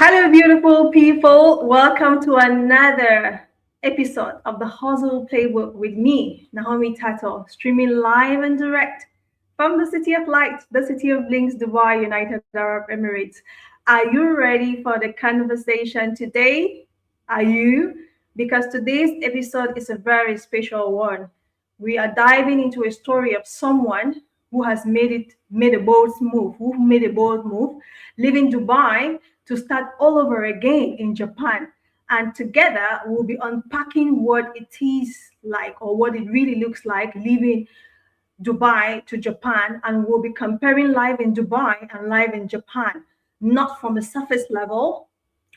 Hello, beautiful people. Welcome to another episode of the Hustle Playbook with me, Naomi Tato, streaming live and direct from the City of Light, the City of Links, Dubai, United Arab Emirates. Are you ready for the conversation today? Are you? Because today's episode is a very special one. We are diving into a story of someone who has made a bold move, leaving Dubai to start all over again in Japan. And together we'll be unpacking what it is like or what it really looks like leaving Dubai to Japan, and we'll be comparing life in Dubai and life in Japan, not from a surface level,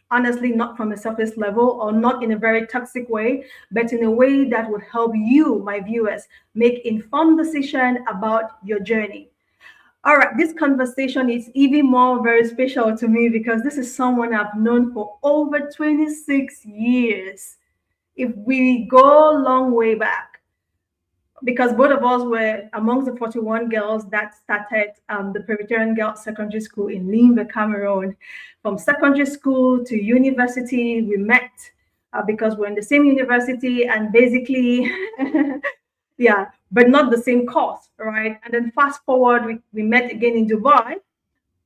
honestly, not from a surface level or not in a very toxic way, but in a way that would help you, my viewers, make informed decision about your journey. All right, this conversation is even more very special to me because this is someone I've known for over 26 years. If we go a long way back, because both of us were amongst the 41 girls that started the Presbyterian Girls Secondary School in Limbe, Cameroon. From secondary school to university, we met because we're in the same university and basically, yeah, but not the same course, right? And then fast forward, we met again in Dubai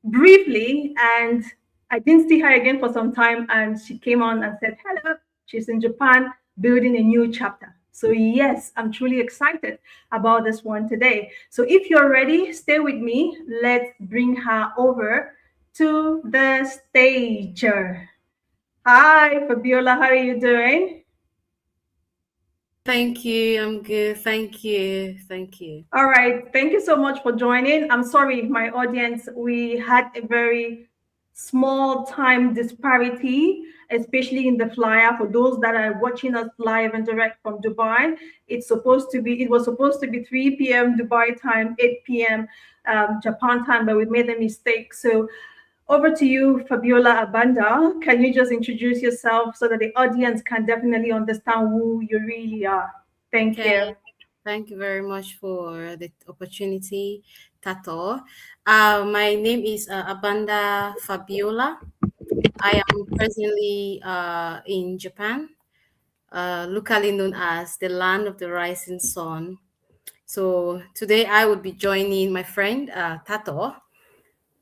briefly, and I didn't see her again for some time. And she came on and said, hello, she's in Japan building a new chapter. So, yes, I'm truly excited about this one today. So, if you're ready, stay with me. Let's bring her over to the stage. Hi, Fabiola, how are you doing? Thank you. I'm good. Thank you. Thank you. All right. Thank you so much for joining. I'm sorry, my audience, we had a very small time disparity, especially in the flyer. For those that are watching us live and direct from Dubai, it was supposed to be 3 p.m. Dubai time, 8 p.m. Japan time, but we made a mistake. So over to you, Fabiola Abanda. Can you just introduce yourself so that the audience can definitely understand who you really are? Thank Okay. you. Thank you very much for the opportunity, Tato. My name is Abanda Fabiola. I am presently in Japan, locally known as the land of the rising sun. So today I would be joining my friend Tato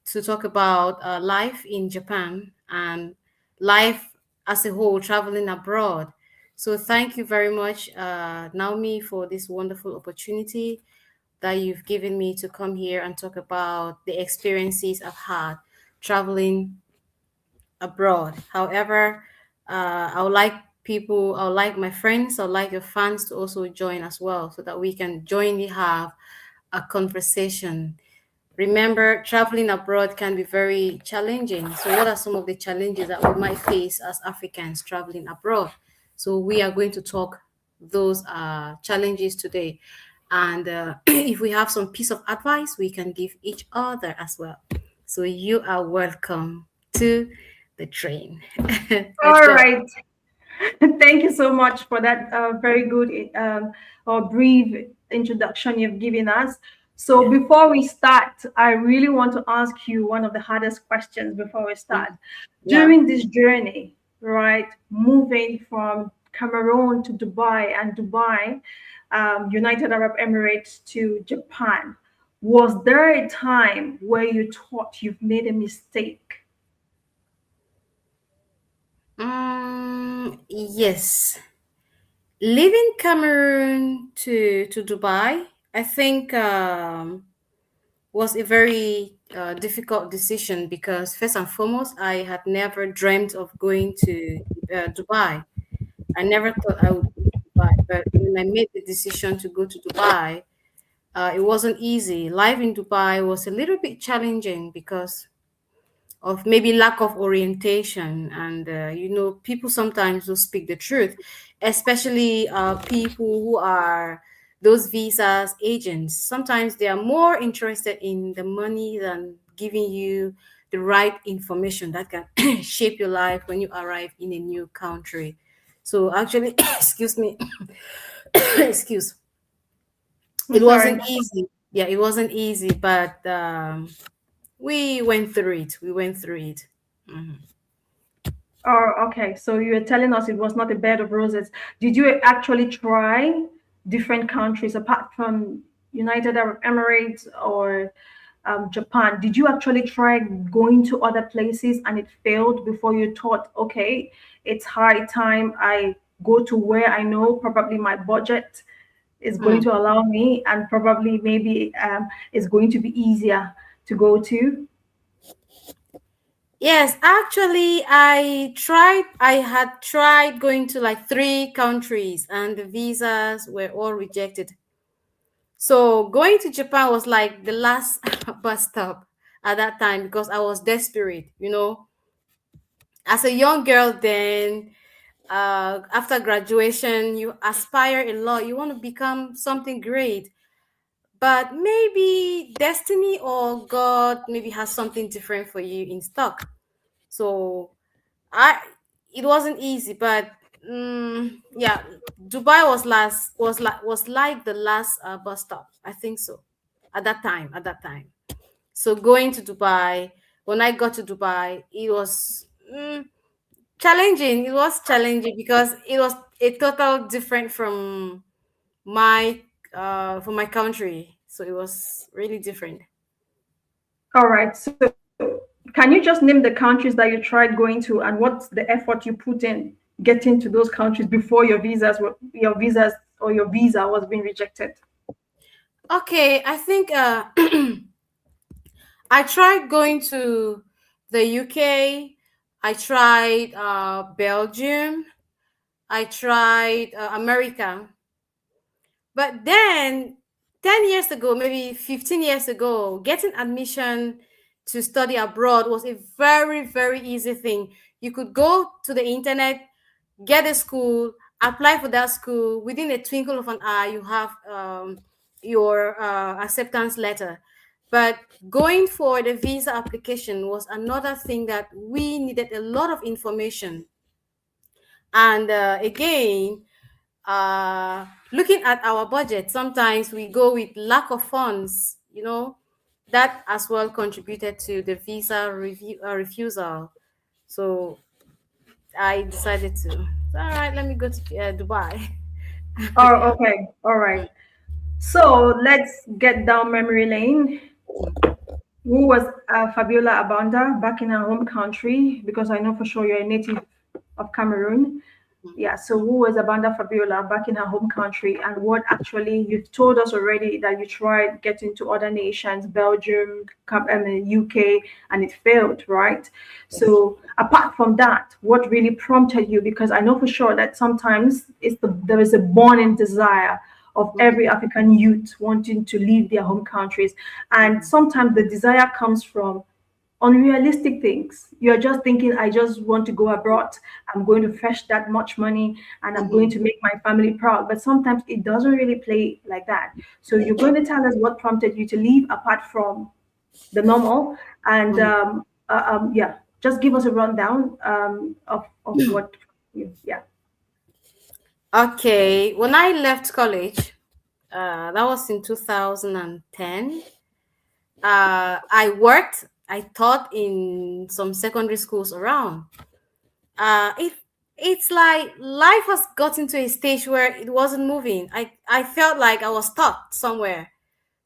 to talk about life in Japan and life as a whole, traveling abroad. So, thank you very much, Naomi, for this wonderful opportunity that you've given me to come here and talk about the experiences I've had traveling abroad. However, I would like my friends, I would like your fans to also join as well so that we can jointly have a conversation. Remember, traveling abroad can be very challenging. So, what are some of the challenges that we might face as Africans traveling abroad? So, we are going to talk those challenges today. And if we have some piece of advice, we can give each other as well. So, you are welcome to the train. Let's All go. right. Thank you so much for that very good or brief introduction you've given us. So, Yeah. before we start, I really want to ask you one of the hardest questions before we start. Mhm. Yeah. During this journey, right, moving from Cameroon to Dubai and Dubai, United Arab Emirates to Japan, was there a time where you thought you've made a mistake? Yes. Leaving Cameroon to Dubai, I think was a very difficult decision because first and foremost, I had never dreamt of going to Dubai. I never thought I would go to Dubai, but when I made the decision to go to Dubai, it wasn't easy. Life in Dubai was a little bit challenging because of maybe lack of orientation, and people sometimes don't speak the truth, especially people who are those visas agents. Sometimes they are more interested in the money than giving you the right information that can shape your life when you arrive in a new country. So actually excuse me, excuse, it I'm wasn't sorry. easy. Yeah, it wasn't easy, but we went through it. We went through it. Mhm. Oh, okay. So you're telling us it was not a bed of roses. Did you actually try different countries apart from United Arab Emirates or Japan? Did you actually try going to other places and it failed before you thought, okay, it's high time I go to where I know probably my budget is going Hmm. to allow me and probably maybe is going to be easier to go to? Yes, actually, I had tried going to like three countries and the visas were all rejected. So going to Japan was like the last bus stop at that time because I was desperate, you know. As a young girl then, after graduation, you aspire a lot. You want to become something great. But maybe destiny or God maybe has something different for you in stock. So I it wasn't easy, but yeah, Dubai was like the last bus stop. I think so. At that time. So going to Dubai, when I got to Dubai, it was challenging. It was challenging because it was a total different my from my country. So it was really different. All right. So, can you just name the countries that you tried going to, and what's the effort you put in getting to those countries before your visas or your visa was being rejected? Okay, I think I tried going to the UK. I tried Belgium. I tried America. But then 10 years ago, maybe 15 years ago, getting admission to study abroad was a very, very easy thing. You could go to the internet, get a school, apply for that school. Within a twinkle of an eye, you have your acceptance letter. But going for the visa application was another thing that we needed a lot of information. And again, looking at our budget, sometimes we go with lack of funds, that as well contributed to the visa refusal. So I decided to, all right, let me go to Dubai. Oh, okay. All right. So let's get down memory lane. Who was Fabiola Abanda back in her home country? Because I know for sure you're a native of Cameroon. Yeah, so who was Abanda Fabiola back in her home country, and what actually you've told us already that you tried getting to other nations, Belgium, UK, and it failed, right? Yes. So apart from that, what really prompted you? Because I know for sure that sometimes there is a burning desire of every Mhm, African youth wanting to leave their home countries, and mhm, sometimes the desire comes from unrealistic things. You're just thinking, I just want to go abroad. I'm going to fetch that much money and I'm going mhm, to make my family proud. But sometimes it doesn't really play like that. So you're going to tell us what prompted you to leave apart from the normal. And mhm. yeah, just give us a rundown of what yeah. Okay, when I left college, that was in 2010. I worked, I taught in some secondary schools around. It's like life has gotten to a stage where it wasn't moving. I felt like I was stuck somewhere.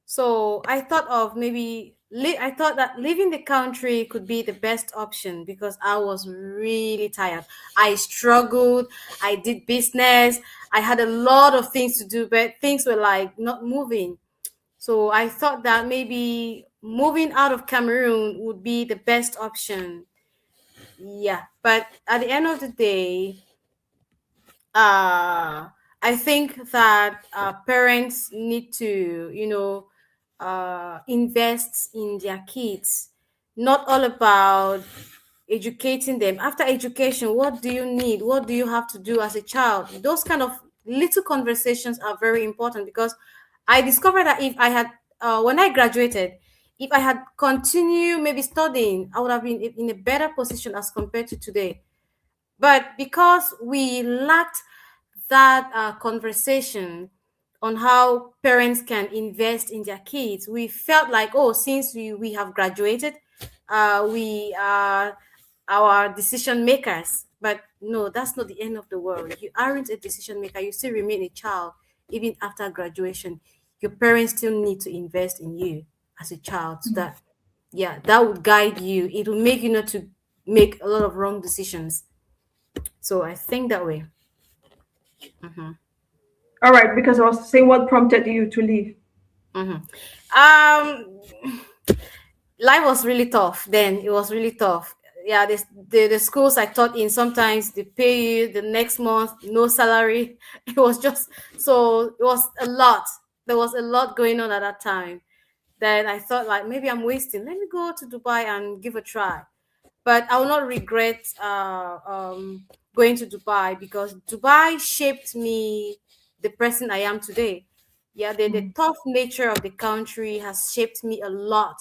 So I thought of I thought that leaving the country could be the best option because I was really tired. I struggled. I did business. I had a lot of things to do, but things were like not moving. So I thought that maybe moving out of Cameroon would be the best option. Yeah, but at the end of the day, I think that parents need to, invest in their kids. Not all about educating them. After education, what do you need? What do you have to do as a child? Those kind of little conversations are very important because I discovered that if I had, when I graduated, if I had continued maybe studying, I would have been in a better position as compared to today. But because we lacked that conversation on how parents can invest in their kids, we felt like, oh, since we have graduated, we are our decision makers. But no, that's not the end of the world. You aren't a decision maker. You still remain a child even after graduation. Your parents still need to invest in you as a child, so that, yeah, that would guide you. It will make you not to make a lot of wrong decisions. So I think that way. All right, because I was saying what prompted you to leave. Um, Life was really tough then. It was really tough. Yeah, the schools I taught in, sometimes they pay you the next month, no salary. It was just, so it was a lot. There was a lot going on at that time. Then I thought, like, maybe I'm wasting. Let me go to Dubai and give a try. But I will not regret going to Dubai, because Dubai shaped me the person I am today. Yeah, the tough nature of the country has shaped me a lot.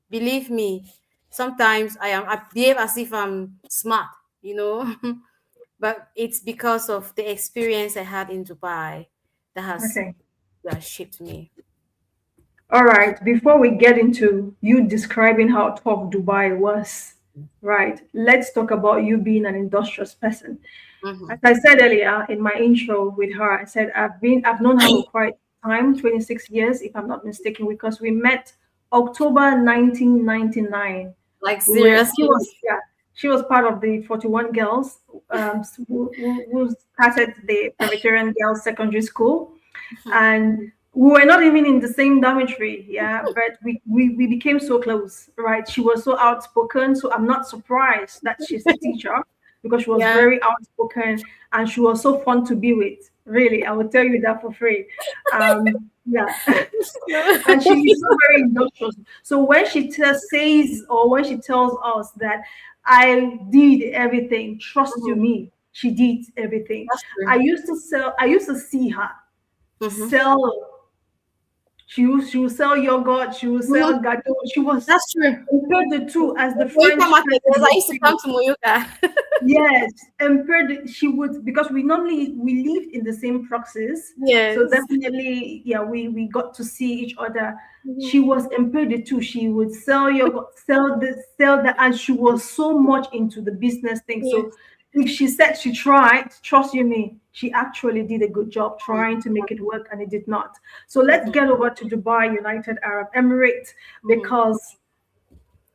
Believe me, sometimes I behave as if I'm smart, you know, but it's because of the experience I had in Dubai that has, Okay. that shaped me. All right. Before we get into you describing how tough Dubai was, right, let's talk about you being an industrious person. As Hmm. I said earlier in my intro with her, I said I've known her for quite time, 26 years, if I'm not mistaken, because we met October 1999. Like, We were she seriously. was yeah, she was part of the 41 girls who started the Presbyterian Girls Secondary School, and we were not even in the same dormitory, yeah, but we became so close, right? She was so outspoken, so I'm not surprised that she's a teacher, because she was Yeah. very outspoken and she was so fun to be with. Really, I will tell you that for free. Yeah. And she is so very industrious. So when she says, or when she tells us that I did everything, trust you Mhm. me, she did everything. That's true. I used to see her Hmm. sell. She will sell yogurt. She will Hmm. sell gato. She was That's true. compared the two, as the Mocha French market, person yes, I would used to say. come to Moyoka. Yes, and she would, because we lived in the same proxies, so Yes. definitely, yeah, we got to see each other. Mhm. She was embedded too. She would sell yogurt, sell that, and she was so much into the business thing. So Yes. if she said she tried, trust you me, she actually did a good job trying to make it work, and it did not. So let's Mhm. get over to Dubai, United Arab Emirates, Mhm. because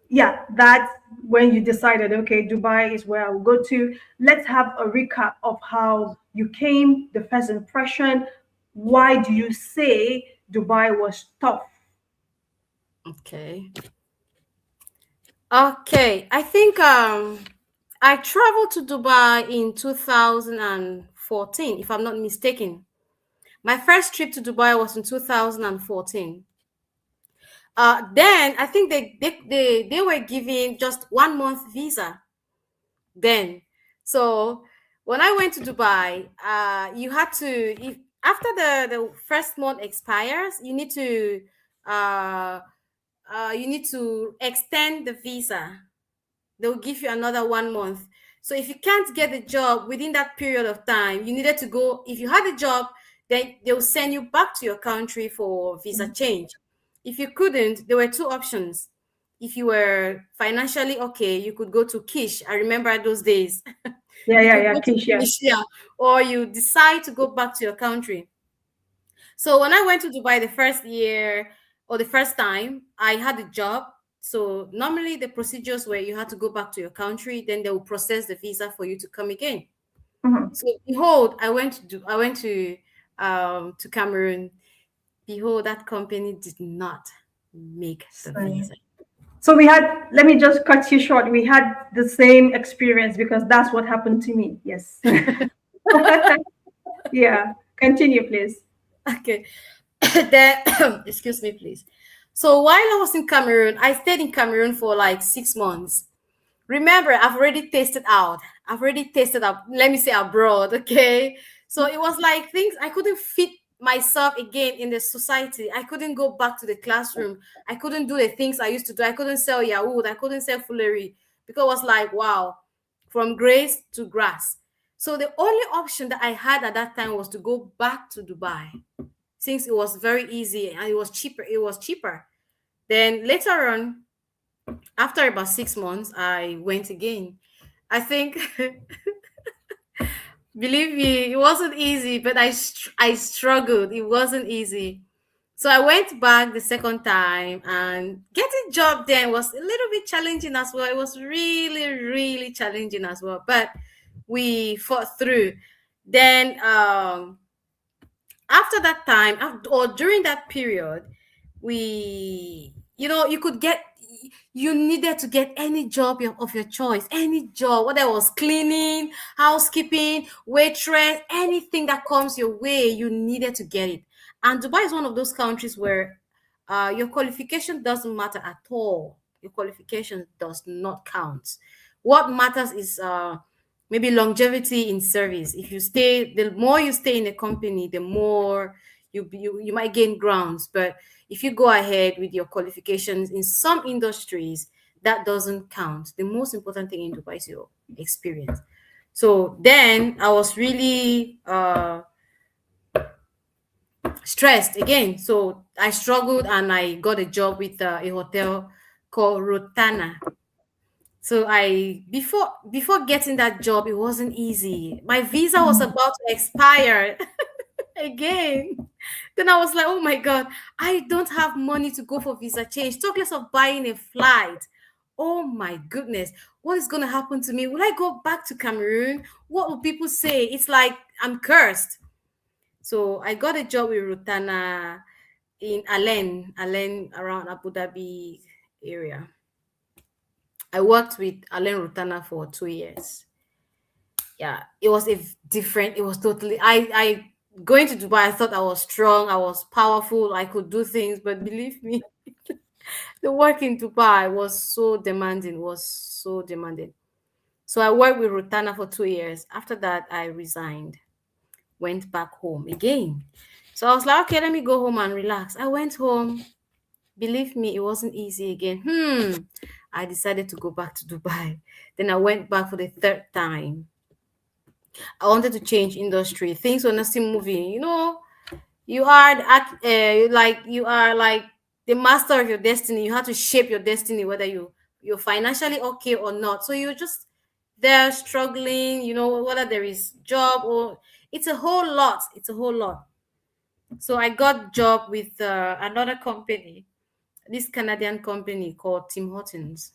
yeah, that's when you decided, okay, Dubai is where I'll go to. Let's have a recap of how you came, the first impression. Why do you say Dubai was tough? Okay. Okay. I think I traveled to Dubai in 2014, if I'm not mistaken. My first trip to Dubai was in 2014. Then I think they were giving just 1 month visa then. So when I went to Dubai, you had to, if after the first month expires, uh, you need to extend the visa. They'll give you another 1 month. So if you can't get the job within that period of time, you needed to go. If you had a job, then they'll send you back to your country for visa change. If you couldn't, there were two options. If you were financially okay, you could go to Kish. I remember those days. Yeah, You yeah, could yeah, go to Kish, yeah. Kish, yeah, or you decide to go back to your country. So when I went to Dubai the first year or the first time, I had a job. So normally the procedures where you had to go back to your country, then they will process the visa for you to come again. Mhm. So behold, I went to Cameroon. Behold, that company did not make the So, visa. so we had, let me just cut you short. We had the same experience because that's what happened to me. Yes. Yeah. Continue, please. Okay. Then excuse me, please. So while I was in Cameroon, I stayed in Cameroon for like 6 months. Remember, I've already tasted out. I've already tasted up, let me say abroad, okay? So it was like things I couldn't fit myself again in the society. I couldn't go back to the classroom. I couldn't do the things I used to do. I couldn't sell Yahoo. I couldn't sell foolery because it was like, wow, from grace to grass. So the only option that I had at that time was to go back to Dubai since it was very easy and it was cheaper. It was cheaper. Then later on, after about 6 months, I went again. I think, believe me, it wasn't easy, but I struggled. It wasn't easy. So I went back the second time, and getting job then was a little bit challenging as well. It was really, really challenging as well. But we fought through. Then after that time, or during that period, we, you could get, you needed to get any job of your choice, any job, whether it was cleaning, housekeeping, waitress, anything that comes your way, you needed to get it. And Dubai is one of those countries where your qualification doesn't matter at all. Your qualification does not count. What matters is maybe longevity in service. If you stay, the more you stay in a company, the more you might gain grounds. But if you go ahead with your qualifications in some industries, that doesn't count. The most important thing in Dubai is your experience. So then I was really stressed again. So I struggled, and I got a job with a hotel called Rotana. So I, before getting that job, it wasn't easy. My visa was about to expire again. Then I was like, oh my God, I don't have money to go for visa change. Talk less of buying a flight. Oh my goodness, what is going to happen to me? Will I go back to Cameroon? What will people say? It's like I'm cursed. So I got a job with Rutana in Alen around Abu Dhabi area. I worked with Alen Rutana for 2 years. Yeah, it was different. It was totally. I going to Dubai. I thought I was strong. I was powerful. I could do things. But believe me, the work in Dubai was so demanding. Was so demanding. So I worked with Rutana for 2 years. After that, I resigned. Went back home again. So I was like, okay, let me go home and relax. I went home. Believe me, it wasn't easy again. I decided to go back to Dubai. Then I went back for the third time. I wanted to change industry. Things were not still moving. You are like the master of your destiny. You have to shape your destiny, whether you're financially okay or not. So you're just there struggling. Whether there is job or it's a whole lot. It's a whole lot. So I got job with another company, this Canadian company called Tim Hortons.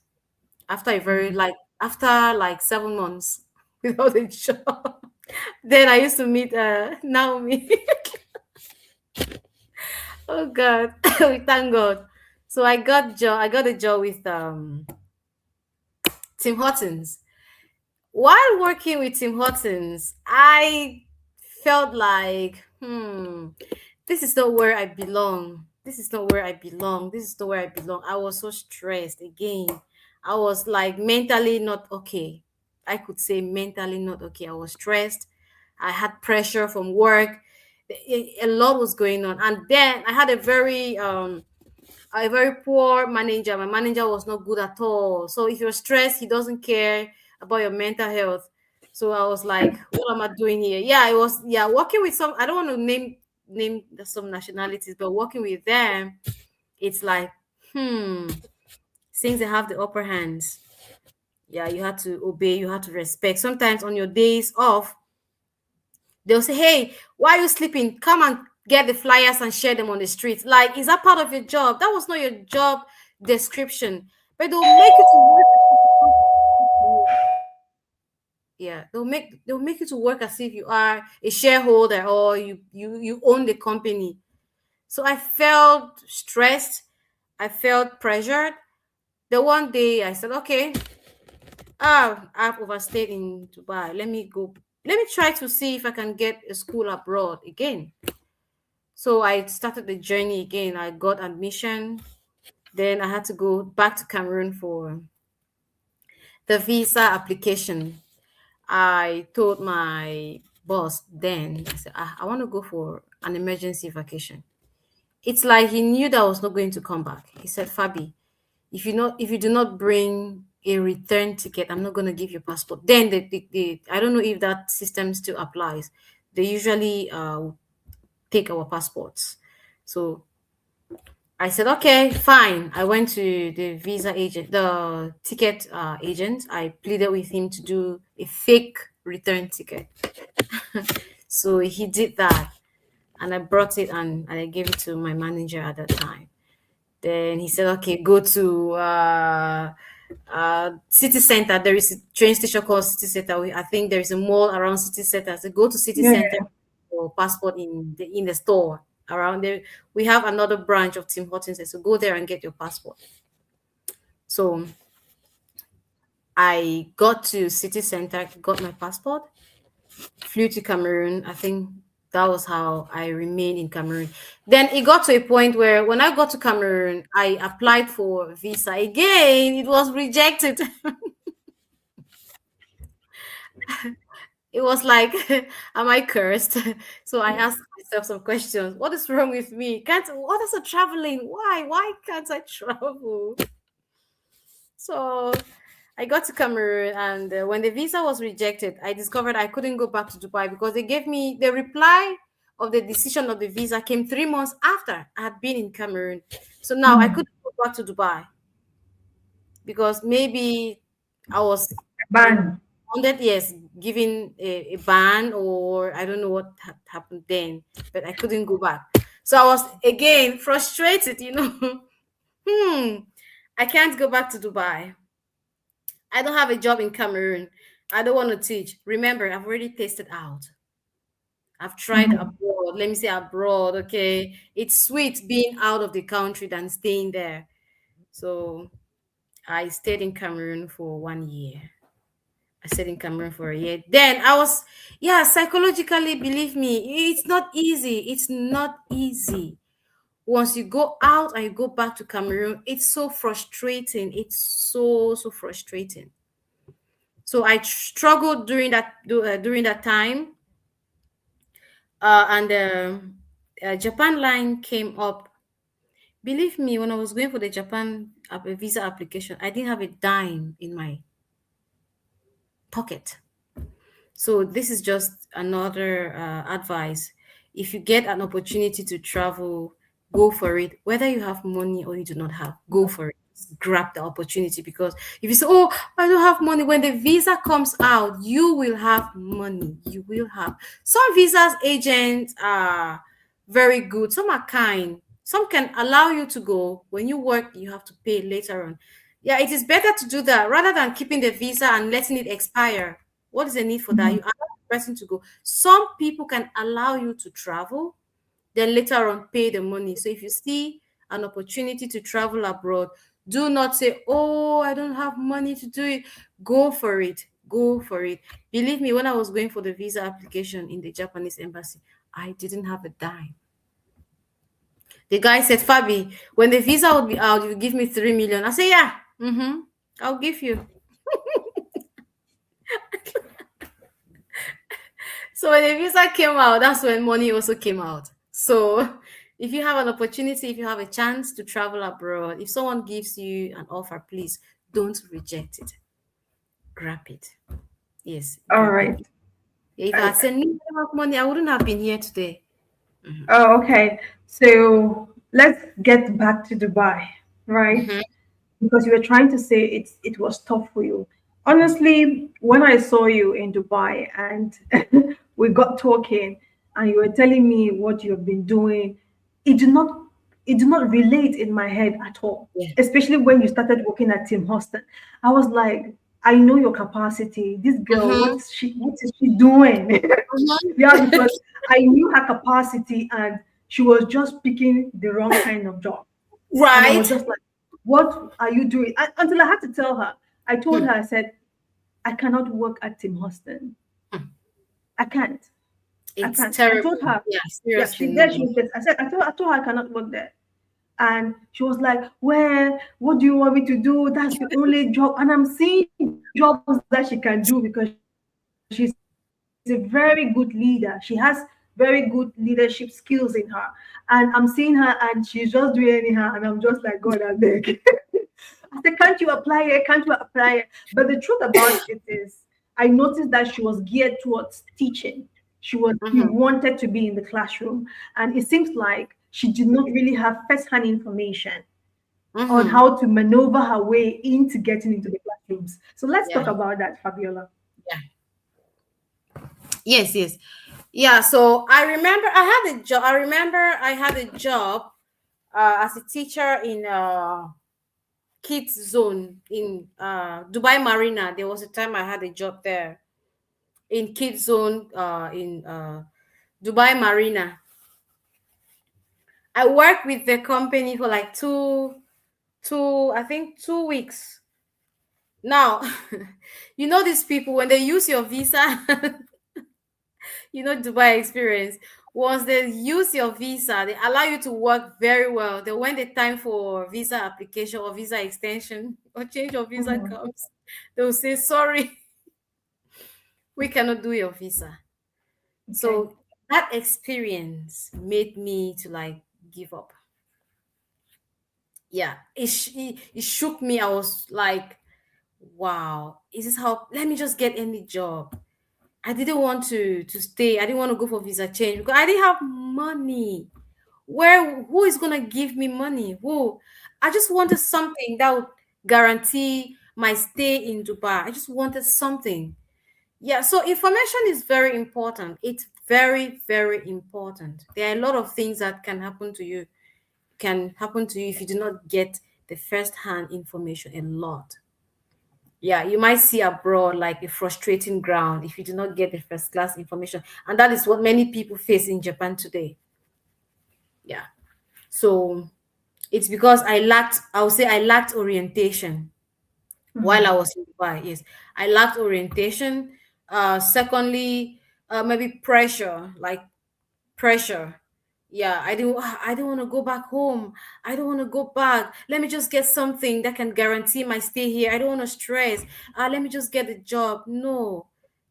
After a very after like 7 months without a job. Then I used to meet Naomi. Oh God, we thank God. So I got a job with Tim Hortons. While working with Tim Hortons, I felt like, this is not where I belong. This is not where I belong. This is not where I belong. I was so stressed again. I was like mentally not okay. I could say mentally not okay. I was stressed. I had pressure from work. A lot was going on. And then I had a very poor manager. My manager was not good at all. So if you're stressed, he doesn't care about your mental health. So I was like, what am I doing here? Yeah, I was, yeah, working with some, I don't want to name some nationalities, but working with them, it's like, since they have the upper hands, yeah, you have to obey, you have to respect. Sometimes on your days off, they'll say, hey, why are you sleeping? Come and get the flyers and share them on the streets. Like, is that part of your job? That was not your job description. But they'll make you to work. Yeah, they'll make you to work as if you are a shareholder or you own the company. So I felt stressed. I felt pressured. The one day I said, okay, I've overstayed in Dubai. Let me go. Let me try to see if I can get a school abroad again. So I started the journey again. I got admission. Then I had to go back to Cameroon for the visa application. I told my boss then, I said, I want to go for an emergency vacation. It's like he knew that I was not going to come back. He said, Fabi, if you do not bring a return ticket, I'm not going to give you passport. Then I don't know if that system still applies. They usually take our passports. So I said, okay, fine. I went to the visa agent, the ticket agent. I pleaded with him to do a fake return ticket. So he did that, and I brought it and I gave it to my manager at that time. Then he said, okay, go to city center. There is a train station called city center. I think there is a mall around city center. So go to city Yeah, center for passport in the store around there. We have another branch of Tim Hortons, so go there and get your passport. So I got to city center, got my passport, flew to Cameroon. I think that was how I remained in Cameroon. Then it got to a point where when I got to Cameroon, I applied for visa again. It was rejected. It was like, am I cursed? So I asked myself some questions. What is wrong with me? Can't what is the traveling? Why? Why can't I travel? So I got to Cameroon, and when the visa was rejected, I discovered I couldn't go back to Dubai because they gave me the reply of the decision of the visa came 3 months after I had been in Cameroon. So now I couldn't go back to Dubai because maybe I was ban. 100 years given a ban, or I don't know what happened then, but I couldn't go back. So I was again frustrated, hmm, I can't go back to Dubai. I don't have a job in Cameroon. I don't want to teach. Remember, I've already tasted out. I've tried Mhm. abroad. Let me say abroad, okay? It's sweet being out of the country than staying there. So I stayed in Cameroon for 1 year. I stayed in Cameroon for a year. Then I was, yeah, psychologically, believe me, it's not easy. It's not easy. Once you go out and you go back to Cameroon, it's so frustrating. It's so frustrating. So I struggled during that time, and Japan line came up. Believe me, when I was going for the Japan visa application, I didn't have a dime in my pocket. So this is just another advice. If you get an opportunity to travel, go for it. Whether you have money or you do not have, go for it. Grab the opportunity, because if you say, "Oh, I don't have money," when the visa comes out, you will have money. You will have. Some visas agents are very good. Some are kind. Some can allow you to go. When you work, you have to pay later on. Yeah, it is better to do that rather than keeping the visa and letting it expire. What is the need for that? You allow the person to go. Some people can allow you to travel, then later on pay the money. So if you see an opportunity to travel abroad, do not say, "Oh, I don't have money to do it." Go for it. Go for it. Believe me, when I was going for the visa application in the Japanese embassy, I didn't have a dime. The guy said, "Fabi, when the visa would be out, you give me 3 million." I say, "Yeah, I'll give you." So when the visa came out, that's when money also came out. So if you have an opportunity, if you have a chance to travel abroad, if someone gives you an offer, please don't reject it. Grab it. Yes, All grab it. right. If I Uh, had said no, I don't have money, I wouldn't have been here today. oh, okay. So let's get back to Dubai, right? Mm-hmm. Because you were trying to say it was tough for you. Honestly, when I saw you in Dubai and we got talking and you were telling me what you have been doing, it did not it did not relate in my head at all. Yeah. Especially when you started working at Tim Hostel. I was like, I know your capacity. This girl, Mm-hmm. what is she doing? Mm-hmm. Yeah, because I knew her capacity and she was just picking the wrong kind of job. And I was Right. just like, what are you doing? Until I had to tell her. I told her, Hmm. I said, I cannot work at Tim Hoston. I can't. I It's can't. I told terrible. her, Yeah, yeah, seriously, she no. there she said, I told her I cannot work there. And she was like, well, what do you want me to do? That's the only job. And I'm seeing jobs that she can do because she's a very good leader. She has very good leadership skills in her. And I'm seeing her and she's just doing anyhow. And I'm just like, God, I beg. I said, can't you apply it? Can't you apply it? But the truth about it is, I noticed that she was geared towards teaching. She wanted to be in the classroom. And it seems like she did not really have first-hand information on Mm-hmm. how to maneuver her way into getting into the classrooms. So let's Yeah. talk about that, Fabiola. Yeah. Yes, yes. Yeah, so I remember I had a job as a teacher in kids zone in Dubai Marina. There was a time I had a job there in kids zone in Dubai Marina. I worked with the company for like I think 2 weeks. Now, you know these people when they use your visa, Dubai experience. Once they use your visa, they allow you to work very well. Then when the time for visa application or visa extension or change of visa Mhm. comes, they will say, sorry, we cannot do your visa. Okay. So that experience made me to like give up. Yeah, it shook me. I was like, wow, is this how? Let me just get any job. I didn't want to stay. I didn't want to go for visa change because I didn't have money. Who is gonna give me money? Who? I just wanted something that would guarantee my stay in Dubai. I just wanted something. Yeah, so information is very important. It's very, very important. There are a lot of things that can happen to you if you do not get the first hand information a lot. Yeah, you might see abroad like a frustrating ground if you do not get the first class information. And that is what many people face in Japan today. Yeah. So it's because I would say I lacked orientation while I Mhm. was in Dubai. Yes. I lacked orientation. Secondly, maybe pressure. Yeah, I don't want to go back home. I don't want to go back. Let me just get something that can guarantee my stay here. I don't want to stress. Let me just get a job. No.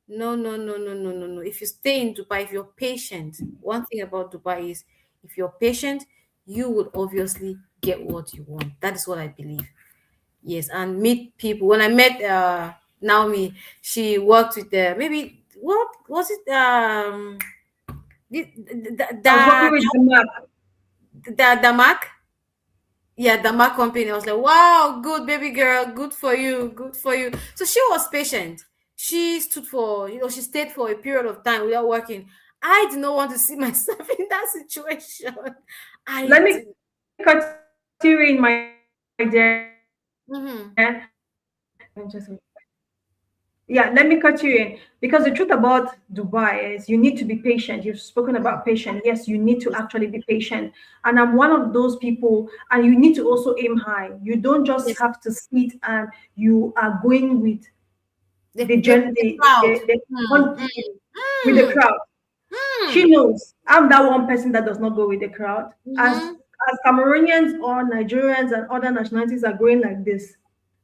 No, no, no, no, no, no, no. If you stay in Dubai, if you're patient, one thing about Dubai is if you're patient, you would obviously get what you want. That is what I believe. Yes, and meet people. When I met Naomi, she worked with the maybe what was it? I was working with the map. The Mac. Yeah, the Mac company. I was like, wow, good baby girl, good for you, good for you. So she was patient. She stood for, she stayed for a period of time without working. I did not want to see myself in that situation. I Let me did. cut you in, my dear. Mm-hmm. Yeah, let me cut you in because the truth about Dubai is you need to be patient. You've spoken about patience. Yes, you need to Yes, actually be patient. And I'm one of those people, and you need to also aim high. You don't just yes. have to sit and you are going with The crowd. the Mm, on mm, with the mm, crowd. She mm, knows I'm that one person that does not go with the crowd. mm-hmm. As Cameroonians or Nigerians and other nationalities are going like this,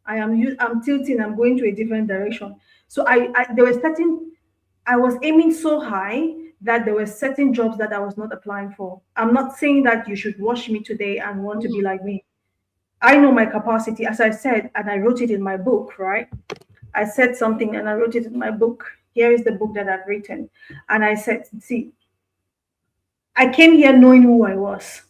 I'm tilting. I'm going to a different direction. So there were certain I was aiming so high that there were certain jobs that I was not applying for. I'm not saying that you should watch me today and want to be Mm-hmm. like me. I know my capacity, as I said, and I wrote it in my book, right? I said something and I wrote it in my book. Here is the book that I've written. And I said, see, I came here knowing who I was.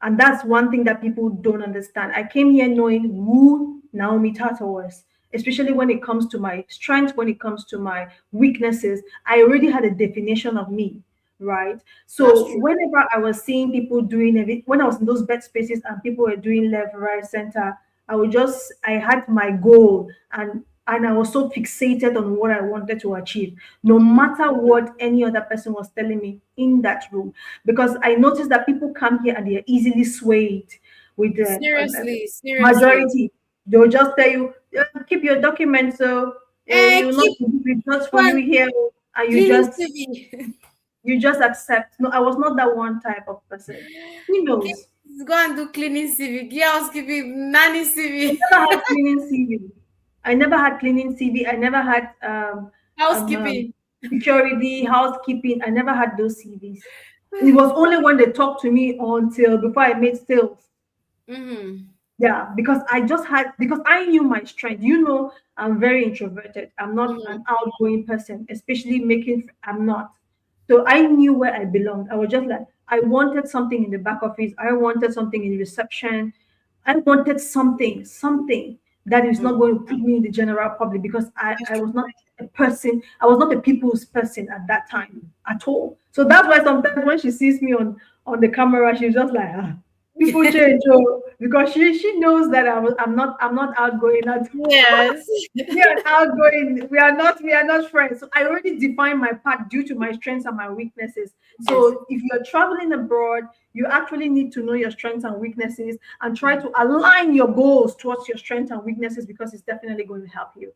And that's one thing that people don't understand. I came here knowing who Naomi Tata was, especially when it comes to my strength, when it comes to my weaknesses. I already had a definition of me, right? That's So true. whenever I was seeing people doing it, when I was in those bed spaces and people were doing left, right, center, I had my goal and I was so fixated on what I wanted to achieve, no matter what any other person was telling me in that room. Because I noticed that people come here and they are easily swayed with the Seriously, seriously. majority. They'll just tell you, keep your documents, so you will not Keep be results for go you and here, and cleaning CV. you just accept. No, I was not that one type of person. He Keep knows. go and do cleaning CV, housekeeping, nanny I CV, never had cleaning CV. I never had cleaning CV. I never had um, um, housekeeping. security, housekeeping. I never had those CVs. It was only when they talked to me until before I made sales. Mm-hmm. Yeah, because I knew my strength. I'm very introverted. I'm not Mm-hmm. an outgoing person, especially I'm not. So I knew where I belonged. I was just like, I wanted something in the back office. I wanted something in reception. I wanted something that is not going to put me in the general public because That's I true. was not a person, I was not a people's person at that time at all. So that's why sometimes when she sees me on the camera, she's just like, ah, people change, oh, because she knows that I'm not outgoing at Yes. me and outgoing, we are not friends. So I already define my path due to my strengths and my weaknesses. Yes, So if you're traveling abroad, you actually need to know your strengths and weaknesses and try to align your goals towards your strengths and weaknesses because it's definitely going to help you.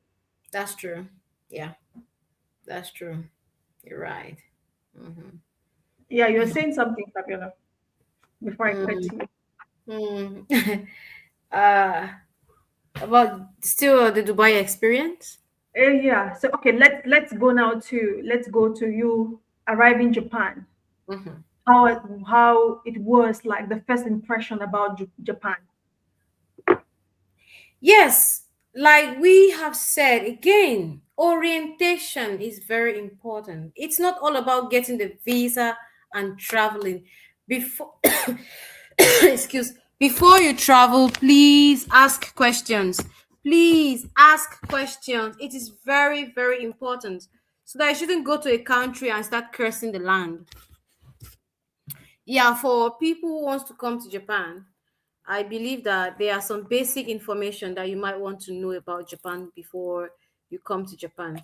that's true. Yeah, that's true. You're right. Mm-hmm. Yeah, you're saying something, Fabiola, before I cut Mm. you. Mm. uh, about still the Dubai experience. Yeah. So okay, let's go to you arriving Japan. Mhm. How it was like the first impression about Japan. Yes, like we have said again, orientation is very important. It's not all about getting the visa and traveling. Before excuse, before you travel, please ask questions. Please ask questions. It is very, very important. So that you shouldn't go to a country and start cursing the land. Yeah, for people who wants to come to Japan, I believe that there are some basic information that you might want to know about Japan before you come to Japan.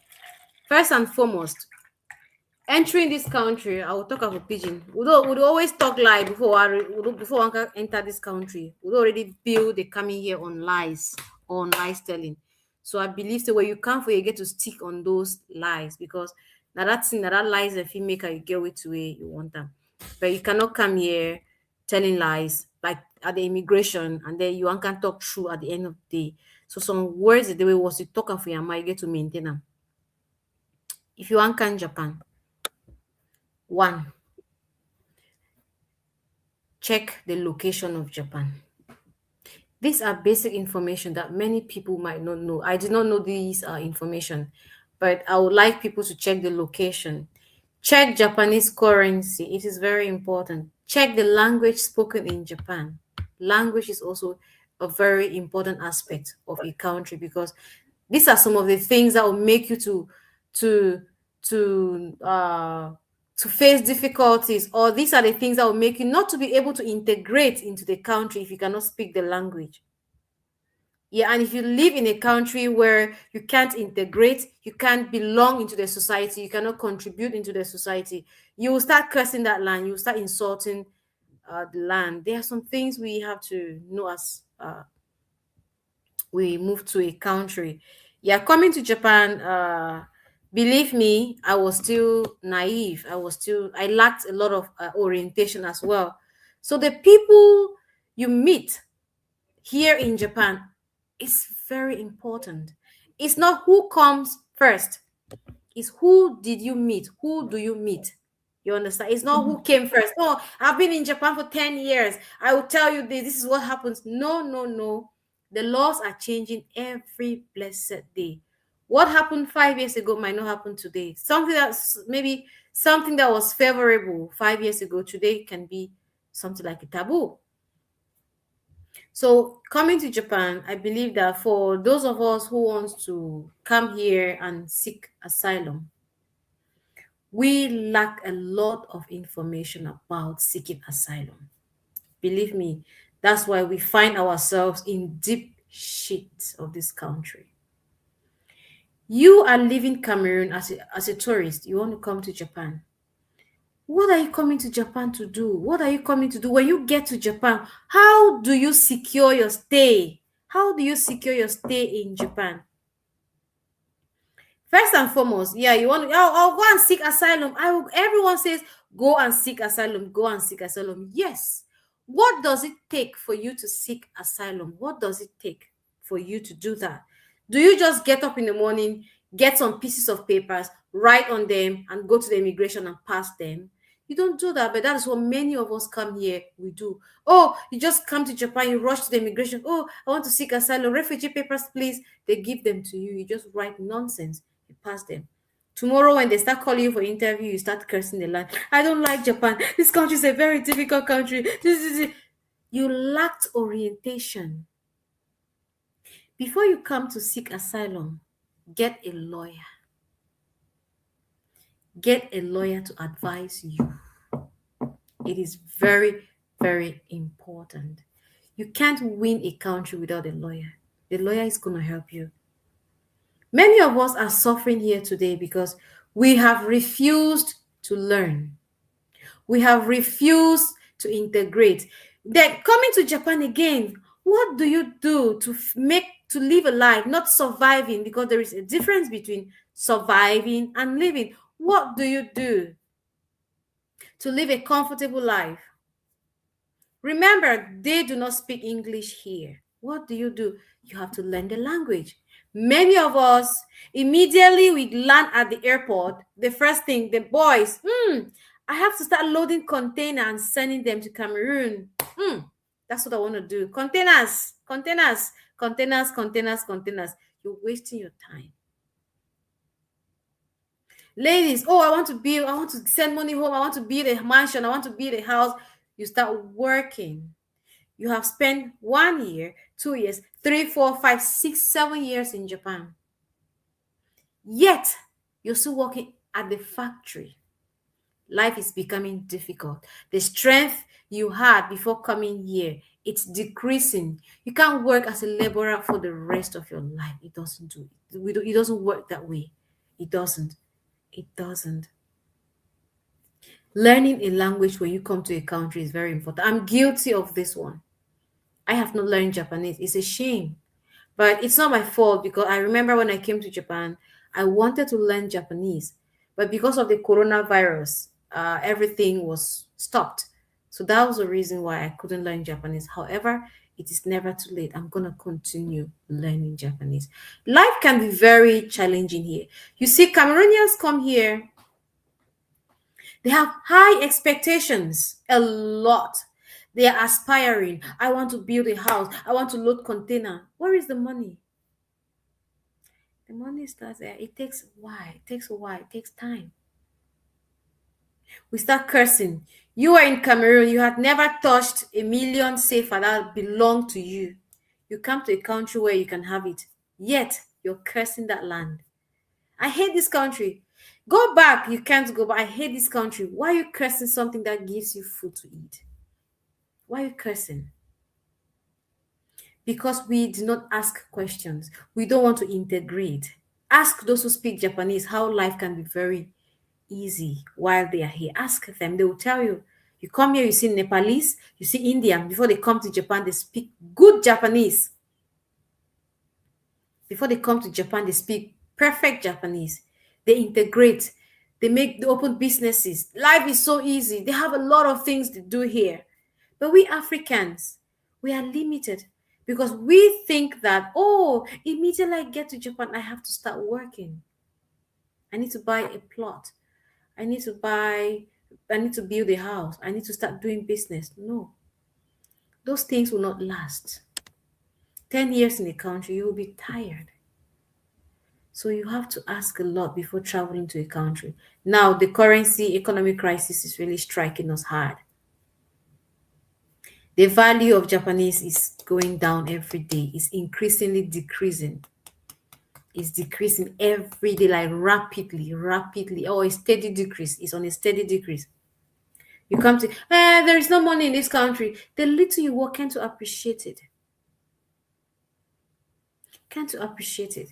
First and foremost, entering this country, I will talk about pigeon. Would always talk lie before one can enter this country. Would already build the coming here on lies telling. So I believe the way you come for you get to stick on those lies because now that thing that lies if you make you get with way you want them. But you cannot come here telling lies like at the immigration and then you can talk true at the end of the day. So some words the way was you talk for your mind, you get to maintain them. If you want come Japan, one, check the location of Japan. These are basic information that many people might not know. I did not know these information, but I would like people to check the location. Check Japanese currency. It is very important. Check the language spoken in Japan. Language is also a very important aspect of a country because these are some of the things that will make you to to uh to face difficulties, or these are the things that will make you not to be able to integrate into the country if you cannot speak the language. Yeah, and if you live in a country where you can't integrate, you can't belong into the society, you cannot contribute into the society, you will start cursing that land, you will start insulting the land. There are some things we have to know as we move to a country. Yeah, coming to Japan, believe me, I was still naive. I lacked a lot of orientation as well. So the people you meet here in Japan is very important. It's not who comes first, it's who did you meet? Who do you meet? You understand? It's not who came first. Oh, I've been in Japan for 10 years. I will tell you this. This is what happens. No, no, no. The laws are changing every blessed day. What happened 5 years ago might not happen today. Something that was favorable 5 years ago today can be something like a taboo. So coming to Japan, I believe that for those of us who wants to come here and seek asylum, we lack a lot of information about seeking asylum. Believe me, that's why we find ourselves in deep shit of this country. You are leaving Cameroon as a tourist. You want to come to Japan. What are you coming to Japan to do? What are you coming to do? When you get to Japan, how do you secure your stay? How do you secure your stay in Japan? First and foremost, yeah, you want to, I'll go and seek asylum. Everyone says, go and seek asylum, go and seek asylum. Yes. What does it take for you to seek asylum? What does it take for you to do that? Do you just get up in the morning, get some pieces of papers, write on them, and go to the immigration and pass them? You don't do that, but that is what many of us come here, we do. Oh, you just come to Japan, you rush to the immigration. Oh, I want to seek asylum, refugee papers, please. They give them to you. You just write nonsense, you pass them. Tomorrow, when they start calling you for interview, you start cursing the land. I don't like Japan. This country is a very difficult country. You lacked orientation. Before you come to seek asylum, get a lawyer. Get a lawyer to advise you. It is very, very important. You can't win a country without a lawyer. The lawyer is going to help you. Many of us are suffering here today because we have refused to learn. We have refused to integrate. Then coming to Japan again, what do you do to make to live a life, not surviving? Because there is a difference between surviving and living. What do you do to live a comfortable life? Remember, they do not speak English here. What do? You have to learn the language. Many of us, immediately we land at the airport, the first thing, the boys, I have to start loading containers and sending them to Cameroon. That's what I want to do. Containers. You're wasting your time. Ladies, oh, I want to send money home. I want to build a mansion. I want to build a house. You start working. You have spent 1 year, 2 years, 3, 4, 5, 6, 7 years in Japan. Yet, you're still working at the factory. Life is becoming difficult. The strength you had before coming here, it's decreasing. You can't work as a laborer for the rest of your life. It doesn't do it. It doesn't work that way. It doesn't. It doesn't. Learning a language when you come to a country is very important. I'm guilty of this one. I have not learned Japanese. It's a shame. But it's not my fault because I remember when I came to Japan, I wanted to learn Japanese. But because of the coronavirus, everything was stopped. So that was the reason why I couldn't learn Japanese. However, it is never too late. I'm going to continue learning Japanese. Life can be very challenging here. You see, Cameroonians come here, they have high expectations, a lot. They are aspiring. I want to build a house. I want to load container. Where is the money? The money starts there. It takes a while. It takes a while. It takes time. We start cursing. You are in Cameroon. You had never touched a million safer that belong to you. You come to a country where you can have it. Yet, you're cursing that land. I hate this country. Go back. You can't go back. I hate this country. Why are you cursing something that gives you food to eat? Why are you cursing? Because we do not ask questions. We don't want to integrate. Ask those who speak Japanese how life can be very easy while they are here. Ask them. They will tell you. You come here, you see Nepalese, you see Indian. Before they come to Japan, they speak good Japanese. Before they come to Japan, they speak perfect Japanese. They integrate. They open businesses. Life is so easy. They have a lot of things to do here. But we Africans, we are limited because we think that, oh, immediately I get to Japan, I have to start working. I need to buy a plot. I need to build a house. I need to start doing business. No. Those things will not last. 10 years in a country, you will be tired. So you have to ask a lot before traveling to a country. Now, the currency economic crisis is really striking us hard. The value of Japanese is going down every day. It's increasingly decreasing. It's decreasing every day, like rapidly. Oh, a steady decrease. It's on a steady decrease. You come to, there is no money in this country. The little you work, can't appreciate it. Can't appreciate it.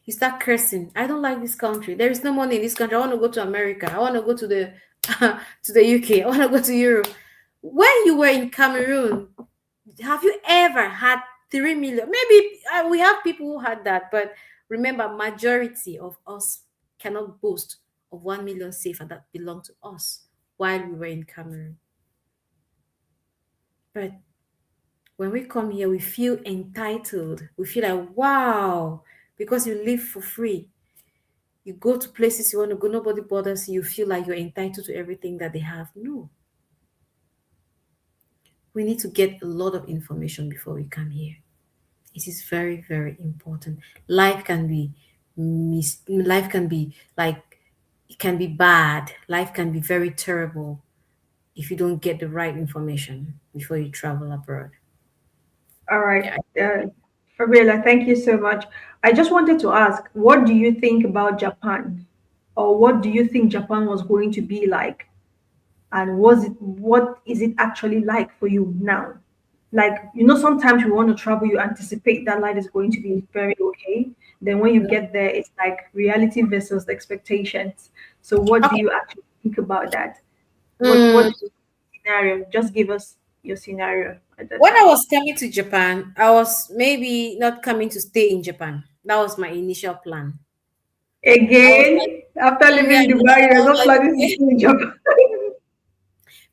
You start cursing. I don't like this country. There is no money in this country. I want to go to America. I want to go to the to the UK. I want to go to Europe. When you were in Cameroon, have you ever had 3 million? Maybe we have people who had that, but remember, majority of us cannot boast of 1 million safer that belong to us while we were in Cameroon. But when we come here, we feel entitled. We feel like, wow, because you live for free. You go to places you want to go, nobody bothers you. You feel like you're entitled to everything that they have. No. We need to get a lot of information before we come here. It is very, very important. Life can be life can be like, it can be bad. Life can be very terrible if you don't get the right information before you travel abroad. All right. Yeah. Fabiola, thank you so much. I just wanted to ask, what do you think about Japan? Or what do you think Japan was going to be like? And what is it actually like for you now? Like, sometimes you want to travel, you anticipate that life is going to be very okay. Then when you get there, it's like reality versus expectations. So what do Okay. you actually think about that? What Mm, scenario? Just give us your scenario at that when I time. was coming to Japan, I was maybe not coming to stay in Japan. That was my initial plan. I was like, Again, after yeah, leaving Dubai, I you're was not like, planning to stay in Japan.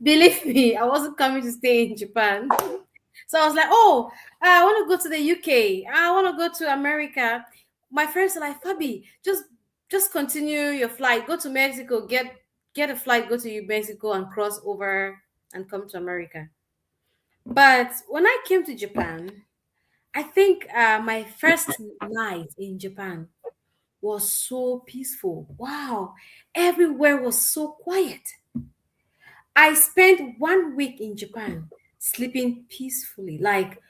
believe me, I wasn't coming to stay in Japan. So I was like, oh, I want to go to the UK. I want to go to America. My friends are like, Fabi, just continue your flight. Go to Mexico. Get a flight. Go to Mexico and cross over and come to America. But when I came to Japan, I think my first night in Japan was so peaceful. Wow, everywhere was so quiet. I spent 1 week in Japan sleeping peacefully. Like,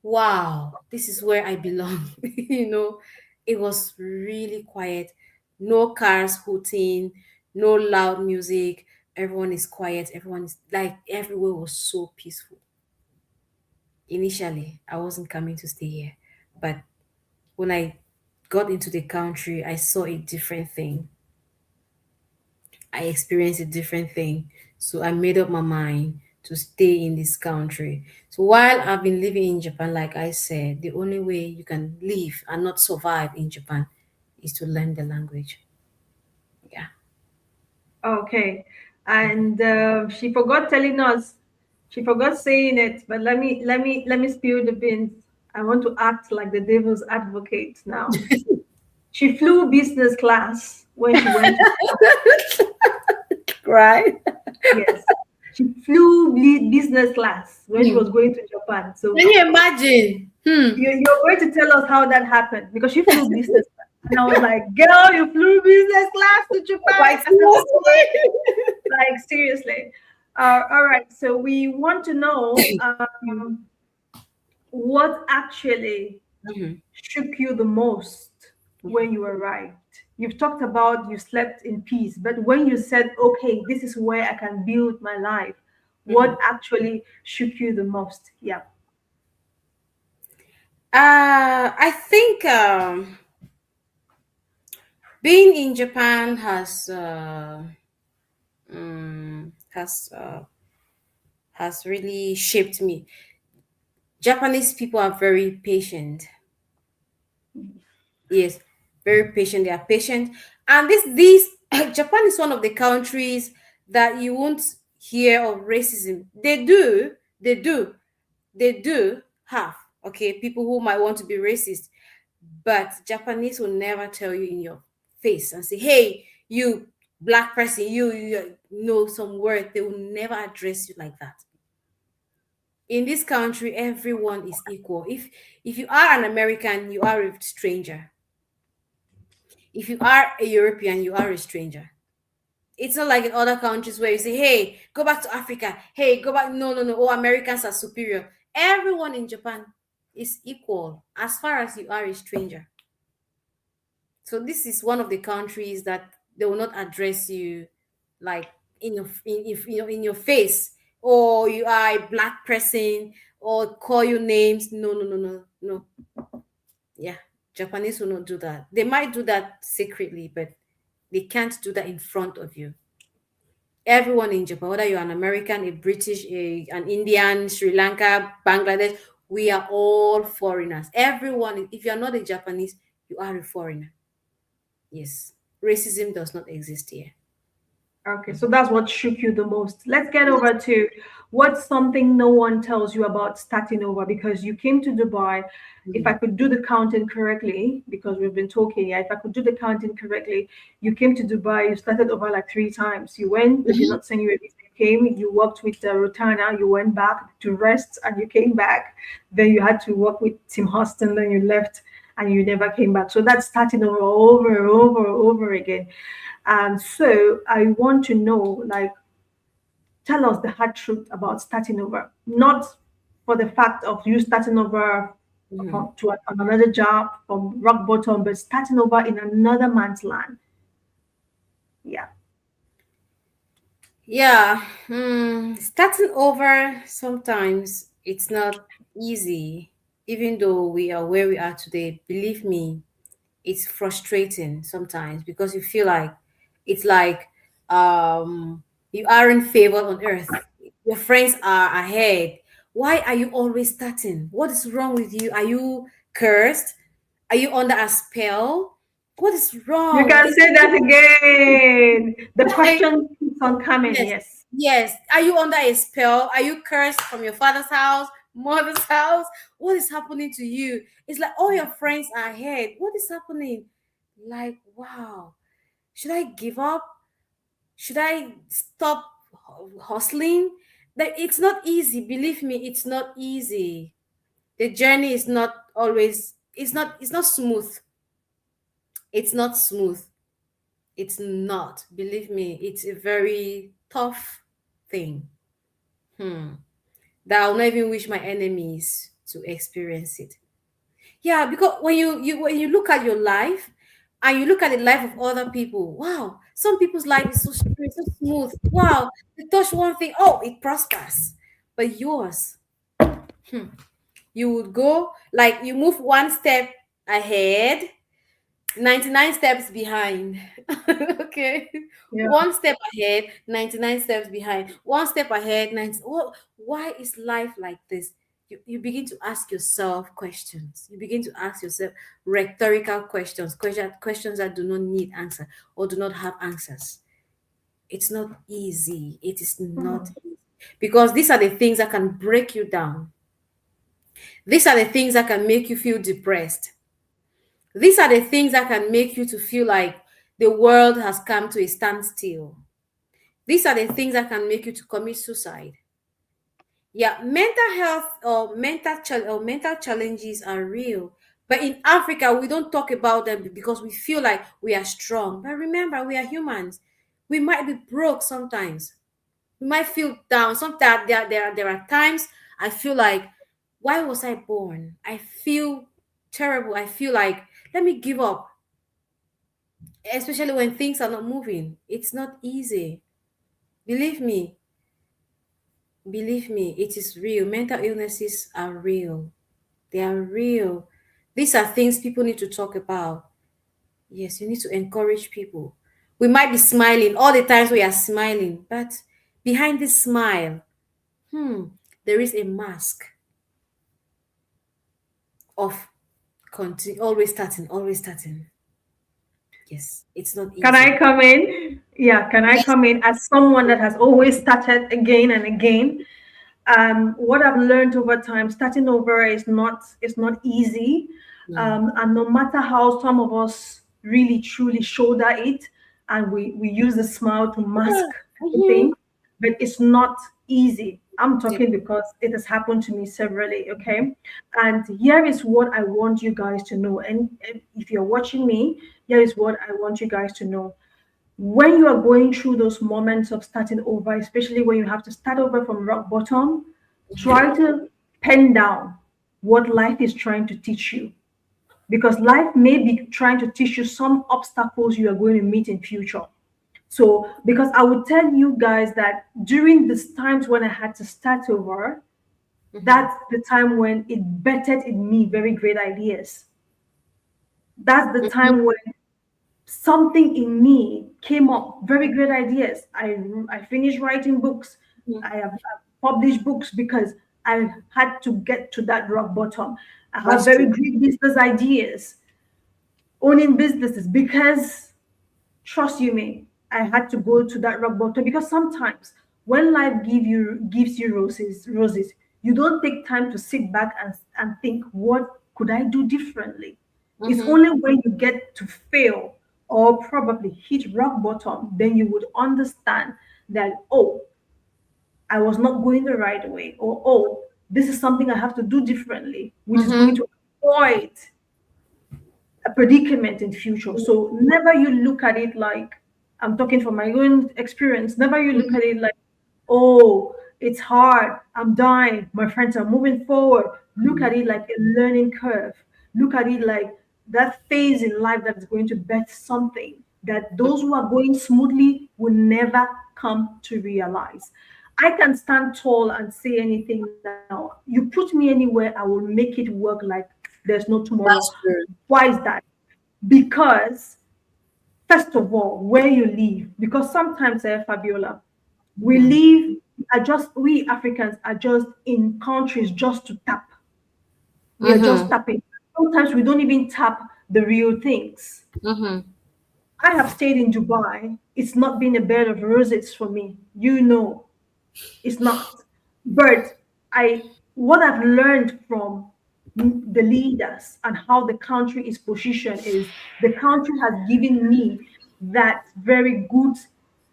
wow, this is where I belong. It was really quiet. No cars hooting, no loud music. Everyone is quiet. Everyone is like, everywhere was so peaceful. Initially, I wasn't coming to stay here, but when I got into the country, I saw a different thing. I experienced a different thing. So I made up my mind to stay in this country. So while I've been living in Japan, like I said, the only way you can live and not survive in Japan is to learn the language. Yeah. Okay. And she forgot telling us, she forgot saying it, but let me spill the beans. I want to act like the devil's advocate now. She flew business class when she went to Japan. Right? Yes. She flew business class when she Hmm. was going to Japan. So Can you imagine? you're going to tell us how that happened because she flew business class. And I was like, girl, you flew business class to Japan. Like, I said, oh my, seriously? like seriously. All right. So we want to know what actually Mhm. shook you the most when you arrived. You've talked about you slept in peace, but when you said, okay, this is where I can build my life, what Mhm. actually shook you the most? Yeah. I think being in Japan has really shaped me. Japanese people are very patient. Yes, very patient. They are patient, and this Japan is one of the countries that you won't hear of racism. They do have, okay, people who might want to be racist, but Japanese will never tell you in your face and say, "Hey, you black person, you know some word." They will never address you like that. In this country, everyone is equal. If you are an American, you are a stranger. If you are a European, you are a stranger. It's not like in other countries where you say, "Hey, go back to Africa. Hey, go back." No, no, no. Oh, Americans are superior. Everyone in Japan is equal as far as you are a stranger. So this is one of the countries that they will not address you like in your face, or you are a black person, or call you names. No, no, no, no, no. Yeah, Japanese will not do that. They might do that secretly, but they can't do that in front of you. Everyone in Japan, whether you're an American, a British, an Indian, Sri Lanka, Bangladesh, we are all foreigners. Everyone, if you're not a Japanese, you are a foreigner. Yes, racism does not exist here. Okay, so that's what shook you the most. Let's get Yes. over to what's something no one tells you about starting over because you came to Dubai. If I Mhm. could do the counting correctly, because we've been talking, yeah, if I could do the counting correctly, you came to Dubai, you started over like 3 times. You went, they did Mhm. not send you a visa. You came, you worked with Rotana, you went back to rest and you came back. Then you had to work with Tim Huston, then you left. and you never came back. So that's starting over again. And so I want to know, like, tell us the hard truth about starting over, not for the fact of you starting over Mhm. from, on another job from rock bottom, but starting over in another man's land. Yeah. Yeah, starting over sometimes it's not easy. Even though we are where we are today, believe me, it's frustrating sometimes because you feel like it's like um you aren't favored on earth. Your friends are ahead. Why are you always starting? What is wrong with you? Are you cursed? Are you under a spell? What is You wrong? can It's say that again. The like question keeps on coming. yes, Yes. yes. Are you under a spell? Are you cursed from your father's house, mother's house? What is happening to you? It's like all your friends are ahead. What is happening? Like, wow. Should I give up? Should I stop hustling? That it's not easy. Believe me, it's not easy. The journey is not always. It's not smooth. It's not smooth. It's not. Believe me, it's a very tough thing. Hmm. That I'll not even wish my enemies to experience it. Yeah, because when you look at your life and you look at the life of other people, wow, some people's life is so straight, so smooth. Wow, they touch one thing, oh, it prospers. But yours, you would go like you move one step ahead, 99 steps behind. Okay. Yeah. One step ahead, 99 steps behind. One step ahead, 90. Why is life like this? You begin to ask yourself questions. You begin to ask yourself rhetorical questions that do not need answer or do not have answers. It's not easy. It is not Mhm. easy. Because these are the things that can break you down. These are the things that can make you feel depressed. These are the things that can make you to feel like the world has come to a standstill. These are the things that can make you to commit suicide. Yeah, mental health or mental challenges are real. But in Africa, we don't talk about them because we feel like we are strong. But remember, we are humans. We might be broke sometimes. We might feel down. Sometimes there are times I feel like, why was I born? I feel terrible. I feel like, let me give up, especially when things are not moving. It's not easy. Believe me, believe me, it is real. Mental illnesses are real. They are real. These are things people need to talk about. Yes, you need to encourage people. We might be smiling all the times we are smiling, but behind this smile, hmm, there is a mask of always starting, always starting. Yes, it's not Can I easy. come in? Yeah, can I Yes. come in as someone that has always started again and again? What I've learned over time, starting over is not easy, Mm. and no matter how some of us really truly shoulder it, and we use a smile to mask Mhm. everything, but it's not easy. I'm Yeah. talking because it has happened to me severally. Okay, and here is what I want you guys to know, and if you're watching me, here is what I want you guys to know. When you are going through those moments of starting over, especially when you have to start over from rock bottom, try to pen down what life is trying to teach you. Because life may be trying to teach you some obstacles you are going to meet in future. So, because I would tell you guys that during these times when I had to start over, Mhm. that's the time when it bettered in me very great ideas. That's the Mhm. time when something in me came up, very great ideas. I finished writing books. Mhm. I published books because I had to get to that rock bottom. I have That's very true. great business ideas, owning businesses, because trust you me, I had to go to that rock bottom. Because sometimes when life gives you roses, you don't take time to sit back and think, what could I do differently? It's Mhm. only when you get to fail or probably hit rock bottom, then you would understand that, oh, I was not going the right way, or oh, this is something I have to do differently, which is going Mhm. to avoid a predicament in future. So never you look at it like, I'm talking from my own experience, never you look at it like, oh, it's hard, I'm dying, my friends are moving forward. Look at it like a learning curve. Look at it like that phase in life that is going to birth something that those who are going smoothly will never come to realize. I can stand tall and say anything now. You put me anywhere, I will make it work like there's no tomorrow. That's true. Why is that? Because, first of all, where you live, because sometimes, Fabiola, we live, are just, we Africans are just in countries just to tap. We are just Mm-hmm. tapping. Sometimes we don't even tap the real things. Mm-hmm. I have stayed in Dubai. It's not been a bed of roses for me. You know, it's not. But I, what I've learned from the leaders and how the country is positioned is the country has given me that very good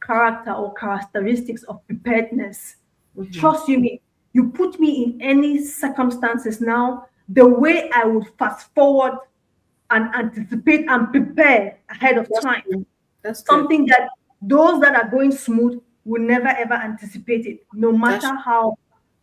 character or characteristics of preparedness. Mm-hmm. Trust you me, you put me in any circumstances now, the way I would fast forward and anticipate and prepare ahead of That's time, true. That's true. something that those that are going smooth will never ever anticipate it, no That's matter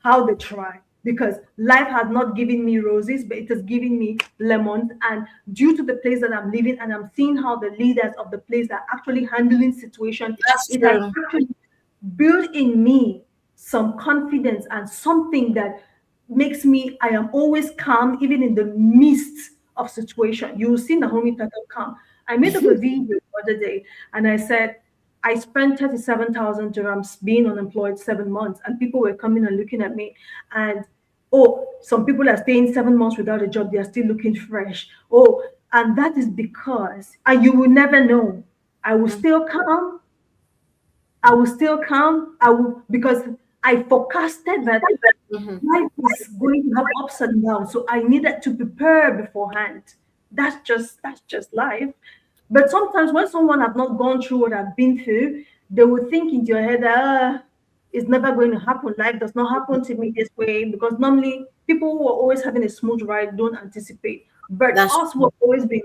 how they try. Because life has not given me roses, but it has given me lemons. And due to the place that I'm living, and I'm seeing how the leaders of the place are actually handling situation, that's it has true. actually built in me some confidence and something that makes me, I am always calm even in the midst of situation. You will see Naomi Petal calm. I made up a video the other day and I said I spent 37,000 dirhams being unemployed 7 months, and people were coming and looking at me and, oh, some people are staying 7 months without a job, they are still looking fresh. Oh, and that is because, and you will never know, I will still calm, I will still come. I will, because I forecasted that Mm-hmm. life is going to have ups and downs. So I needed to prepare beforehand. That's just life. But sometimes when someone has not gone through what I've been through, they will think into your head, it's never going to happen. Life does not happen to me this way, because normally people who are always having a smooth ride don't anticipate. But That's us who true. have always been,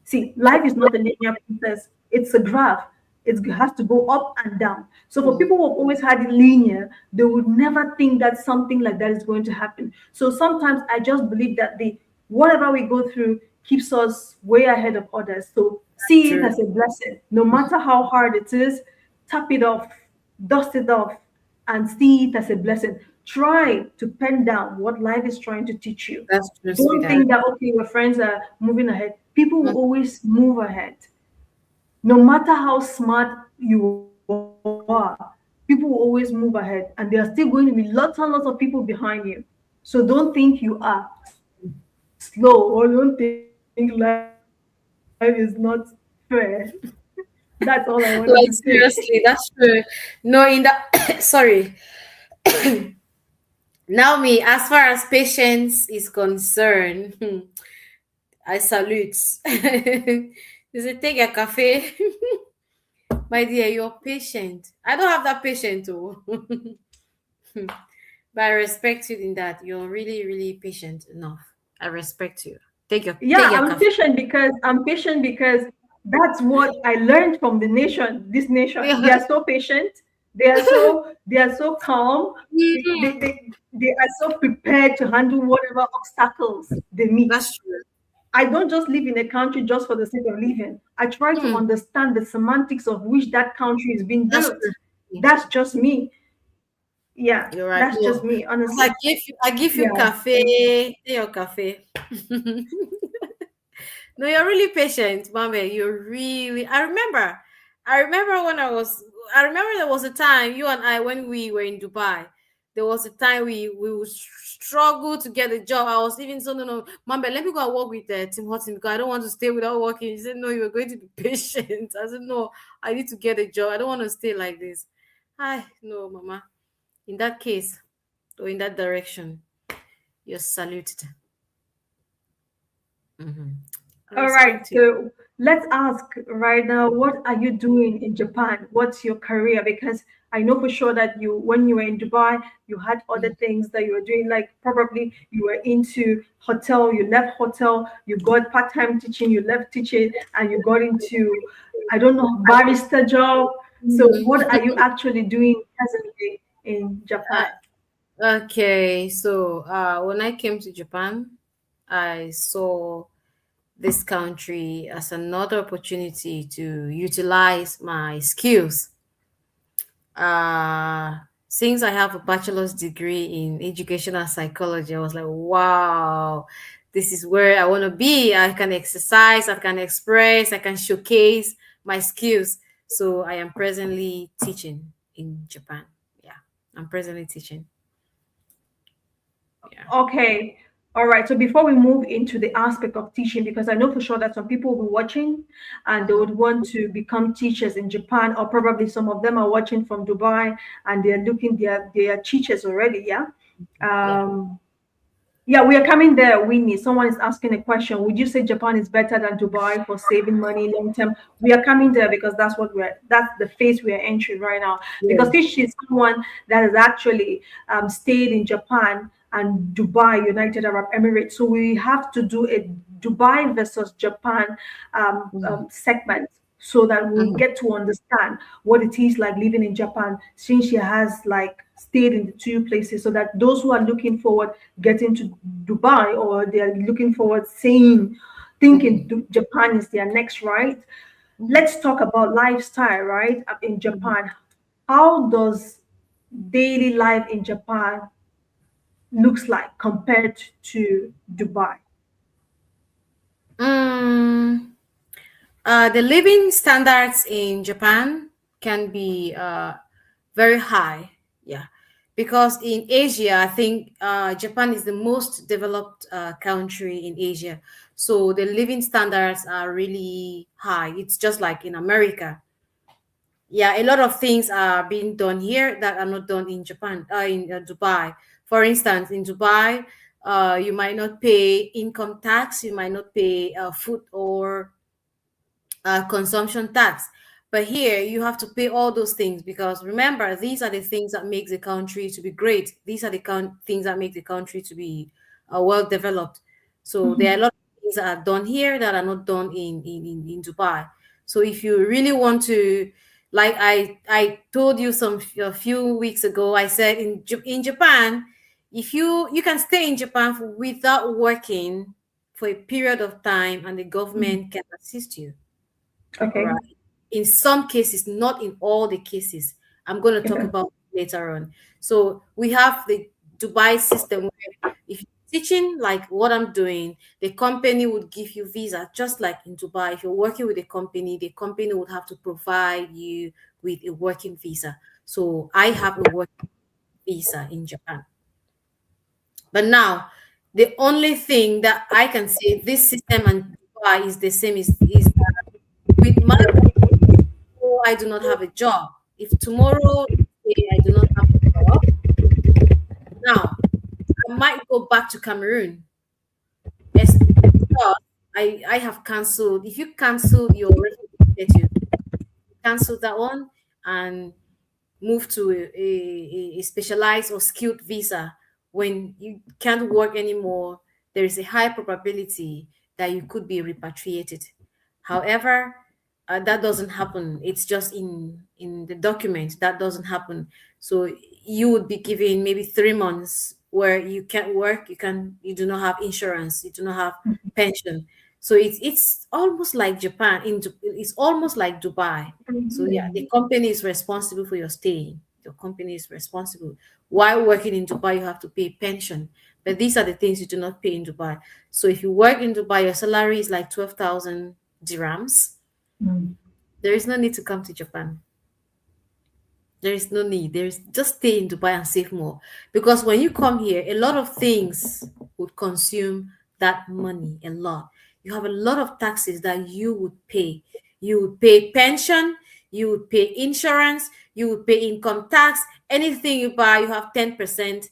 see, life is not a linear process. It's a graph. It has to go up and down. So for Mm. people who have always had it linear, they would never think that something like that is going to happen. So sometimes I just believe that the whatever we go through keeps us way ahead of others. So see it True. as a blessing. No matter how hard it is, tap it off, dust it off, and see it as a blessing. Try to pen down what life is trying to teach you. That's true, Don't sweetheart. think that, okay, your friends are moving ahead. People will Mm. always move ahead. No matter how smart you are, people will always move ahead. And there are still going to be lots and lots of people behind you. So don't think you are slow, or don't think life is not fair. That's all I wanted to say. Like seriously, that's true. No, in that sorry. Now me, as far as patience is concerned, I salute. You say take a cafe. My dear, you're patient. I don't have that patience, oh. But I respect you in that. You're really, really patient enough. I respect you. Yeah, Take your cafe. I'm patient because that's what I learned from the nation. This nation, they Yeah. are so patient. They are so calm. They, they, Mhm. they, they are so prepared to handle whatever obstacles they meet. That's true. I don't just live in a country just for the sake of living. I try to Hmm. understand the semantics of which that country is being That's built. true. That's just me. Yeah, You're right. that's just No. me, As I honestly. give you Yeah, thank you. cafe, take your cafe. No, you're really patient, Mame. You're really. I remember when I was. I remember there was a time you and I, when we were in Dubai. There was a time we would struggle to get a job. I was even so no, Mame. Let me go and work with Tim Horton because I don't want to stay without working. He said no, you were going to be patient. I said no, I need to get a job. I don't want to stay like this. Hi, no, Mama. In that case, or in that direction, you're saluted. Hmm. I All right. respect you. So let's ask right now, what are you doing in Japan? What's your career? Because I know for sure that you, when you were in Dubai, you had other Mm. things that you were doing, like probably you were into hotel, you left hotel, you got part-time teaching, you left teaching, and you got into, I don't know, barista job. So what are you actually doing presently in Japan? Okay, so when I came to Japan, I saw this country as another opportunity to utilize my skills. Since I have a bachelor's degree in educational psychology, I was like, wow, this is where I want to be. I can exercise, I can express, I can showcase my skills. So I am presently teaching in Japan. Yeah, I'm presently teaching. Yeah. Okay. All right. So before we move into the aspect of teaching, because I know for sure that some people will be watching and they would want to become teachers in Japan, or probably some of them are watching from Dubai and they're looking, they are teachers already. Yeah. Yeah. Um, yeah, we are coming there, Winnie. Someone is asking a question. Would you say Japan is better than Dubai for saving money long term? We are coming there because that's the phase we are entering right now. Because Yes. this is someone that has actually stayed in Japan and Dubai, United Arab Emirates. So we have to do a Dubai versus Japan Mhm. segment so that we'll Mhm. get to understand what it is like living in Japan, since she has like stayed in the two places, so that those who are looking forward getting to Dubai, or they are looking forward saying, thinking Mhm. Japan is their next right. Mhm. Let's talk about lifestyle, right? In Mhm. Japan. How does daily life in Japan looks like compared to Dubai? Mm, the living standards in Japan can be very high. Yeah. Because in Asia, I think Japan is the most developed country in Asia. So the living standards are really high. It's just like in America. Yeah, a lot of things are being done here that are not done in Japan, in Dubai. For instance, in Dubai, you might not pay income tax, you might not pay food or consumption tax. But here you have to pay all those things, because remember, these are the things that make the country to be great. These are the things that make the country to be well developed. So there are a lot of things that are done here that are not done in Dubai. So if you really want to, like I told you a few weeks ago, I said in Japan, if you can stay in Japan without working for a period of time, and the government can assist you. All Okay. right. In some cases, not in all the cases. I'm going to talk about later on. So we have the Dubai system where if you're teaching like what I'm doing, the company would give you visa, just like in Dubai. If you're working with a company, the company would have to provide you with a working visa. So I have a working visa in Japan. But now, the only thing that I can say this system and Dubai is the same is with my tomorrow I do not have a job. If tomorrow I do not have a job, now I might go back to Cameroon. Because I have cancelled. If you cancel your refugee status, cancel that one and move to a specialized or skilled visa. When you can't work anymore, there is a high probability that you could be repatriated. However, that doesn't happen. It's just in the document that doesn't happen. So you would be given maybe 3 months where you can't work, you do not have insurance, you do not have pension. So it's almost like Japan. It's almost like Dubai. So yeah, the company is responsible for your stay. Your company is responsible. While working in Dubai, you have to pay pension. But these are the things you do not pay in Dubai. So if you work in Dubai, your salary is like 12,000 dirhams. There is no need to come to Japan. There is no need. There is just stay in Dubai and save more. Because when you come here, a lot of things would consume that money a lot. You have a lot of taxes that you would pay. You would pay pension, you would pay insurance, you would pay income tax. Anything you buy, you have 10%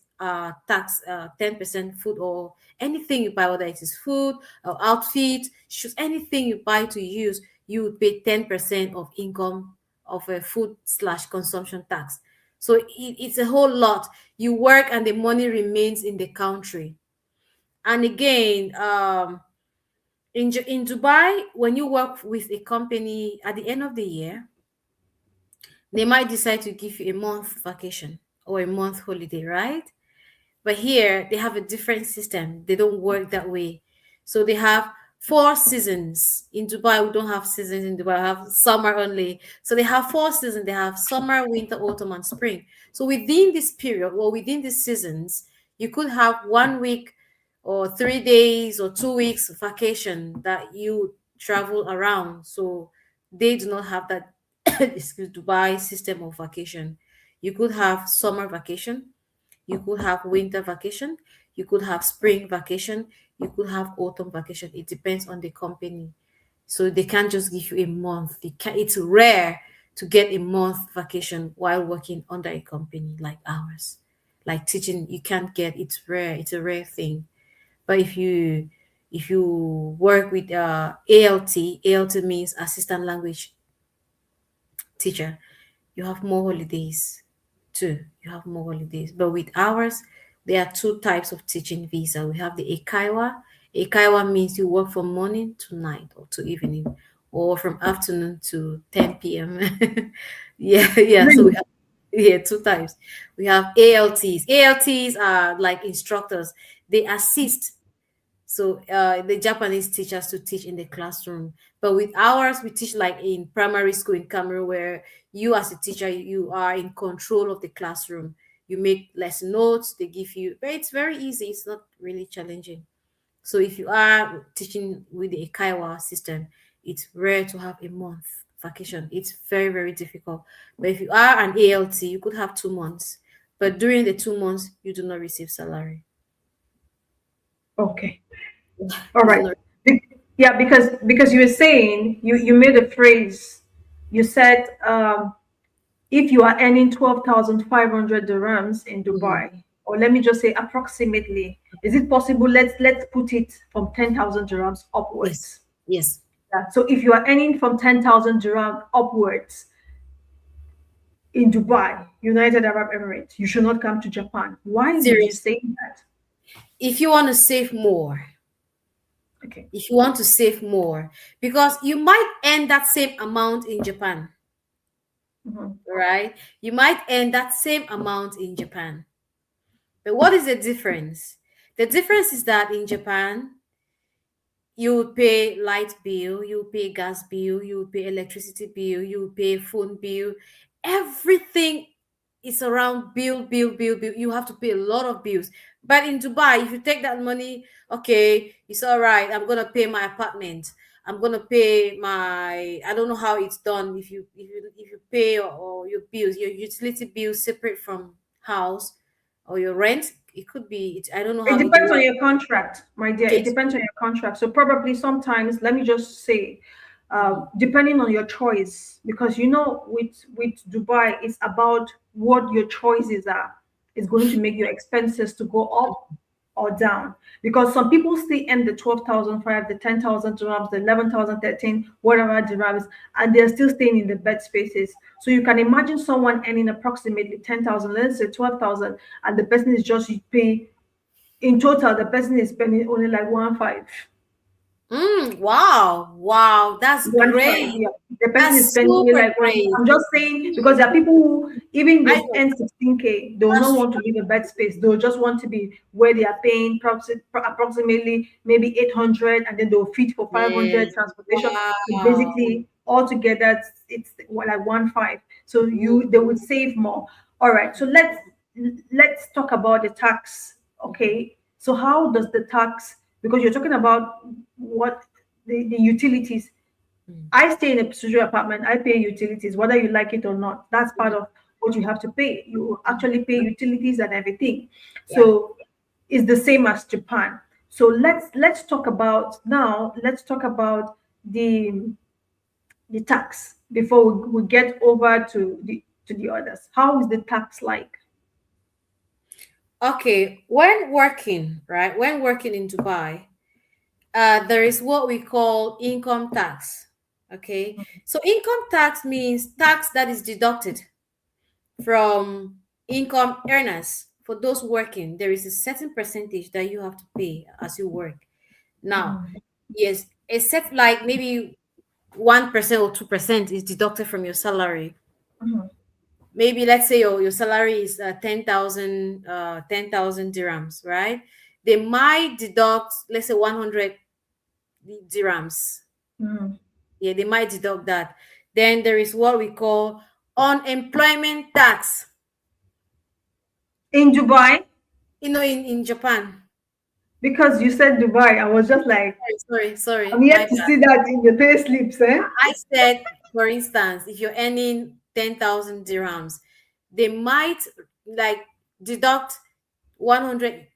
tax, 10% food or anything you buy, whether it is food or outfit, shoes, anything you buy to use, you would pay 10% of income of a food slash consumption tax. So it's a whole lot. You work and the money remains in the country. And again, in Dubai, when you work with a company at the end of the year, they might decide to give you a month vacation or a month holiday, right? But here they have a different system. They don't work that way. So they have 4 seasons. In Dubai, we don't have seasons in Dubai, we have summer only. So they have 4 seasons. They have summer, winter, autumn, and spring. So within this period or within these seasons, you could have 1 week or 3 days or 2 weeks vacation that you travel around. So they do not have that excuse Dubai system of vacation. You could have summer vacation, you could have winter vacation, you could have spring vacation, you could have autumn vacation. It depends on the company. So they can't just give you a month. It's rare to get a month vacation while working under a company like ours. Like teaching, you can't get, it's rare. It's a rare thing. But if you work with ALT means assistant language teacher, you have more holidays too. You have more holidays. But with ours, there are two types of teaching visa. We have the Ekaiwa. Ekaiwa means you work from morning to night or to evening, or from afternoon to 10 p.m. Yeah, yeah. So we Really? have, yeah, two types. We have ALTs. ALTs are like instructors. They assist, so the Japanese teachers to teach in the classroom. But with ours, we teach like in primary school in Cameroon, where you as a teacher, you are in control of the classroom. You make lesson notes, they give you, but it's very easy. It's not really challenging. So if you are teaching with the Ekaiwa system, it's rare to have a month vacation. It's very, very difficult. But if you are an ALT, you could have 2 months. But during the 2 months, you do not receive salary. Okay. All You do right. not. Yeah, because you were saying you made a phrase. You said if you are earning 12,500 dirhams in Mhm. Dubai, or let me just say approximately, is it possible? Let's put it from 10,000 dirhams Yes. upwards. Yes. Yeah. So if you are earning from 10,000 dirham upwards in Dubai, United Arab Emirates, you should not come to Japan. Why would you Seriously. say that? If you want to save more, Okay. if you want to save more, because you might earn that same amount in Japan, Mhm. right? You might earn that same amount in Japan. But what is the difference? The difference is that in Japan, you would pay light bill, you would pay gas bill, you would pay electricity bill, you would pay phone bill. Everything is around bill. You have to pay a lot of bills. But in Dubai, if you take that money, okay, it's all right. I'm gonna pay my apartment. I'm gonna pay my, I don't know how it's done. If you pay or your bills, your utility bills separate from house or your rent, it could be. I don't know It how it depends on works. your contract, my dear. Okay. It depends on your contract. So probably sometimes, let me just say, depending on your choice, because with Dubai, it's about what your choices are. It's going to make your expenses to go up or down. Because some people still earn the 12,005, the 10,000 dirhams, the 11,000, 13, whatever dirhams, and they're still staying in the bed spaces. So you can imagine someone earning approximately 10,000, let's say 12,000, and the person is just pay in total, the person is spending only like 1.5. Wow, wow, that's 1.5, great. yeah. The person is That's spending only super like one. great. I'm just saying because there are people who, even I they know earn 16K, they will not that's want to leave a bed space. They'll just want to be where they are paying approximately maybe 800, and then they'll feed for yeah. 500 transportation. So Wow. basically, altogether, it's like 1.5. So Mm, they would save more. All right. So let's talk about the tax. Okay. So how does the tax? Because you're talking about what the utilities. mm, I stay in a studio apartment. I pay utilities, whether you like it or not. That's part mhm, of what you have to pay. You mhm. actually pay utilities and everything. Yeah. So it's the same as Japan. So let's talk about now. Let's talk about the tax before we get over to the others. How is the tax like? Okay, when working, right? When working in Dubai, there is what we call income tax. Okay, so income tax means tax that is deducted from income earners. For those working, there is a certain percentage that you have to pay as you work. Now, Mhm, yes, except like maybe 1% or 2% is deducted from your salary. mhm, Maybe let's say your salary is 10,000 dirhams, right? They might deduct, let's say, 100 dirhams. mhm. Yeah, they might deduct that. Then there is what we call unemployment tax. In Dubai, In Japan. because you said Dubai, I was just like, Sorry, I'm yet my to bad. see that in the pay slips, eh? I said, for instance, if you're earning 10,000 dirhams, they might like deduct 100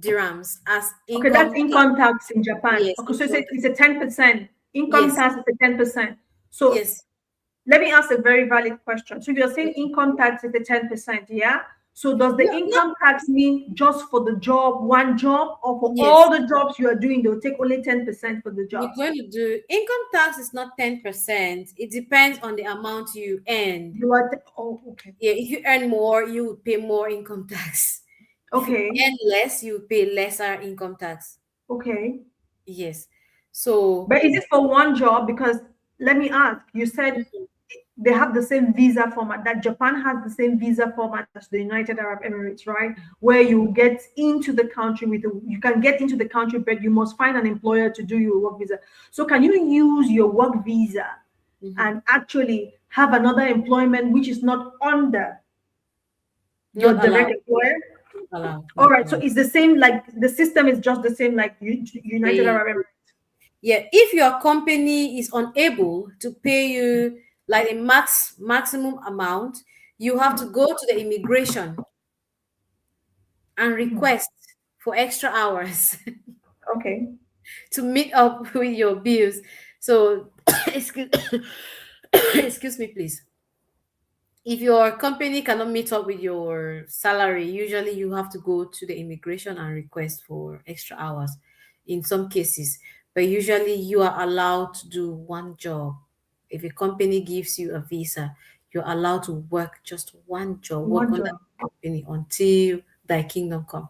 dirhams as Okay, that's income tax. income tax in Japan. Yes, Okay, so income tax. it's a 10%. Income Yes, tax is a 10%. So yes. let me ask a very valid question. So you're saying Mm. income tax is the 10%, yeah? So does the No, not income tax mean just for the job, one job, or for yes. all the jobs you are doing, they'll take only 10% for the We're jobs? going to do income tax is not 10%. It depends on the amount you earn. You are oh, okay. Yeah, if you earn more, you would pay more income tax. If you Okay. earn less, you would pay lesser income tax. Okay. Yes. So But is it for one job? Because let me ask, you said they have the same visa format, that Japan has the same visa format as the United Arab Emirates, right? Where you get into the country you can get into the country, but you must find an employer to do your work visa. So can you use your work visa mhm, and actually have another employment which is not under your not direct allowed, employer? not allowed, All not right, so allowed. it's the same, like the system is just the same like United They, Arab Emirates. yeah, if your company is unable to pay you like a maximum amount, you have to go to the immigration and Mhm. request for extra hours Okay. to meet up with your bills. So, excuse, excuse me, please. If your company cannot meet up with your salary, usually you have to go to the immigration and request for extra hours in some cases. But usually you are allowed to do one job. If a company gives you a visa, you're allowed to work just one job, work One under job. the company until thy kingdom come.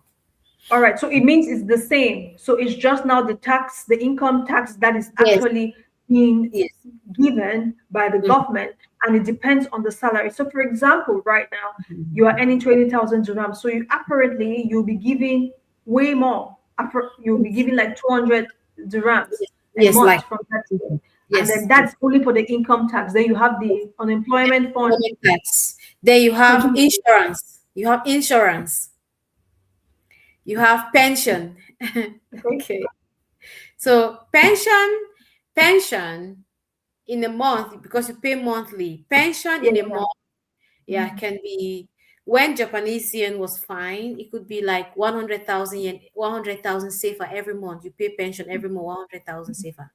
All right, so it means it's the same. So it's just now the tax, the income tax that is Yes, actually being yes. given by the Mhm, government, and it depends on the salary. So, for example, right now you are mhm. earning 20,000 dirhams, so you apparently you'll be giving way more. You'll be giving like 200 dirhams Yes, a yes, like month from that mhm. thing, and then Yes, yes. that's only for the income tax. Then you have the unemployment fund Employment tax. Then you have contribution. insurance. You have insurance. You have pension. Okay. Okay. So pension in a month because you pay monthly. Pension Yeah, in a yeah, month, yeah, yeah. can be when Japanese yen was fine, it could be like 100,000 yen, 100,000 safer every month. You pay pension every month, 100,000 safer.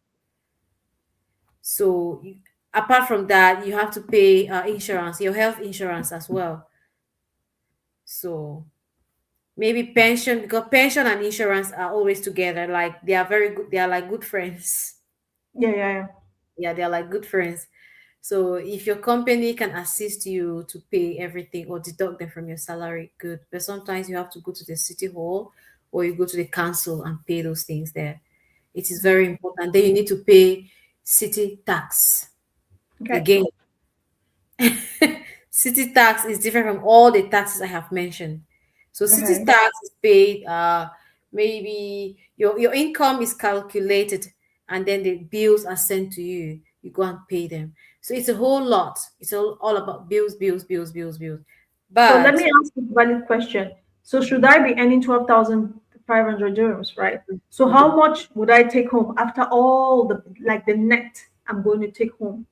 So apart from that, you have to pay insurance, your health insurance as well. So maybe pension because pension and insurance are always together. Like they are very good. They are like good friends. Yeah, yeah, yeah. Yeah, they are like good friends. So if your company can assist you to pay everything or deduct them from your salary, good. But sometimes you have to go to the city hall or you go to the council and pay those things there. It is very important. Then you need to pay city tax Okay. again. City tax is different from all the taxes I have mentioned. So city Okay. tax is paid maybe your income is calculated and then the bills are sent to you. You go and pay them. So it's a whole lot. It's all about bills, bills, bills, bills, bills. So let But me ask you a valid question. So should I be earning 12,500 dirhams, right? So mhm. how much would I take home after all the like the net I'm going to take home?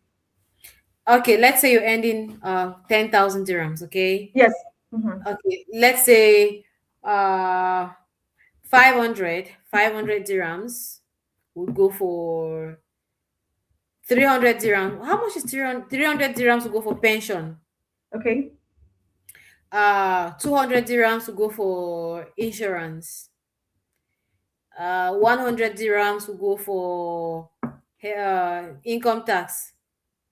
Okay, let's say you're earning 10,000 dirhams, okay? Yes. Hmm. Okay, let's say uh 500 dirhams would go for 300 dirham. How much is 300 dirhams to go for pension? Okay. 200 dirhams to go for insurance. 100 dirhams to go for income tax.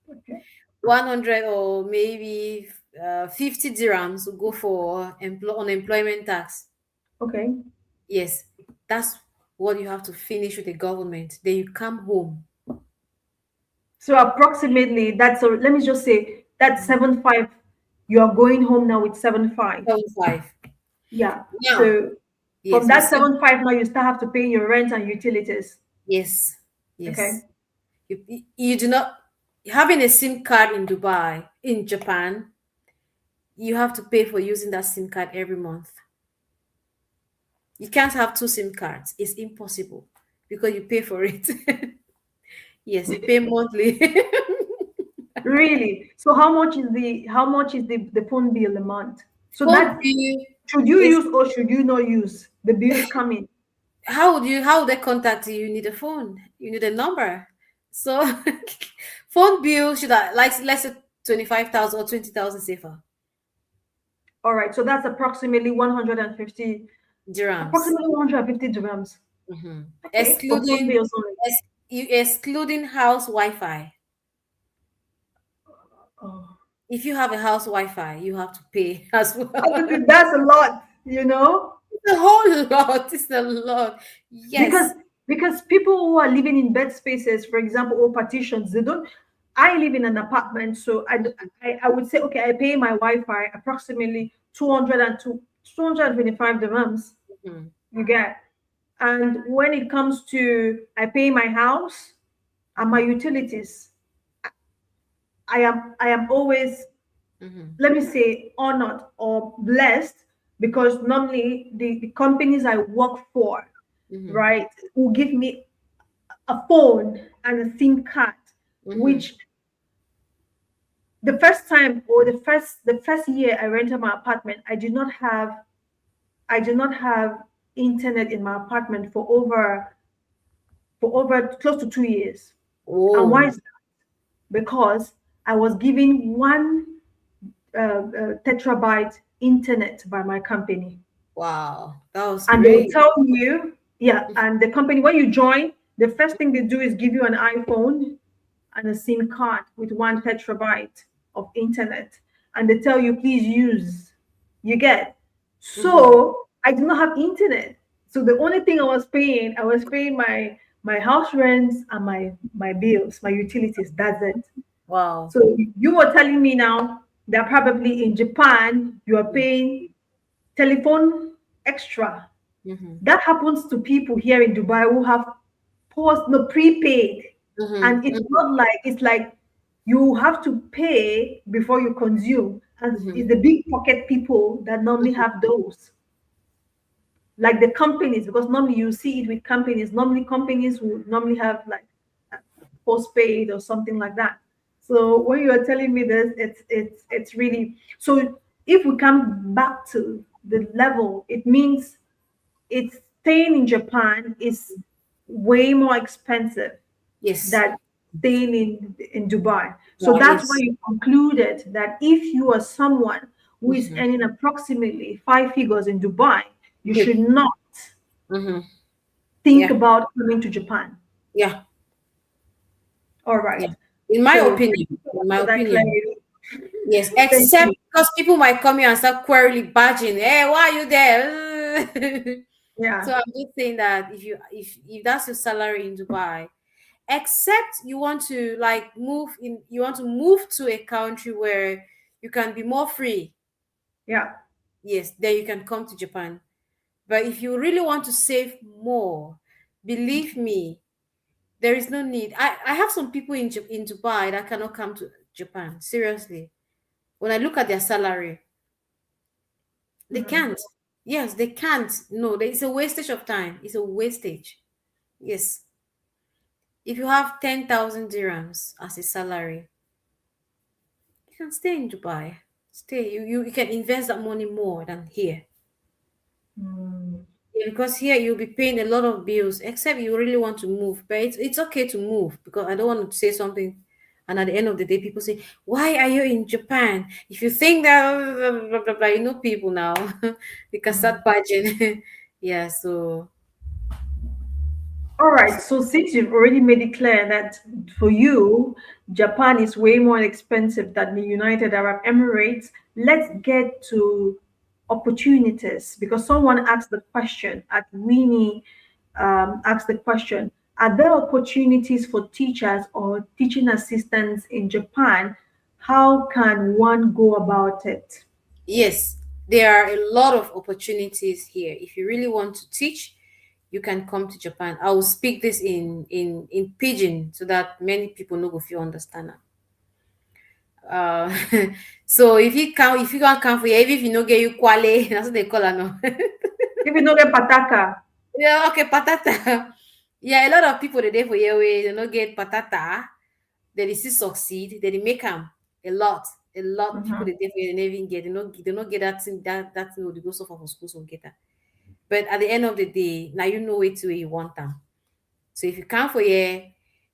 Okay. 100 or maybe 50 dirhams to go for unemployment tax. Okay. Yes, that's what you have to finish with the government. Then you come home. So approximately that's so let me just say that's 7.5. You are going home now with 7.5. 75. Yeah. Now, So from yes, we that still 7.5 now you still have to pay your rent and utilities. yes, yes. Okay. You do not having a SIM card in Dubai, in Japan, you have to pay for using that SIM card every month. You can't have two SIM cards. It's impossible because you pay for it. Yes, you pay monthly. Really? So how much is the phone bill a month? So Phone that bill should you is use or should you not use? The bills coming. how would they contact you? You need a phone. You need a number. So phone bill should I like let's say 25,000 or 20,000 safer All right. So that's approximately 150, dirhams. approximately 150 dirhams. Mhm. Okay. For phone bills only. Excluding house Wi-Fi. Oh. If you have a house Wi-Fi, you have to pay as well. Honestly, that's a lot, you know? It's a whole lot. It's a lot. because Yes. because people who are living in bed spaces, for example, or partitions, they don't. I live in an apartment, so I would say, okay, I pay my Wi-Fi approximately 225 dirhams. Mhm. You get, and when it comes to I pay my house and my utilities, I am always, Mhm. let me say, honored or blessed because normally the companies I work for, Mhm. right, will give me a phone and a SIM card, Mhm. which the first time or the first year I rented my apartment, I did not have internet in my apartment for over close to 2 years. And why Oh, is that? Because I was given one terabyte internet by my company. wow. That was And they will great. tell you, yeah, and the company, when you join, the first thing they do is give you an iPhone and a SIM card with 1 terabyte of internet. And they tell you, please use. You get. Mhm. So I do not have internet. So the only thing I was paying my house rents and my bills, my utilities. That's it. Wow. So you were telling me now that probably in Japan you are paying telephone extra. Mhm. That happens to people here in Dubai who have post no prepaid, and Mhm. it's Mhm. not like it's like you have to pay before you consume, and it's Mhm. the big pocket people that normally have those, like the companies, because normally you see it with companies. Normally companies would normally have like postpaid or something like that. So when you are telling me this, it's really so. If we come back to the level, it means it's staying in Japan is way more expensive Yes. than staying in Dubai. So Wow. that's why Yes. you concluded that if you are someone who is Mhm. earning approximately five figures in Dubai, you Mhm. should not Mhm. think Yeah. about coming to Japan. Yeah. All Yeah. right. In my So thank opinion. you so In much my for that opinion. clarity. Yes. Thank Except you. because people might come here and start quarreling, badging. Hey, why are you there? So Yeah. I'm just saying that if that's your salary in Dubai, except you want to like you want to move to a country where you can be more free, Yeah. yes, then you can come to Japan. But if you really want to save more, believe me, there is no need. I have some people in Dubai that cannot come to Japan, seriously. When I look at their salary, they Mhm. can't. Yes, they can't. No, it's a wastage of time. It's a wastage. Yes. If you have 10,000 dirhams as a salary, you can stay in Dubai. Stay. You can invest that money more than here. Mm. Yeah, because here you'll be paying a lot of bills, except you really want to move. But it's okay to move because I don't want to say something. And at the end of the day, people say, "Why are you in Japan? If you think that blah, blah, blah, blah, blah," you know people now, they can start badging. Yeah, so All right, so since you've already made it clear that for you, Japan is way more expensive than the United Arab Emirates, let's get to opportunities because someone asked the question at Winnie asked the question, are there opportunities for teachers or teaching assistants in Japan? How can one go about it? yes, there are a lot of opportunities here. If you really want to teach, you can come to Japan. I will speak this in pidgin so that many people know if you understand. Uh, so if you can't come for here, even if you no get you quale, that's what they call it now. If you know get pataka. Yeah, okay, patata. Yeah, a lot of people they dey for here wey they no get patata, they still succeed, they dey make them a lot. A lot people Mhm, they dey for here, they never even get, they no get that thing, that thing wey they go suffer for school, so get that. But at the end of the day, now you know it where you want them. So if you come for here,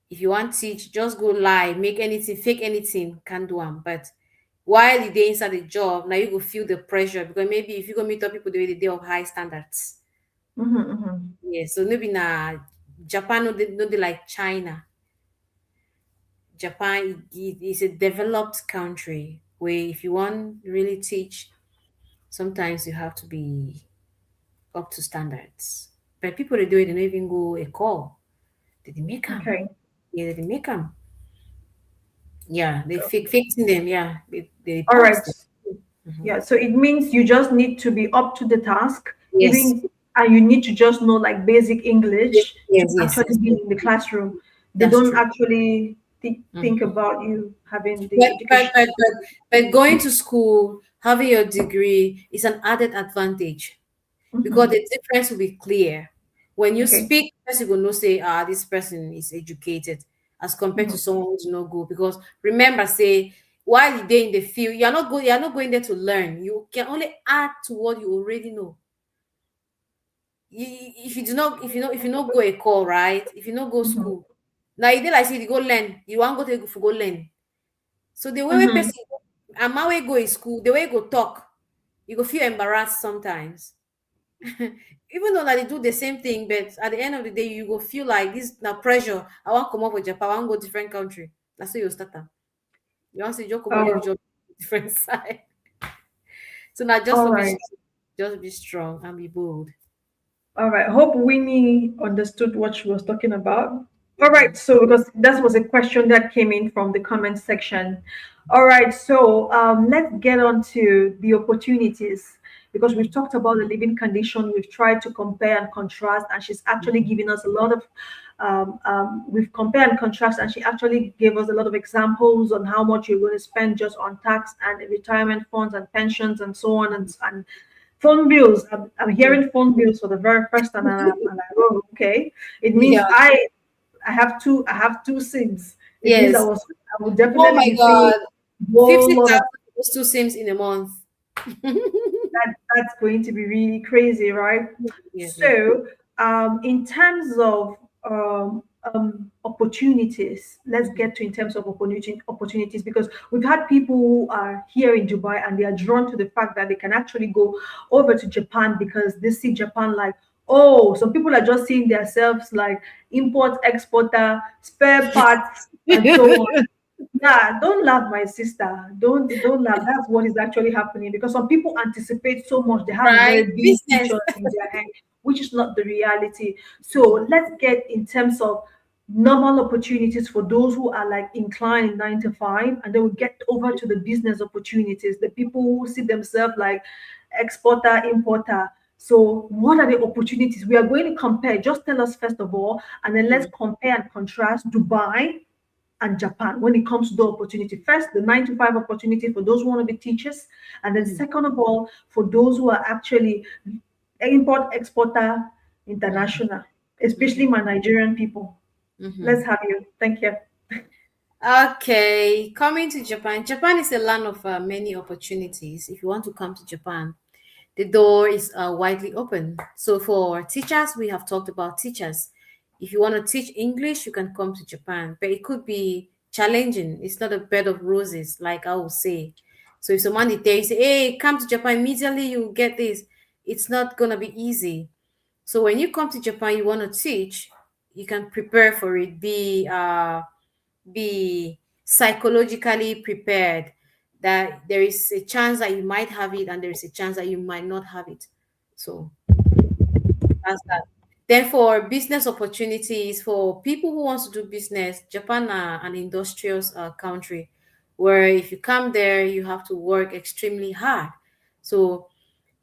if you want teach, just go lie, make anything, fake anything, can do them. But while you dey inside the job, now you go feel the pressure because maybe if you go meet up people the way they dey of high standards. mhm, mhm. Yeah, so maybe na Japan no dey like China. Japan is a developed country where if you want really teach, sometimes you have to be up to standards. But people they do it, they don't even go a call. They dey make them. Okay. Yeah, they dey make them. Yeah, they fixing them. Yeah, they All right. pass them. Mhm. Yeah, so it means you just need to be up to the task, Yes, even and you need to just know like basic yes, English to yes, yes, actually yes, be yes. in the classroom. They That's don't true. actually think Mhm. about you having the But, but education. but but but going to school, having your degree is an added advantage because Mhm. the difference will be clear. When you Okay. speak, person will know say, this person is educated as compared to Mhm. someone who's not good. Because remember, say while you're there in the field, you're not going there to learn. You can only add to what you already know. If you do not, if you not go a call, right? If you not go Mhm. school, now you did like say you go learn, you want go to for go learn. So the way we Mhm. person and my way go in school, the way you go talk, you go feel embarrassed sometimes. Even though that they do the same thing, but at the end of the day, you go feel like this now pressure. I want to come up with Japan, I want to go different country. That's why you start. You want to say, just come on, leave Oh, job different side. So now just all to be right. just be strong and be bold. All right. Hope Winnie understood what she was talking about. All right. Mhm. So, because that was a question that came in from the comment section. All right. So, let's get on to the opportunities because we've talked about the living condition. We've tried to compare and contrast, and she's actually Mhm. giving us a lot of. We've compared and contrast, and she actually gave us a lot of examples on how much you're going to spend just on tax and retirement funds and pensions and so on and phone bills. I'm Mhm. hearing phone bills for the very first time, and I'm like, oh, okay. It means Yeah. I have two SIMs. It means Yes. I will Oh definitely my be paying God. a whole lot of 50,000 those two sims in a month. that's going to be really crazy, right? Yes, yes. So, in terms of opportunities, let's Mhm. get to in terms of opportunities because we've had people who are here in Dubai and they are drawn to the fact that they can actually go over to Japan because they see Japan like, oh, some people are just seeing themselves like import exporter, spare parts, and so on. Yeah, don't laugh, my sister. Don't laugh. That's what is actually happening because some people anticipate so much. They have a Right? very big Business. future in their head, which is not the reality. So let's get in terms of normal opportunities for those who are like inclined in 9 to 5, and then we get over to the business opportunities, the people who see themselves like exporter, importer. So, what are the opportunities we are going to compare? Just tell us first of all, and then let's Mhm. compare and contrast Dubai and Japan when it comes to the opportunity. First, the 9 to 5 opportunity for those who want to be teachers, and then Mhm. second of all, for those who are actually import exporter Mhm. international, especially Mhm. my Nigerian people. Let's Mhm. have you. Thank you. Okay, coming to Japan. Japan is a land of many opportunities. If you want to come to Japan, the door is widely open. So for teachers, we have talked about teachers. If you want to teach English, you can come to Japan, but it could be challenging. It's not a bed of roses, like I would say. So if someone tells you, say, hey, come to Japan immediately, you get this. It's not gonna be easy. So when you come to Japan, you want to teach, you can prepare for it. Be psychologically prepared that there is a chance that you might have it and there is a chance that you might not have it. So that's that. Then for business opportunities, for people who wants to do business, Japan are an industrious country where if you come there, you have to work extremely hard. So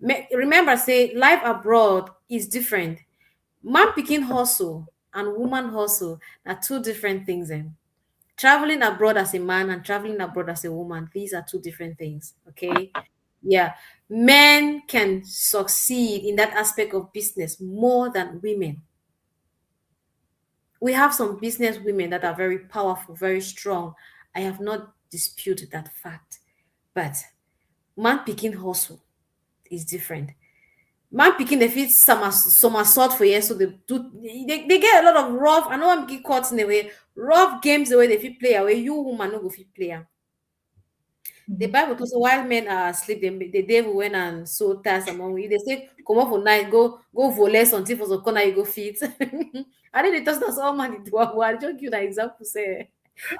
remember, say life abroad is different. Man picking hustle and woman hustle are two different things. Traveling abroad as a man and traveling abroad as a woman, these are two different things. Okay. Yeah. Men can succeed in that aspect of business more than women. We have some business women that are very powerful, very strong. I have not disputed that fact. But man picking hustle is different. Man picking the fit some assault for years, so they get a lot of rough. I know I'm getting caught in the way rough games the way they fit play away. You woman no go fit play am. The Mhm. Bible talks while men are asleep, the devil went and sowed tares among you. They say, come up for night, go voles until for the corner you go feet. I think they toss us all man into I just give that example. Say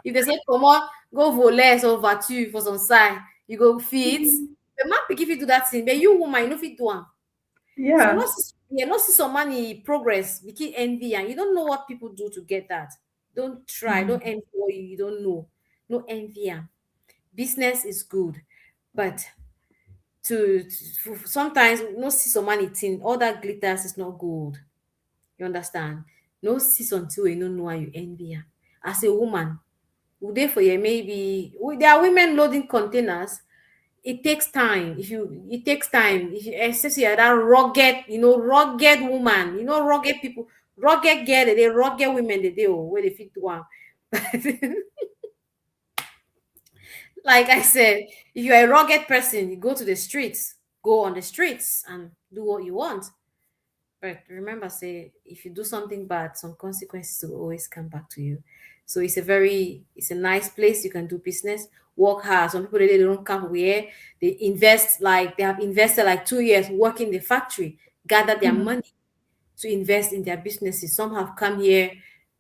if they say come on, go voles or vatu for some sign, you go feet. The man pick if you do that thing, but you woman, you know fit do am. So Yeah. not see some money progress, we keep envy, and you don't know what people do to get that. Don't try, don't Mhm. envy what you don't know. No envy am. Business is good, but sometimes no see some money thing, all that glitters is not gold. You understand? No see until you don't know why you envy am. As a woman, would they for you maybe there are women loading containers. It takes time. It takes time. If you especially you're that rugged, rugged woman, rugged people, rugged girl, they rugged women, they do where they fit one. Like I said, if you're a rugged person, you go to the streets, go on the streets and do what you want. But remember, say if you do something bad, some consequences will always come back to you. So it's a nice place. You can do business, work hard. Some people they don't come here. They invest like they have invested like 2 years working the factory, gather their Mhm. money to invest in their businesses. Some have come here,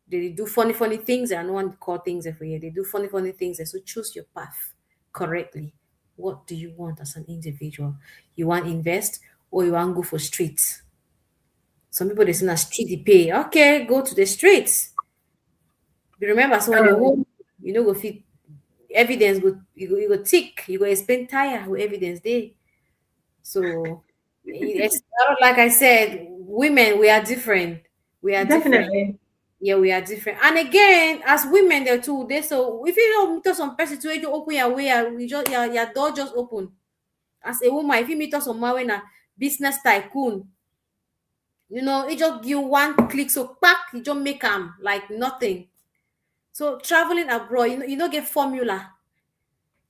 they do funny things, and no one call things for you. They do funny things. And so choose your path correctly. What do you want as an individual? You want invest or you want go for streets? Some people they say na street they pay. Okay, go to the streets. But remember, so when they Oh, hold, go fit evidence go you go tick, you go explain tire with evidence there. So it's like I said, women we are different. We are different. definitely. Yeah, we are different. And again, as women, there too, they so if you don't meet us some person to you open your way, we just your door just open. As a woman, if you meet us some man when a business tycoon, it just give one click, so back, you just make them like nothing. So traveling abroad, you don't get formula.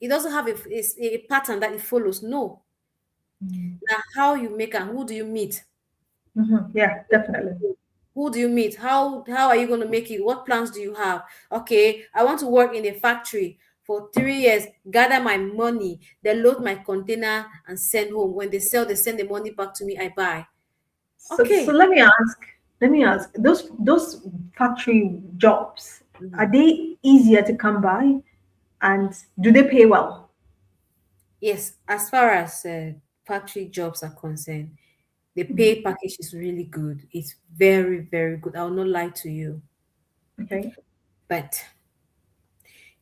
It doesn't have a pattern that it follows. No. Mhm. Now how you make them, who do you meet? Mhm. Yeah, definitely. Who do you meet? How are you going to make it? What plans do you have? Okay, I want to work in a factory for 3 years, gather my money, then load my container and send home. When they sell, they send the money back to me, I buy. So Okay. let me ask, those factory jobs, are Mhm. they easier to come by, and do they pay well? Yes, as far as factory jobs are concerned, the pay Mhm. package is really good. It's very, very good. I will not lie to you. Okay. But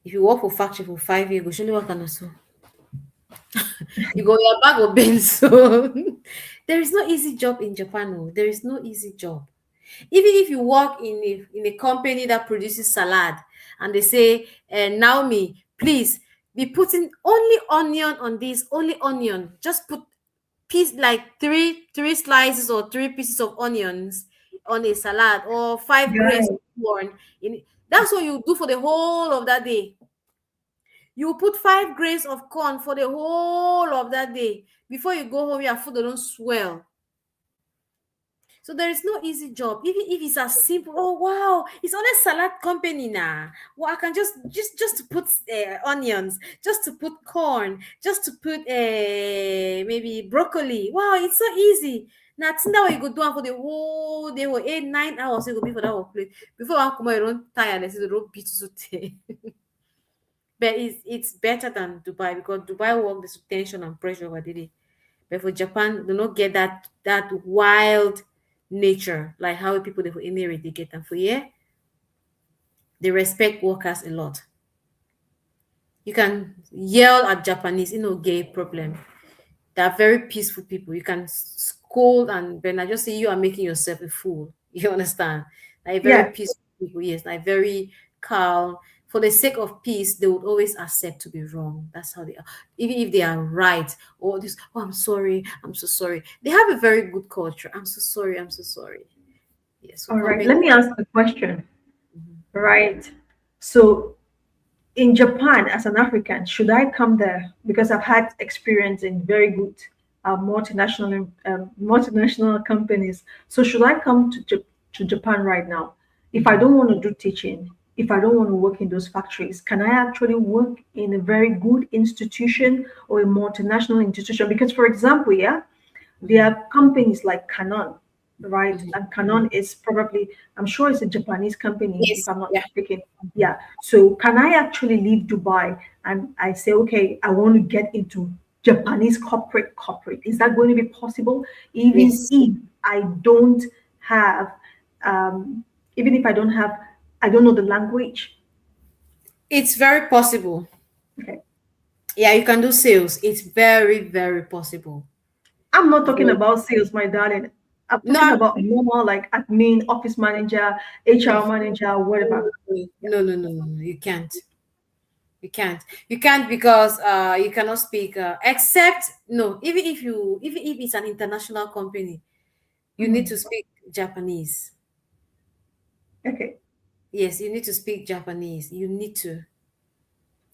if you work for factory for 5 years, go surely work on so. You go your bag of beans. So there is no easy job in Japan. Oh. There is no easy job. Even if you work in a company that produces salad and they say, Naomi, please be putting only onion on this, only onion. Just put piece like three slices or three pieces of onions on a salad or 5 grains of Right. corn. That's what you do for the whole of that day. You put 5 grains of corn for the whole of that day. Before you go home, your food don't swell. So there is no easy job. Even if it's as simple, oh wow, it's only salad company now. Well, I can just to put onions, just to put corn, just to put maybe broccoli. Wow, it's so easy. Now, that way you go do am for the whole day, or 8 9 hours. You go be for that work place before I come out, you don't tire. They say the road beat you so. But it's better than Dubai because Dubai work there's tension and pressure over the day. But for Japan, do not get that wild nature like how people they for Emirates they get. And for here, they respect workers a lot. You can yell at Japanese, gay problem. They're very peaceful people. You can scold and when I just say you are making yourself a fool. You understand? Like very Yeah. peaceful people, yes, like very calm. For the sake of peace, they would always accept to be wrong. That's how they are. Even if they are right, or this, oh, I'm sorry, I'm so sorry. They have a very good culture. I'm so sorry, I'm so sorry. Yes, we All come right. back. Let me ask a question. Mhm. Right. So in Japan, as an African, should I come there? Because I've had experience in very good multinational companies. So should I come to Japan right now? If I Mhm. don't want to do teaching, if I don't want to work in those factories, can I actually work in a very good institution or a multinational institution? Because, for example, yeah, there Mhm. are companies like Canon, right? Mhm. And Canon is probably, I'm sure it's a Japanese company, if Yes, I'm not yeah. mistaken. Yeah. So can I actually leave Dubai and I say, okay, I want to get into Japanese corporate? Is that going to be possible? Even Yes. if I don't have, um, even if I don't have, I don't know the language. It's very possible. Okay. Yeah, you can do sales. It's very, very possible. I'm not talking Very. about sales, my darling. I'm No, talking about normal, like admin, office manager, no, HR manager, whatever. Yeah. no, no, no, no, no. You can't. You can't. You can't because you cannot speak except no. Even if it's an international company, you need to Mhm. speak Japanese. Okay. Yes, you need to speak Japanese. You need to.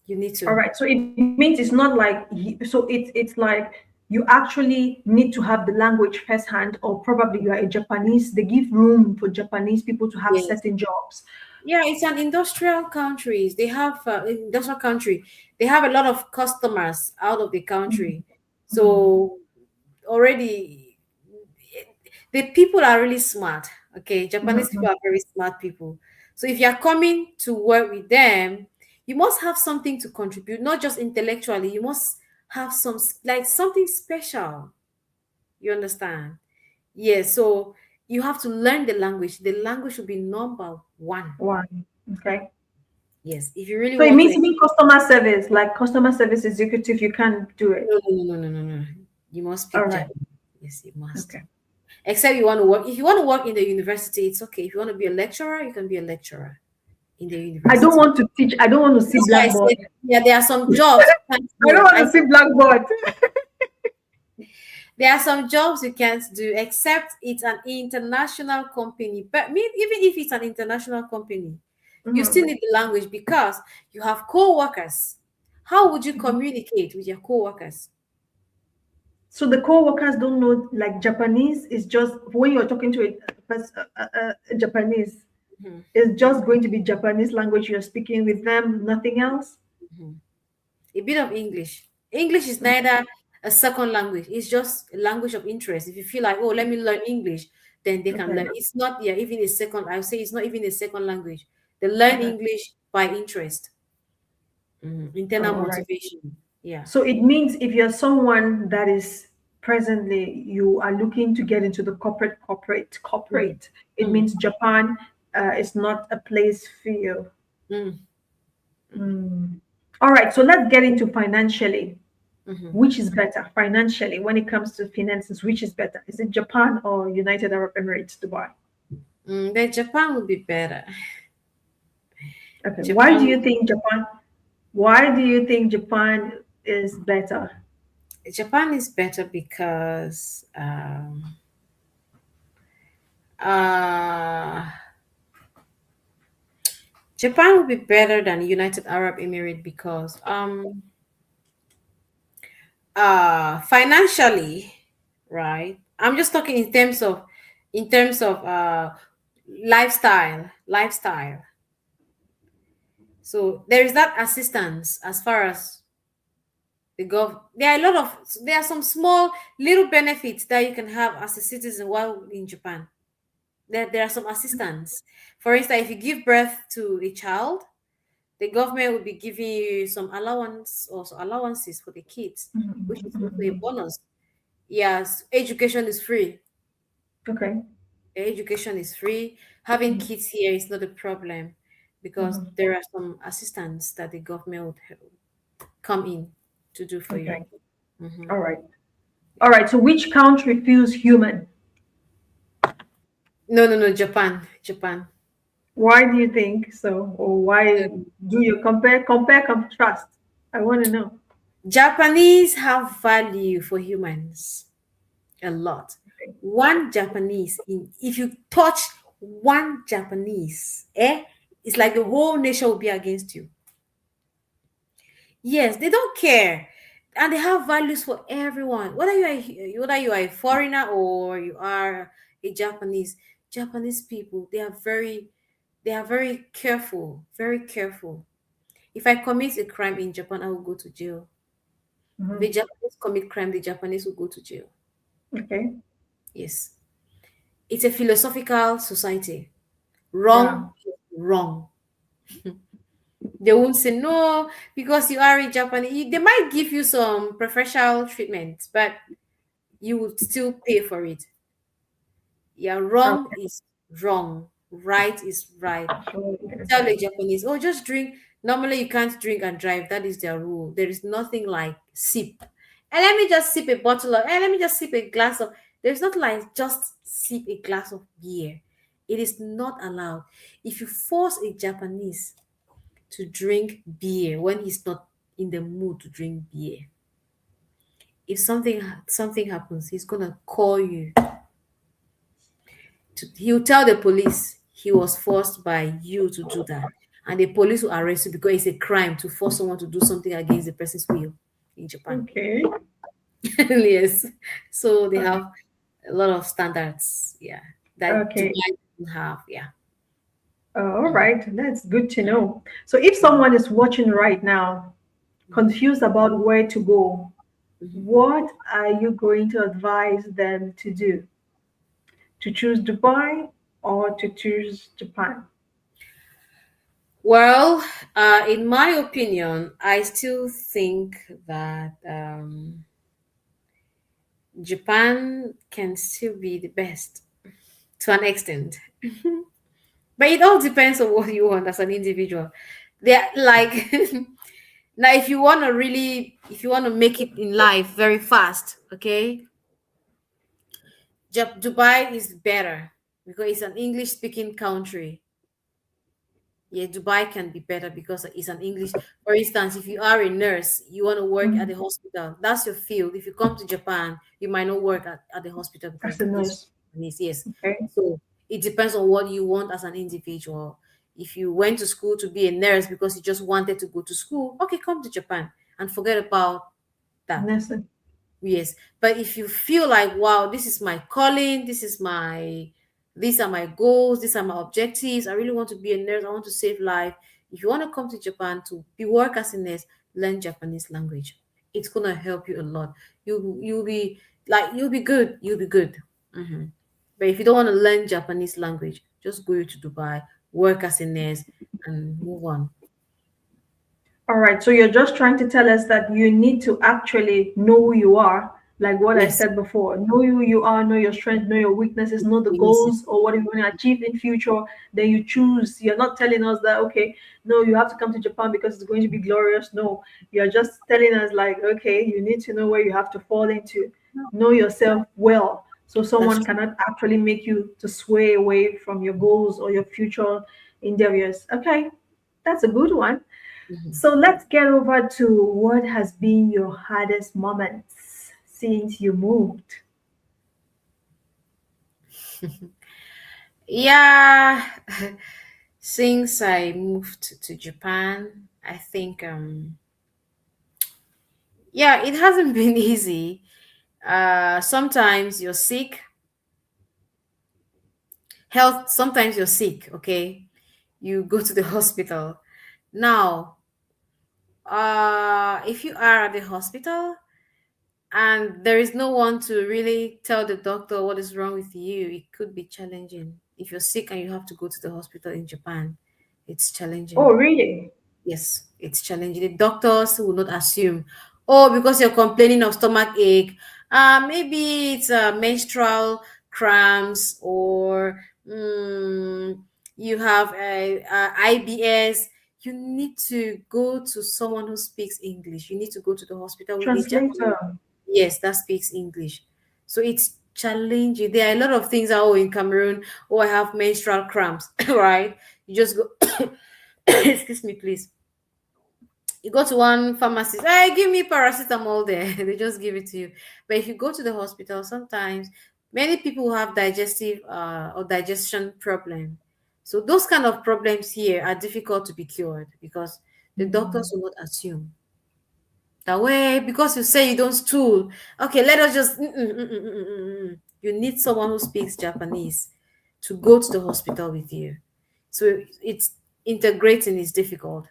You need All to. right. So it means it's not like so it's like you actually need to have the language firsthand, or probably you are a Japanese. They give room for Japanese people to have Yes. certain jobs. Yeah, it's an industrial countries. They have industrial country. They have a lot of customers out of the country. Mhm. So already the people are really smart. Okay, Japanese people Mhm. are very smart people. So if you're coming to work with them, you must have something to contribute, not just intellectually. You must have like something special. You understand? Yes. So you have to learn the language. The language should be number one. One. Okay. Yes. If you really So it want to, means even customer service, like customer service executive, you can't do it. no. You must All speak right. Japanese. Yes, you must. Okay. Except you want to work. If you want to work in the university, it's okay. If you want to be a lecturer, you can be a lecturer in the I don't university. want to teach. I don't want to see That's why I blackboard. said, yeah, there are some jobs you can't I don't do. want to see blackboard. There are some jobs you can't do except it's an international company. But even if it's an international company, you still Mhm. need the language because you have co-workers. How would you Mhm. communicate with your co-workers? So the co-workers don't know, like Japanese is just when you're talking to a Japanese, Mhm, it's just going to be Japanese language you're speaking with them, nothing else. mhm. A bit of English. English is neither a second language. It's just a language of interest. If you feel like, oh, let me learn English, then they can Okay. learn. It's not, yeah, even a second. I would say it's not even a second language. They learn Okay. English by interest, internal All right. motivation. Yeah. So it means if you're someone that is presently you are looking to get into the Mhm, corporate, it mm, means Japan is not a place for you. mm, Mm. All right. So let's get into financially. mhm. Which is better financially when it comes to finances? Which is better? Is it Japan or United Arab Emirates, Dubai? Then Japan would be better. Okay. Why do Japan, you think Japan? Why do you think Japan is better? Japan is better because uh, Japan would be better than United Arab Emirates because financially, right? I'm just talking in terms of in terms of lifestyle. So there is that assistance as far as there are a lot of there are some small little benefits that you can have as a citizen while in Japan. There are some assistance. For instance, if you give birth to a child, the government will be giving you some allowance or some allowances for the kids, which is also a Mm-hmm. bonus. Yes, education is free. Okay. Education is free. Having Mm-hmm. kids here is not a problem because Mm-hmm. there are some assistance that the government would come in to do for you. Okay. Hmm. All right. All Yeah. right. So which country feels human? No, no, no. Japan, Japan. Why do you think so? Or why do you contrast? I want to know. Japanese have value for humans a lot. One Japanese, if you touch one Japanese, it's like the whole nation will be against you. Yes, they don't care, and they have values for everyone. Whether you are a foreigner or you are a Japanese, Japanese people they are very careful, very careful. If I commit a crime in Japan, I will go to jail. If a Hmm. Japanese commit crime, the Japanese will go to jail. Okay. Yes, it's a philosophical society. Yeah. Wrong, wrong. They won't say no because you are a Japanese. They might give you some preferential treatment, but you would still pay for it. Yeah, wrong Okay. is wrong, right is right. You tell Okay. the Japanese, oh, just drink. Normally, you can't drink and drive. That is their rule. There is nothing like sip. And let me just sip a bottle of, and let me just sip a glass of. There's not like just sip a glass of beer. It is not allowed. If you force a Japanese to drink beer when he's not in the mood to drink beer, if something happens, he's gonna call you. He'll tell the police he was forced by you to do that, and the police will arrest you because it's a crime to force someone to do something against the person's will in Japan. Okay. Yes, so they Okay. have a lot of standards, yeah, that Okay. Dubai doesn't have, yeah. All Mhm. right. That's good to know. So if someone is watching right now, Mhm. confused about where to go, Mhm. what are you going to advise them to do? To choose Dubai or to choose Japan? Well, in my opinion, I still think that Japan can still be the best to an extent. But it all depends on what you want as an individual. They're like now if you want to make it in life very fast, okay? Dubai is better because it's an English speaking country. Yeah, Dubai can be better because it's an English. For instance, if you are a nurse, you want to work at the Mhm. hospital, that's your field. If you come to Japan, you might not work at the hospital because As a the English nurse. is, yes. Okay. So it depends on what you want as an individual. If you went to school to be a nurse because you just wanted to go to school, okay, come to Japan and forget about that. Nursing. Yes, but if you feel like, wow, this is my calling, these are my goals, these are my objectives. I really want to be a nurse. I want to save life. If you want to come to Japan to be work as a nurse, learn Japanese language. It's gonna help you a lot. You'll be like you'll be good. You'll be good. Hmm. But if you don't want to learn Japanese language, just go to Dubai, work as a nurse, and move on. All right, so you're just trying to tell us that you need to actually know who you are, like what I Yes, said before. Know who you are, know your strengths, know your weaknesses, know the yes, goals or what you want to achieve in future. Then you choose. You're not telling us that okay, no, you have to come to Japan because it's going to be glorious. No, you're just telling us like okay, you need to know where you have to fall into. Know yourself well, so that's someone true. cannot actually make you to sway away from your goals or your future endeavors. Okay, that's a good one. Mhm. So let's get over to what has been your hardest moments since you moved. Yeah, since I moved to Japan, I think yeah, it hasn't been easy. Sometimes you're sick, Health, sometimes you're sick, okay? You go to the hospital. Now, if you are at the hospital and there is no one to really tell the doctor what is wrong with you, it could be challenging. If you're sick and you have to go to the hospital in Japan, it's Oh, challenging. really? Yes, it's challenging. The doctors will not assume, oh, because you're complaining of stomach ache, maybe it's menstrual cramps, or you have a IBS. You need to go to someone who speaks English. You need to go to the hospital with a Japanese. Translator. Yes, that speaks English. So it's challenging. There are a lot of things. Oh, in Cameroon, oh, I have menstrual cramps, right? You just go. Excuse me, please. You go to one pharmacist, hey, give me paracetamol there. They just give it to you. But if you go to the hospital, sometimes many people have digestive or digestion problem. So those kind of problems here are difficult to be cured because the doctors will not assume that way because you say you don't stool. Okay, let us just. You need someone who speaks Japanese to go to the hospital with you. So it's integrating is difficult.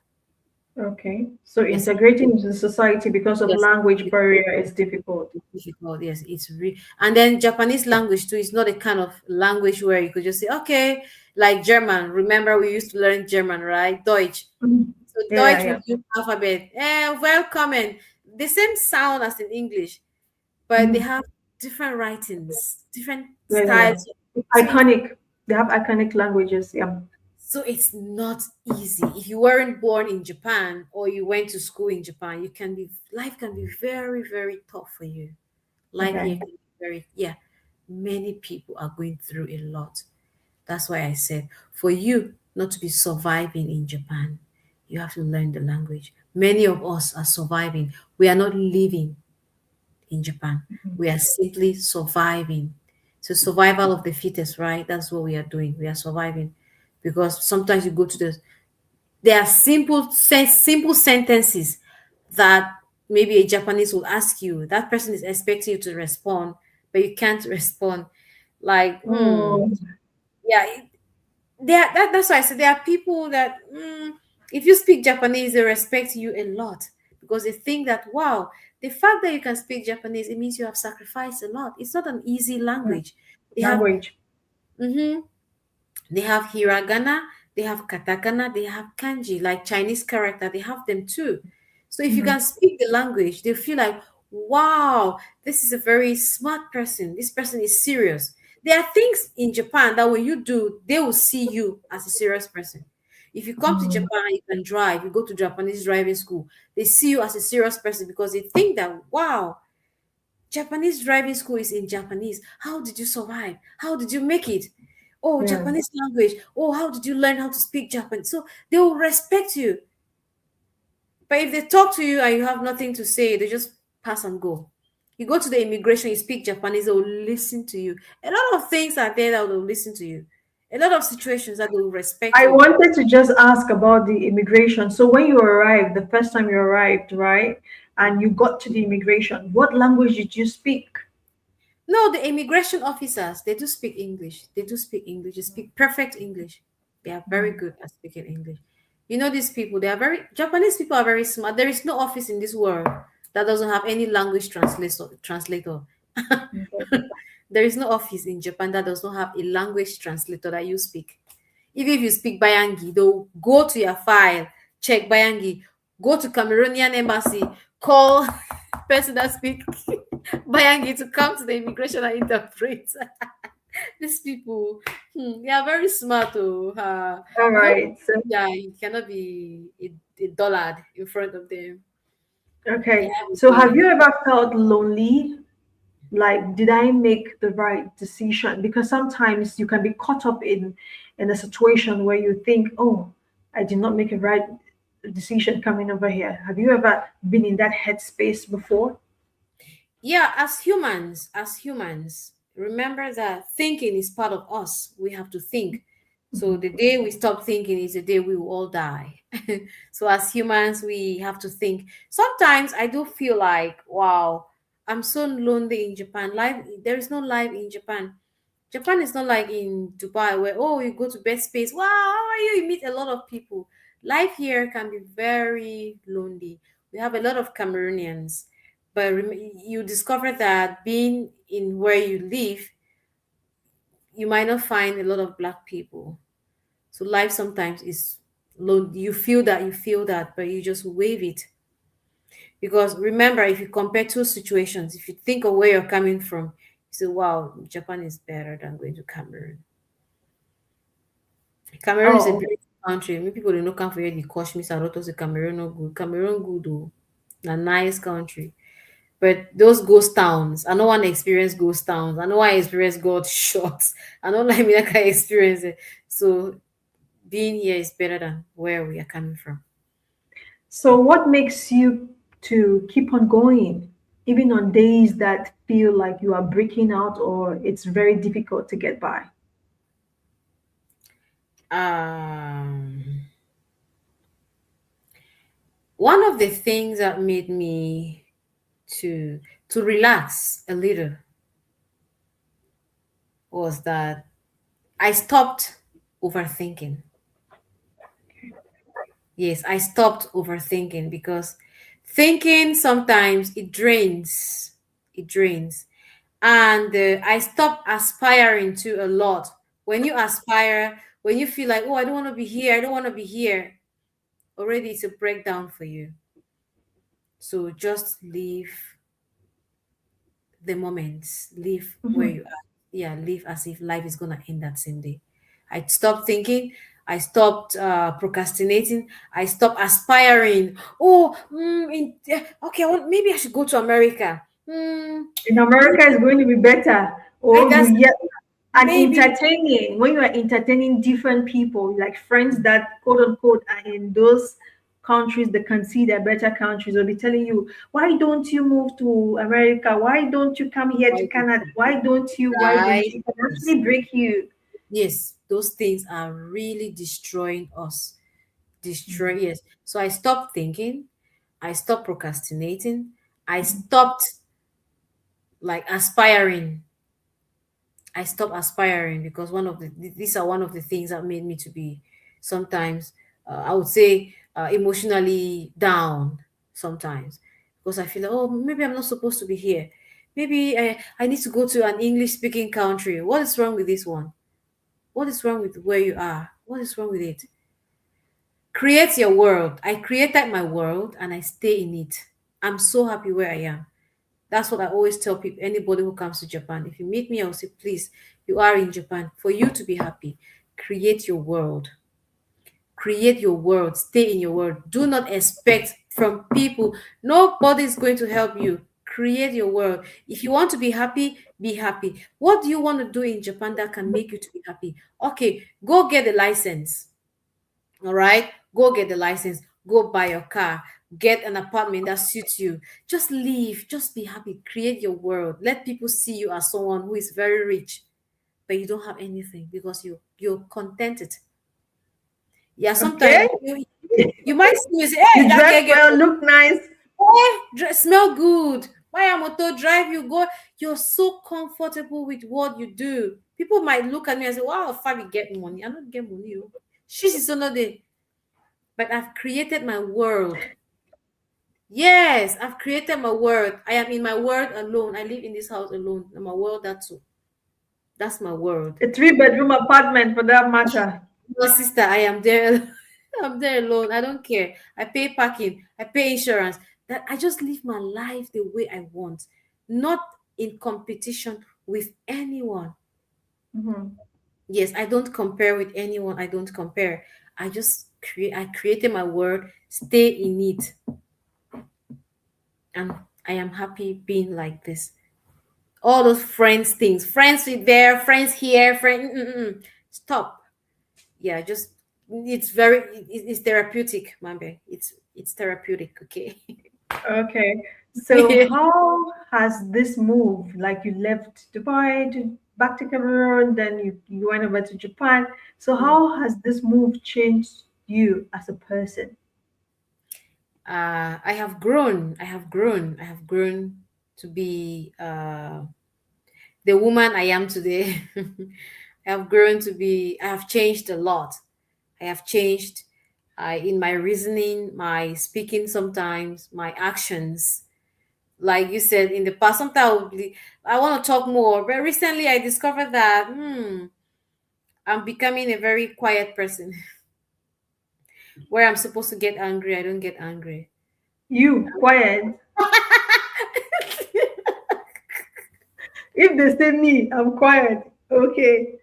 Okay. So Yes, integrating into the society because of yes, language barrier is difficult. difficult. Yes, and then Japanese language too is not a kind of language where you could just say, okay, like German. Remember, we used to learn German, right? Deutsch. Mhm. So Yeah, yeah, Deutsch yeah. would use alphabet. Welcome, and the same sound as in English, but they Mhm. have different writings, different Yeah, yeah, yeah. styles. So it's Iconic. They have iconic languages. Yeah. so it's not easy. If you weren't born in Japan or you went to school in Japan, you can be life can be very, very tough for you. Life here Okay. can be very, yeah, many people are going through a lot. That's why I said for you not to be surviving in Japan, you have to learn the language. Many of us are surviving. We are not living in Japan. We are simply surviving. So survival of the fittest, right? That's what we are doing. We are surviving because sometimes you go to the there are simple sentences that maybe a Japanese will ask you. That person is expecting you to respond, but you can't respond. Like, Oh, yeah, that's why I said there are people that if you speak Japanese, they respect you a lot because they think that wow, the fact that you can speak Japanese, it means you have sacrificed a lot. It's not an easy mm, language. They have language. mhm, they have hiragana, they have katakana, they have kanji, like Chinese character, they have them too. So if you Mhm. can speak the language, they feel like, wow, this is a very smart person. This person is serious. There are things in Japan that when you do, they will see you as a serious person. If you come to Mm. Japan, you can drive, you go to Japanese driving school, they see you as a serious person because they think that, wow, Japanese driving school is in Japanese. How did you survive? How did you make it? Oh, Yeah. Japanese language. Oh, how did you learn how to speak Japanese? So they will respect you. But if they talk to you and you have nothing to say, they just pass and go. You go to the immigration, you speak Japanese, they will listen to you. A lot of things are there that will listen to you. A lot of situations that will respect I you. wanted to just ask about the immigration. So when you arrived, the first time you arrived, right, and you got to the immigration, what language did you speak? No, the immigration officers, they do speak English. They do speak English. They speak perfect English. They are very good at speaking English. You know, these people, Japanese people are very smart. There is no office in this world that doesn't have any language translator. Okay. There is no office in Japan that does not have a language translator that you speak. Even if you speak Bayangi, they'll go to your file, check Bayangi, go to Cameroonian embassy, call person that speak Bayangi to come to the immigration and interpret. These people, they are very smart. Oh, All you don't, right. So, yeah, you cannot be a dullard in front of them. They okay. have a So have way. you ever felt lonely? Like, did I make the right decision? Because sometimes you can be caught up in a situation where you think, oh, I did not make a right decision coming over here. Have you ever been in that headspace before? Yeah, as humans, remember that thinking is part of us. We have to think. So the day we stop thinking is the day we will all die. So as humans, we have to think. Sometimes I do feel like, wow, I'm so lonely in Japan. Life, there is no life in Japan. Japan is not like in Dubai where, oh, you go to bed space. Wow, how are you? You meet a lot of people. Life here can be very lonely. We have a lot of Cameroonians, but you discover that being in where you live, you might not find a lot of black people. So life sometimes is lonely. You feel that, but you just wave it. Because remember, if you compare two situations, if you think of where you're coming from, you say, wow, Japan is better than going to Cameroon. Cameroon is a Oh, beautiful country. Many people dey no come for here dey coach me Saroto say Cameroon no good. Cameroon good oh. Na nice country. But those ghost towns, I no want to experience ghost towns. I no want to experience God shots. I don't like me that kind of experience it. So being here is better than where we are coming from. so what makes you to keep on going, even on days that feel like you are breaking out or it's very difficult to get by? Um, One of the things that made me to relax a little was that I stopped overthinking. Yes, I stopped overthinking because thinking sometimes it drains. It drains. And I stopped aspiring to a lot. When you aspire, when you feel like, oh, I don't want to be here, I don't want to be here, already it's a breakdown for you. So just live the moments, live where Mhm. you are. Yeah, live as if life is going to end that same day. I stopped thinking. I stopped procrastinating. I stopped aspiring. Oh, okay. Maybe I should go to America. In America, it's going to be better. Or you That's yet and maybe entertaining when you are entertaining different people, like friends that quote unquote are in those countries that consider better countries, will be telling you, why don't you move to America? Why don't you come here to why do Canada? Why don't you? Why don't right. you? It can Yes, actually break you. yes. Those things are really destroying us. Destroy. Mhm. Yes. So I stopped thinking. I stopped procrastinating. I stopped like aspiring. I stopped aspiring because these are one of the things that made me to be sometimes I would say emotionally down sometimes because I feel like, oh, maybe I'm not supposed to be here. Maybe I need to go to an English speaking country. What is wrong with this one? What is wrong with where you are? What is wrong with it? Create your world. I created my world and I stay in it. I'm so happy where I am. That's what I always tell people, anybody who comes to Japan. If you meet me, I'll say, please, you are in Japan. For you to be happy, create your world. Create your world. Stay in your world. Do not expect from people. Nobody is going to help you. Create your world. If you want to be happy, be happy. What do you want to do in Japan that can make you to be happy? Okay, go get a license. All right, go get the license, go buy your car, get an apartment that suits you. Just live, just be happy, create your world. Let people see you as someone who is very rich, but you don't have anything because you're contented. Yeah, Okay, sometimes you might see me say, hey, you that dress girl get well, look nice. smell good. Why am auto drive you go? You're so comfortable with what you do. People might look at me and say, wow, Fabi get money. I don't get money. Oh. She's another, but I've created my world. Yes, I've created my world. I am in my world alone. I live in this house alone. And my world, that's all. That's my world. A three-bedroom apartment for that matter. My sister, I am there. I'm there alone. I don't care. I pay parking. I pay insurance. That I just live my life the way I want, not in competition with anyone. Mhm. Yes, I don't compare with anyone. I don't compare. I just create. I created my world. Stay in it, and I am happy being like this. All those friends things, friends with there, friends here, stop. Yeah, just it's therapeutic, Mambe. It's therapeutic. Okay. Okay. So how has this move, like you left Dubai to back to Cameroon, then you went over to Japan. So Mm. how has this move changed you as a person? I have grown. I have grown. I have grown to be the woman I am today. I have grown to be, I have changed a lot. I have changed in my reasoning, my speaking sometimes, my actions. Like you said, in the past, sometimes I want to talk more. But recently I discovered that I'm becoming a very quiet person. Where I'm supposed to get angry, I don't get angry. You quiet. If they say me, I'm quiet. Okay.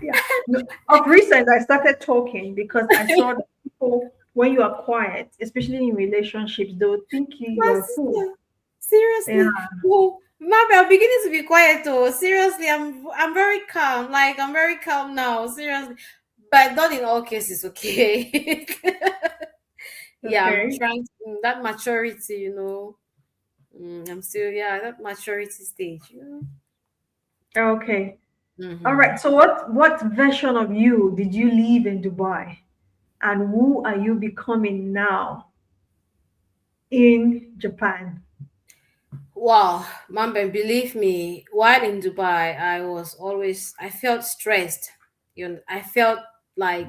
Yeah. No, of recent, I started talking because I saw that people, when you are quiet, especially in relationships, they would think My you're a fool. sister, Yeah. seriously. Oh, Maybe I'm beginning to be quiet though. Seriously, I'm very calm. Like I'm very calm now. Seriously. But not in all cases, okay. Yeah, I'm Okay. trying to, that maturity, I'm still, yeah, that maturity stage, Okay. All Mm-hmm. right. So what version of you did you leave in Dubai? And who are you becoming now in Japan? Wow, Mamben, believe me, while in Dubai, I felt stressed. I felt like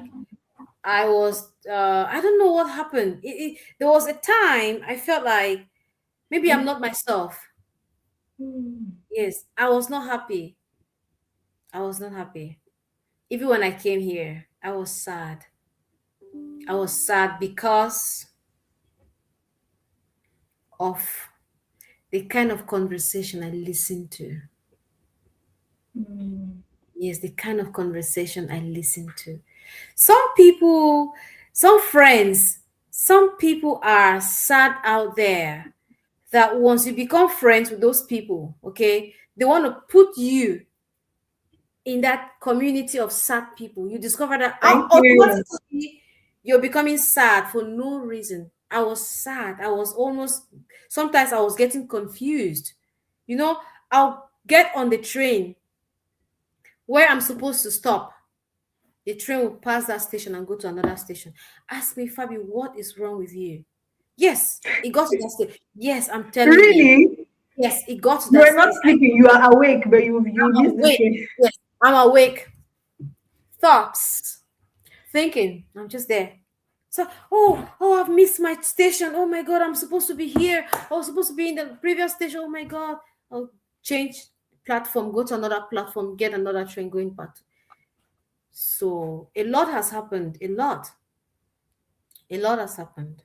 I don't know what happened. There was a time I felt like maybe I'm not myself. Hmm. Yes, I was not happy. I was not happy. Even when I came here, I was sad. I was sad because of the kind of conversation I listened to. Hmm. Yes, the kind of conversation I listened to. Some people, some friends, some people are sad out there that once you become friends with those people, okay, they want to put you in that community of sad people. You discover that Thank you. automatically you're becoming sad for no reason. I was sad. I was almost, sometimes I was getting confused. You know, I'll get on the train where I'm supposed to stop. The train will pass that station and go to another station. Ask me, Fabi, what is wrong with you? Yes, it got to that stage. Yes, I'm telling you. Really? Yes, it got to You that are not stage. sleeping. You are awake, but you I'm missed the awake. train. Yes, I'm awake. Thoughts, thinking. I'm just there. So, I've missed my station. Oh my God, I'm supposed to be here. I was supposed to be in the previous station. Oh my God. I'll change platform, go to another platform, get another train going back. So, a lot has happened. A lot. A lot has happened.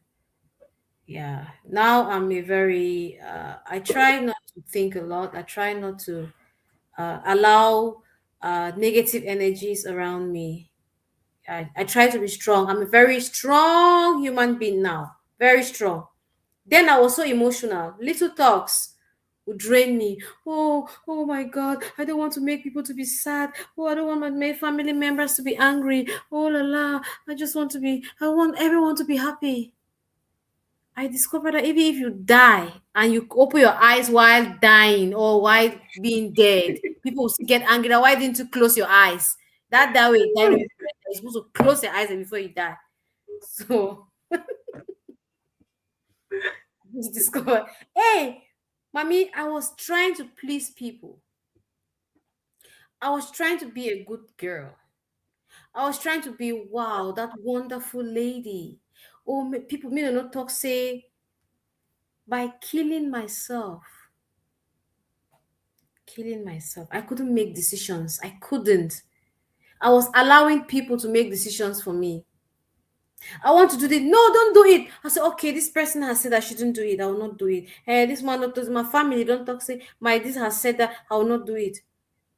Yeah. Now I'm a very, I try not to think a lot. I try not to allow negative energies around me. I try to be strong. I'm a very strong human being now. Very strong. Then I was so emotional. Little talks would drain me. Oh my God. I don't want to make people to be sad. Oh, I don't want my family members to be angry. Oh la la. I want everyone to be happy. I discovered that even if you die and you open your eyes while dying or while being dead, people will still get angry. That why didn't you close your eyes? That way, die no be better. You're supposed to close your eyes before you die. So you discover, hey, mommy, I was trying to please people. I was trying to be a good girl. I was trying to be wow, that wonderful lady. Oh, people may not talk say by killing myself. I couldn't make decisions. I couldn't. I was allowing people to make decisions for me. I want to do this. No, don't do it. I said, okay, this person has said I shouldn't do it. I will not do it. Hey, this man not do, my family don't talk. Say my this has said that I will not do it.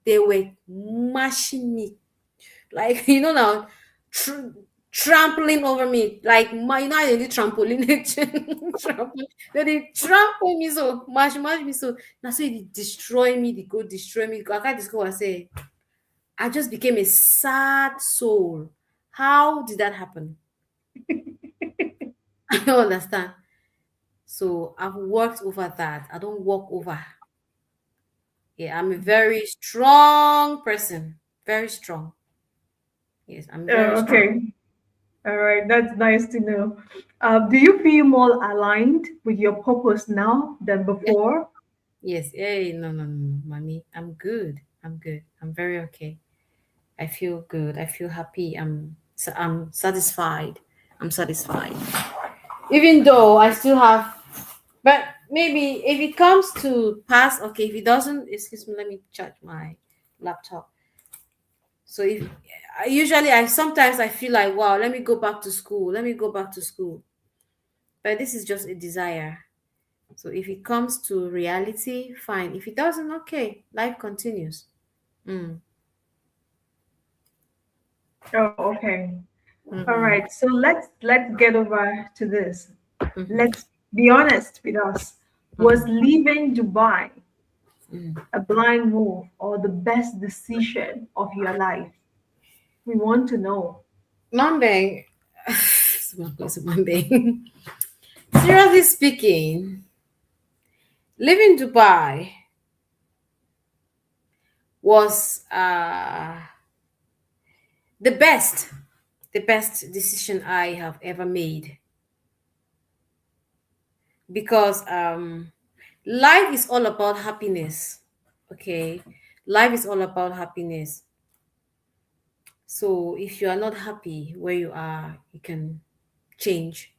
They were mashing me like now, tr- trampling over me like my I did trampoline, trampoline. They trample me so mash me so. Now so they destroy me. They go destroy me. I can't discover. I say I just became a sad soul. How did that happen? I don't understand. So I've worked over that. I don't walk over. Yeah, I'm a very strong person. Very strong. Yes, I'm very strong. Okay. All right. That's nice to know. Do you feel more aligned with your purpose now than Yes, before? Yes. Hey, no, no, no, mommy. I'm good. I'm good. I'm very okay. I feel good. I feel happy. I'm satisfied. I'm satisfied. Even though I still have, but maybe if it comes to pass, okay. If it doesn't, excuse me, let me charge my laptop. So if I sometimes I feel like, wow, let me go back to school. Let me go back to school. But this is just a desire. So if it comes to reality, fine. If it doesn't, okay, life continues. Mm. Oh, okay. All Mm-hmm. right. So let's get over to this. Mm-hmm. Let's be honest with us. Was Mm-hmm. leaving Dubai Mm. a blind move or the best decision of your life? We want to know. Mambeng, Mambeng. Seriously speaking, living Dubai was the best decision I have ever made because life is all about happiness. Okay, life is all about happiness. So if you are not happy where you are, you can change.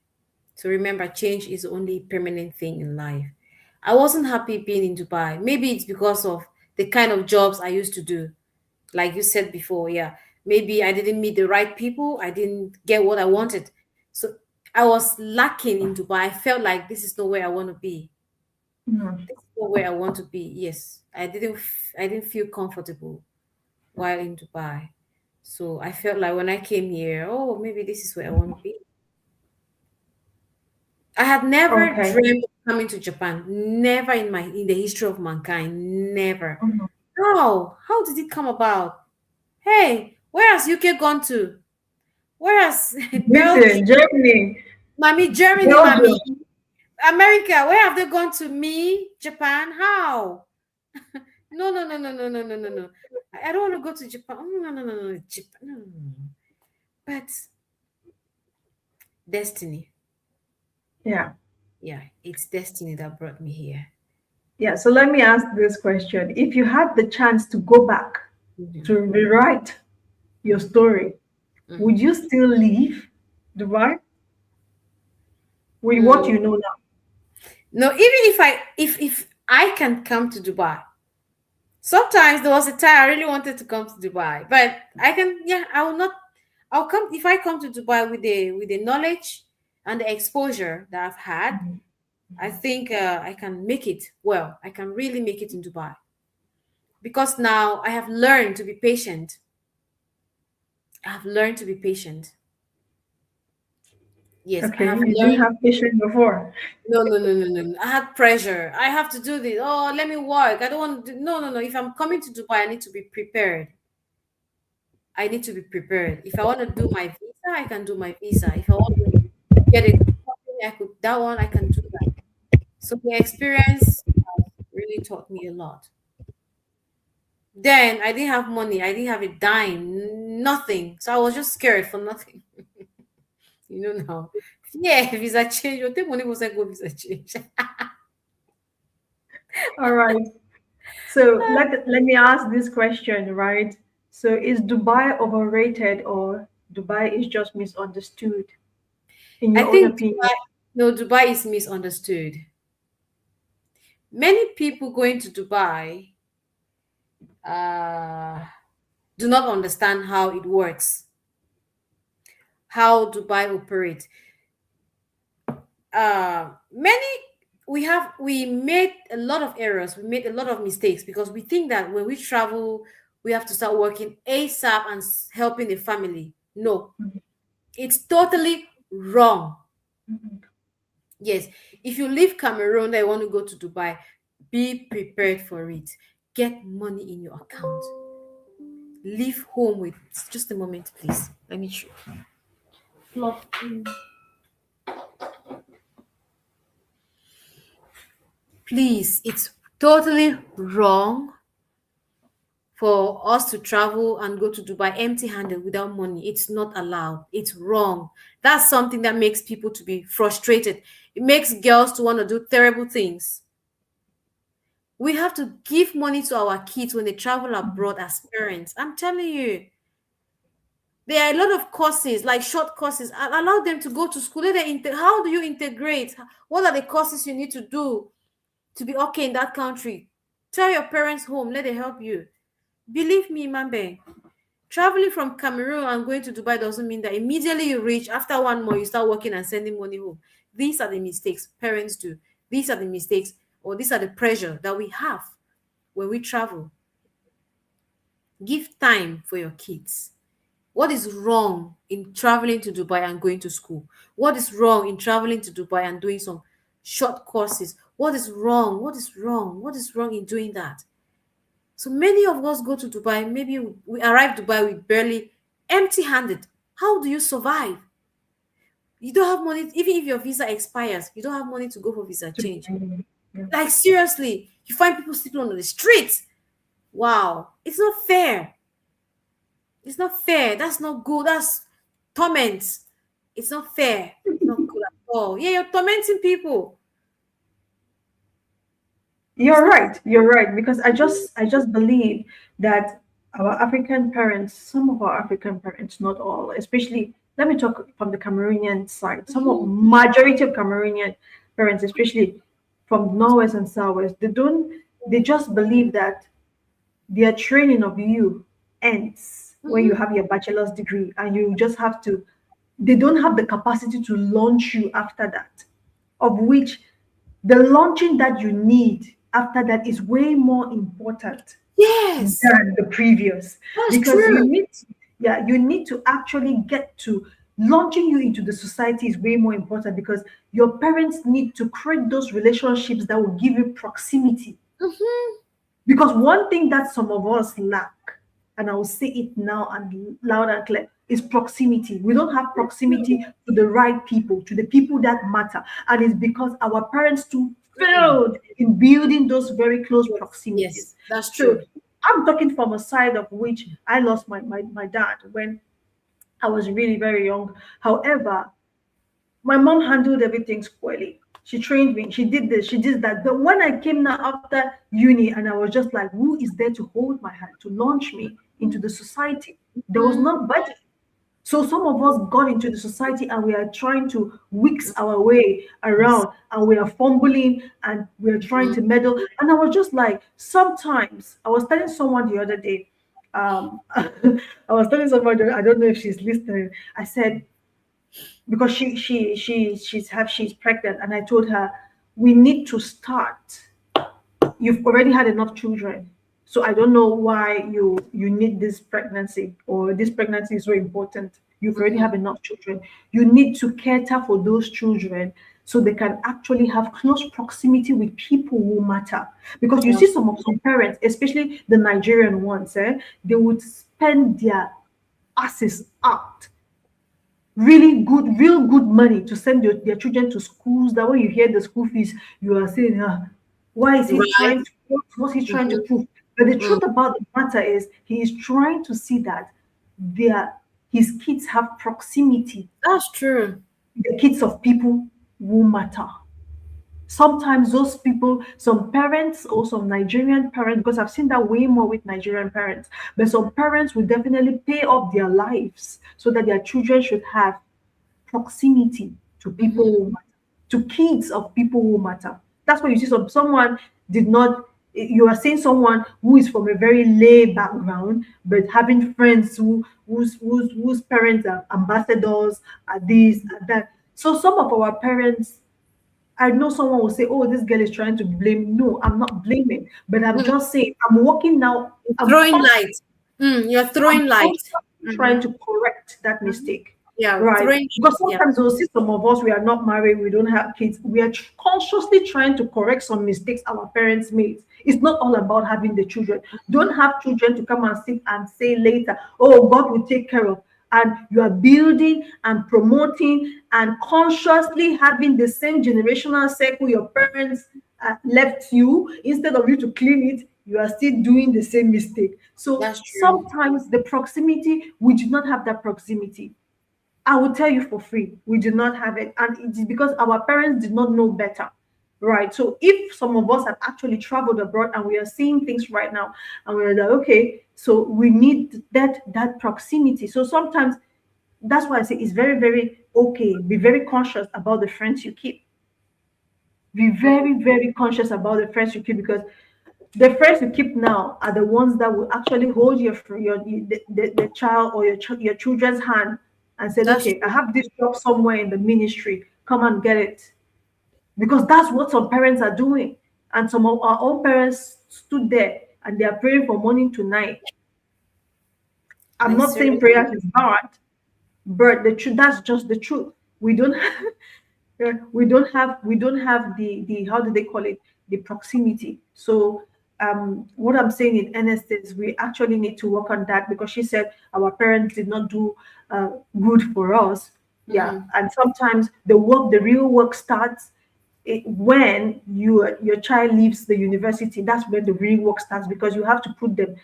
So remember, change is the only permanent thing in life. I wasn't happy being in Dubai. Maybe it's because of the kind of jobs I used to do. Like you said before, yeah. Maybe I didn't meet the right people. I didn't get what I wanted. So I was lacking in Dubai. I felt like this is not where I want to be. Mhm. This is not where I want to be. Yes. I didn't feel comfortable while in Dubai. So I felt like when I came here, oh, maybe this is where I want to be. I had never Okay. dreamed of coming to Japan. Never in the history of mankind. Never. Mhm. How? How did it come about? Hey, where has UK gone to? Where has Belgium? Britain, Germany, Mommy, Germany, mommy. Belgium. America, where have they gone to? Me? Japan? How? No, no, no, no, no, no, no, no, no. I don't want to go to Japan. Oh, no, no, no, no, Japan. No, no, no, no. But destiny. Yeah. Yeah, it's destiny that brought me here. Yeah. So let me ask this question. If you had the chance to go back Mhm, to rewrite your mhm, story, would mhm. you still leave Dubai with what Mm. you know now? No, even if I can come to Dubai, sometimes there was a time I really wanted to come to Dubai, but I can, yeah, I will not. I'll come if I come to Dubai with the knowledge and the exposure that I've had. Mhm. I think I can make it well. I can really make it in Dubai because now I have learned to be patient. I have learned to be patient. Yes, I Okay. have You didn't learned. have patience before. No, no, no, no, no, no. I had pressure. I have to do this. Oh, let me work. I don't want to do. No, no, no. If I'm coming to Dubai, I need to be prepared. I need to be prepared. If I want to do my visa, I can do my visa. If I want to get a good company, I could that one I can do that. So the experience has really taught me a lot. Then I didn't have money. I didn't have a dime, nothing. So I was just scared for nothing. You know now. Yeah, visa change. You take money was I go visa change. All right. So let me ask this question, right? So is Dubai overrated or Dubai is just misunderstood, in I your own think opinion? Dubai, no, Dubai is misunderstood. Many people going to Dubai uh, do not understand how it works, how Dubai operates. Many we made a lot of errors, we made a lot of mistakes because we think that when we travel, we have to start working ASAP and helping the family. No, Mhm. it's totally wrong. Mhm. Yes, if you leave Cameroon that you want to go to Dubai, be prepared for it. Get money in your account. Leave home with just a moment, please. Let me show. Plug in. Please, it's totally wrong for us to travel and go to Dubai empty-handed without money. It's not allowed. It's wrong. That's something that makes people to be frustrated. It makes girls to want to do terrible things. We have to give money to our kids when they travel abroad as parents. I'm telling you, there are a lot of courses, like short courses. Allow them to go to school. How do you integrate? What are the courses you need to do to be okay in that country? Tell your parents home, let them help you. Believe me, Mambe, traveling from Cameroon and going to Dubai doesn't mean that immediately you reach, after 1 month, you start working and sending money home. These are the mistakes parents do. These are the mistakes, or these are the pressure that we have when we travel. Give time for your kids. What is wrong in traveling to Dubai and going to school? What is wrong in traveling to Dubai and doing some short courses? What is wrong? What is wrong? What is wrong in doing that? So many of us go to Dubai, maybe we arrive Dubai with barely empty-handed. How do you survive? You don't have money, even if your visa expires, you don't have money to go for visa change. Yeah. Like seriously, you find people sleeping on the streets. Wow, it's not fair. It's not fair. That's not good. That's torment. It's not fair. It's not good at all. Yeah, you're tormenting people. It's You're not. right. You're right. Because I just believe that our African parents, some of our African parents, not all, especially let me talk from the Cameroonian side. Some of Mhm, majority of Cameroonian parents, especially from northwest and southwest, they just believe that their training of you ends when you mhm. have your bachelor's degree and you just have to, they don't have the capacity to launch you after that, of which the launching that you need after that is way more important Yes, than the previous, that's because true. you need to actually get to launching you into the society is way more important, because your parents need to create those relationships that will give you proximity. Mhm. Because one thing that some of us lack, and I will say it now and loud and clear, is proximity. We don't have That's proximity true. to the right people, to the people that matter. And it's because our parents too Mm. failed in building those very close Yes, proximities. yes, that's So true. I'm talking from a side of which I lost my dad when I was really very young. However, my mom handled everything squarely. She trained me. She did this. She did that. But when I came now after uni, and I was just like, who is there to hold my hand to launch me into the society? There was Mhm. nobody. So some of us got into the society and we are trying to wix our way Yes. around, and we are fumbling and we are trying Mhm. to meddle. And I was just like, sometimes I was telling someone the other day, I was telling someone, I don't know if she's listening. I said, because she's pregnant, and I told her we need to start. You've already had enough children, so I don't know why you need this pregnancy, or this pregnancy is so important. You've already Mhm. have enough children. You need to cater for those children so they can actually have close proximity with people who matter. Because you see That's some parents, especially the Nigerian ones, they would spend their asses out, really good, real good money to send their children to schools that when you hear the school fees, you are saying, why is he right. trying to, what's he trying to Mhm. prove? But the Mm. truth about the matter is, he is trying to see that their his kids have proximity, That's true. the kids of people who matter. Sometimes those people, some parents or some Nigerian parents, because I've seen that way more with Nigerian parents, but some parents will definitely pay up their lives so that their children should have proximity to people Mhm. who matter, to kids of people who matter. That's why you see someone did not. You are saying someone who is from a very lay background, but having friends whose parents are ambassadors, are this and that. So some of our parents, I know someone will say, "Oh, this girl is trying to blame." No, I'm not blaming, but I'm Mhm. just saying I'm working now. Throwing light. You're I'm throwing light. constantly trying Mhm. to correct that Mhm. mistake, Yeah, right? throwing Because light. Yeah. sometimes you'll see some of us, we are not married, we don't have kids. We are consciously trying to correct some mistakes our parents made. It's not all about having the children. Don't have children to come and sit and say later, oh, God will take care of. And you are building and promoting and consciously having the same generational cycle your parents left you. Instead of you to clean it, you are still doing the same mistake. So That's true. sometimes the proximity, we do not have that proximity. I will tell you for free, we do not have it. And it is because our parents did not know better. right? So if some of us have actually traveled abroad and we are seeing things right now, and we're like, okay, so we need that proximity. So sometimes that's why I say it's very, very okay. Be very conscious about the friends you keep. Be very, very conscious about the friends you keep, because the friends you keep now are the ones that will actually hold the child or your children's hand and said, That's okay, I true. have this job somewhere in the ministry, come and get it. Because that's what some parents are doing. And some of our own parents stood there and they are praying from morning to night. I'm I not saying seriously. prayers is bad, but the truth, that's just the truth. We don't yeah, we don't have the how do they call it, the proximity. So what I'm saying in earnest is we actually need to work on that, because she said our parents did not do good for us. Yeah, Mm-hmm. and sometimes the real work starts when your child leaves the university. That's when the real work starts, because you have to put them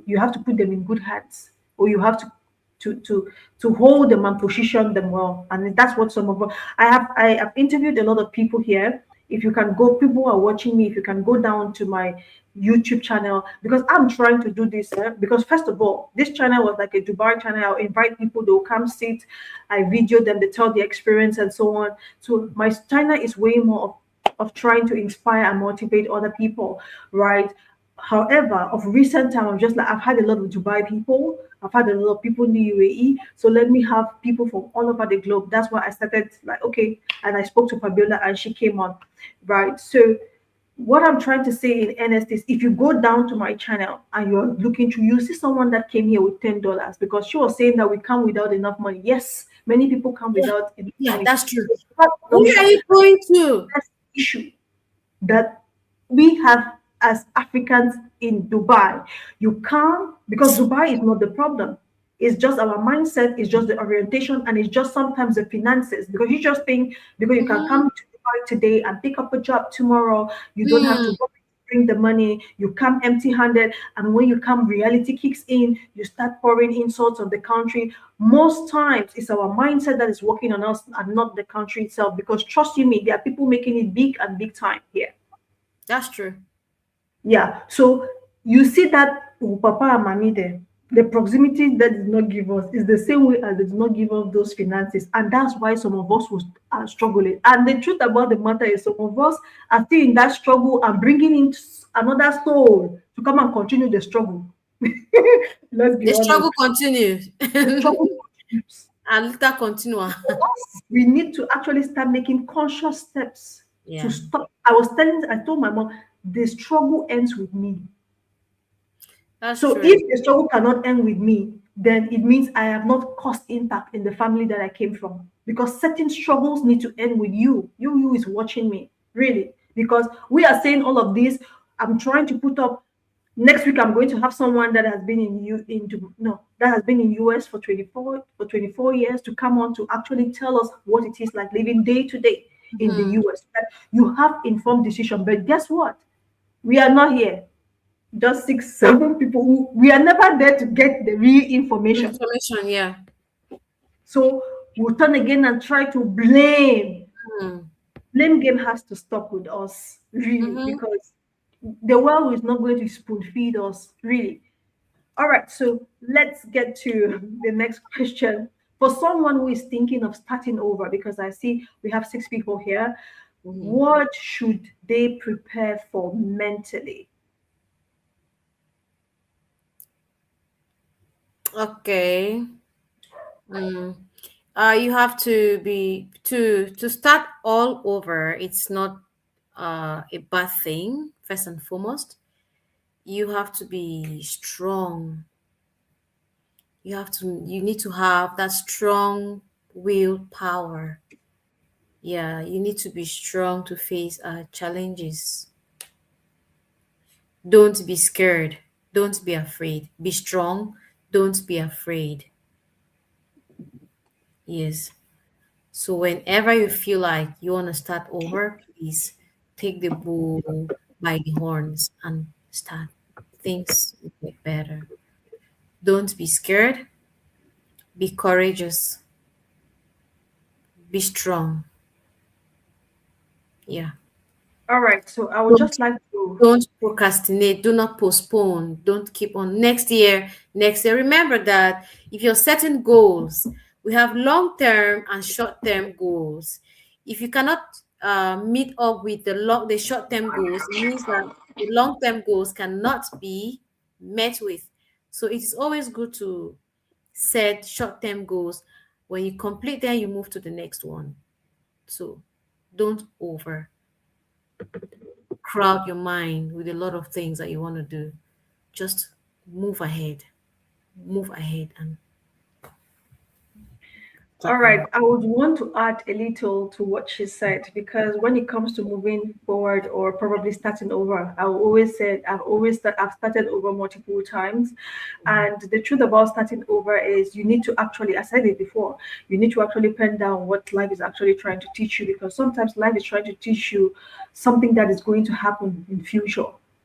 you have to put them in good hands, or you have to to to hold them and position them well. And that's what some of us, I have interviewed a lot of people here. If you can go, people who are watching me, if you can go down to my YouTube channel, because I'm trying to do this, because first of all, this channel was like a Dubai channel. I'll invite people, they'll come sit, I video them, they tell the experience and so on. So my channel is way more of trying to inspire and motivate other people, right? However, of recent time, I'm just like, I've had a lot of Dubai people, I've had a lot of people in the UAE. So let me have people from all over the globe. That's why I started like, okay, and I spoke to Fabiola and she came on, right? So what I'm trying to say in earnest is, if you go down to my channel and you're looking to, you see someone that came here with $10, because she was saying that we come without enough money. Yes, many people come Yeah, without enough yeah, money. that's true. That's Where are you going to? the issue that we have as Africans in Dubai. You can't, because Dubai is not the problem. It's just our mindset, it's just the orientation, and it's just sometimes the finances. Because you just think, because you can Mm-hmm. come to Dubai today and pick up a job tomorrow, you don't have to Mm, work to bring the money, you come empty handed. And when you come, reality kicks in, you start pouring insults of the country. Most times, it's our mindset that is working on us and not the country itself. Because trust you me, there are people making it big and big time here. that's true. Yeah. So you see that Papa and Mommy there, the proximity that did not give us is the same way as they did not give us those finances. And that's why some of us are struggling. And the truth about the matter is, some of us are still in that struggle and bringing in another soul to come and continue the struggle. Let's be The honest. struggle continues. The struggle continues. And later continue. We need to actually start making conscious steps to Yeah, stop. I told my mom, the struggle ends with me. that's So true. if the struggle cannot end with me, then it means I have not caused impact in the family that I came from. Because certain struggles need to end with you. You is watching me, really. Because we are saying all of this. I'm trying to put up. Next week, I'm going to have someone that has been in you into no that has been in US for 24 years to come on to actually tell us what it is like living day to day in the Hmm. US. That you have informed decision, but guess what? We are not here just six, seven people who we are never there to get the real information. Information, yeah. So we'll turn again and try to blame. Hmm. Blame game has to stop with us, really, Mm-hmm. because the world is not going to spoon feed us, really. All right, so let's get to the next question. For someone who is thinking of starting over, because I see we have six people here, Hmm. what should they prepare for mentally? Okay. Mm. You have to be to start all over. It's not a bad thing. First and foremost, you have to be strong. You need to have that strong willpower. Yeah, you need to be strong to face challenges. Don't be scared. Don't be afraid. Be strong. Don't be afraid. Yes. So whenever you feel like you want to start over, please take the bull by the horns and start. Things will get better. Don't be scared. Be courageous. Be strong. Yeah. All right. So I would Don't just like to. don't procrastinate. Do not postpone. Don't keep on next year, next year. Remember that if you're setting goals, we have long term and short term goals. If you cannot meet up with the short term goals, it means that the long term goals cannot be met with. So it is always good to set short term goals. When you complete them, you move to the next one. So don't over crowd your mind with a lot of things that you want to do. Just move ahead, move ahead and All start right, moving. I would want to add a little to what she said because when it comes to moving forward or probably starting over, I've started over multiple times, and the truth about starting over is you need to actually, I said it before, you need to actually pen down what life is actually trying to teach you because sometimes life is trying to teach you something that is going to happen in future.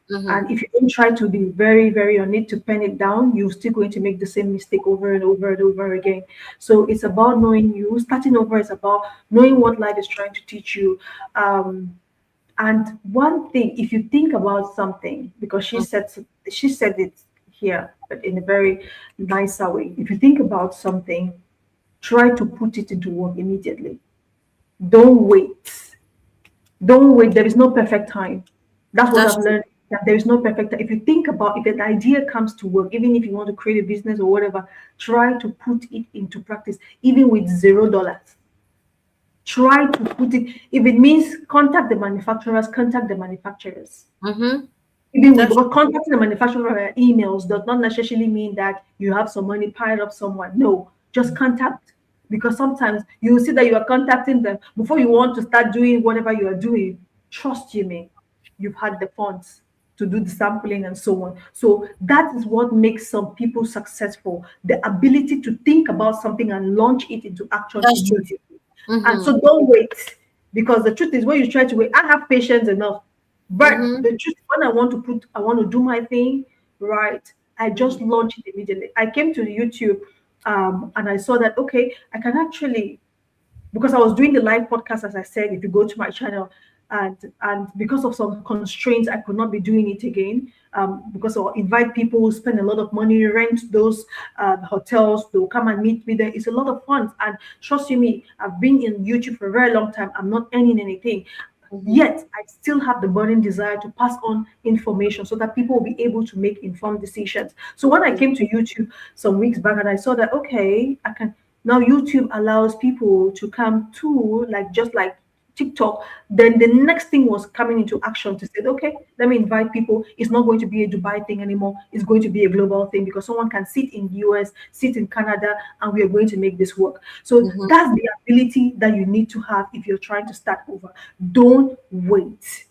Mm-hmm. And if you don't try to be very, very on it to pen it down, you're still going to make the same mistake over and over and over again. So it's about knowing you. Starting over is about knowing what life is trying to teach you. And one thing, if you think about something, because she said it here, but in a very nicer way. If you think about something, try to put it into work immediately. Don't wait. Don't wait. There is no perfect time. That's what That's I've true. learned. That there is no perfect time. If you think about if an idea comes to work, even if you want to create a business or whatever, try to put it into practice, even with $0. Try to put it. If it means contact the manufacturers, contact the manufacturers. Mm-hmm. Even with That's because contacting the manufacturer via emails does not necessarily mean that you have some money piled up somewhere. No, just contact because sometimes you will see that you are contacting them before you want to start doing whatever you are doing. Trust you me, you've had the funds to do the sampling and so on. So that is what makes some people successful: the ability to think about something and launch it into action that's true. immediately. And Mm-hmm. so don't wait because the truth is when you try to wait, I have patience enough. But Mm-hmm. the truth, when I want to do my thing, right? I Mm-hmm. just launch it immediately. I came to the YouTube, and I saw that okay, I can actually because I was doing the live podcast, as I said, if you go to my channel, and because of some constraints, I could not be doing it again. Because I'll invite people, spend a lot of money, rent those hotels, they'll come and meet me there. It's a lot of fun. And trust you me, I've been in YouTube for a very long time. I'm not earning anything. Mm-hmm. Yet I still have the burning desire to pass on information so that people will be able to make informed decisions. So when I came to YouTube some weeks back and I saw that okay, I can now YouTube allows people to come to like just like TikTok, then the next thing was coming into action to say, okay, let me invite people. It's not going to be a Dubai thing anymore. It's going to be a global thing because someone can sit in the US, sit in Canada, and we are going to make this work. So Mm-hmm. that's the ability that you need to have if you're trying to start over. Don't wait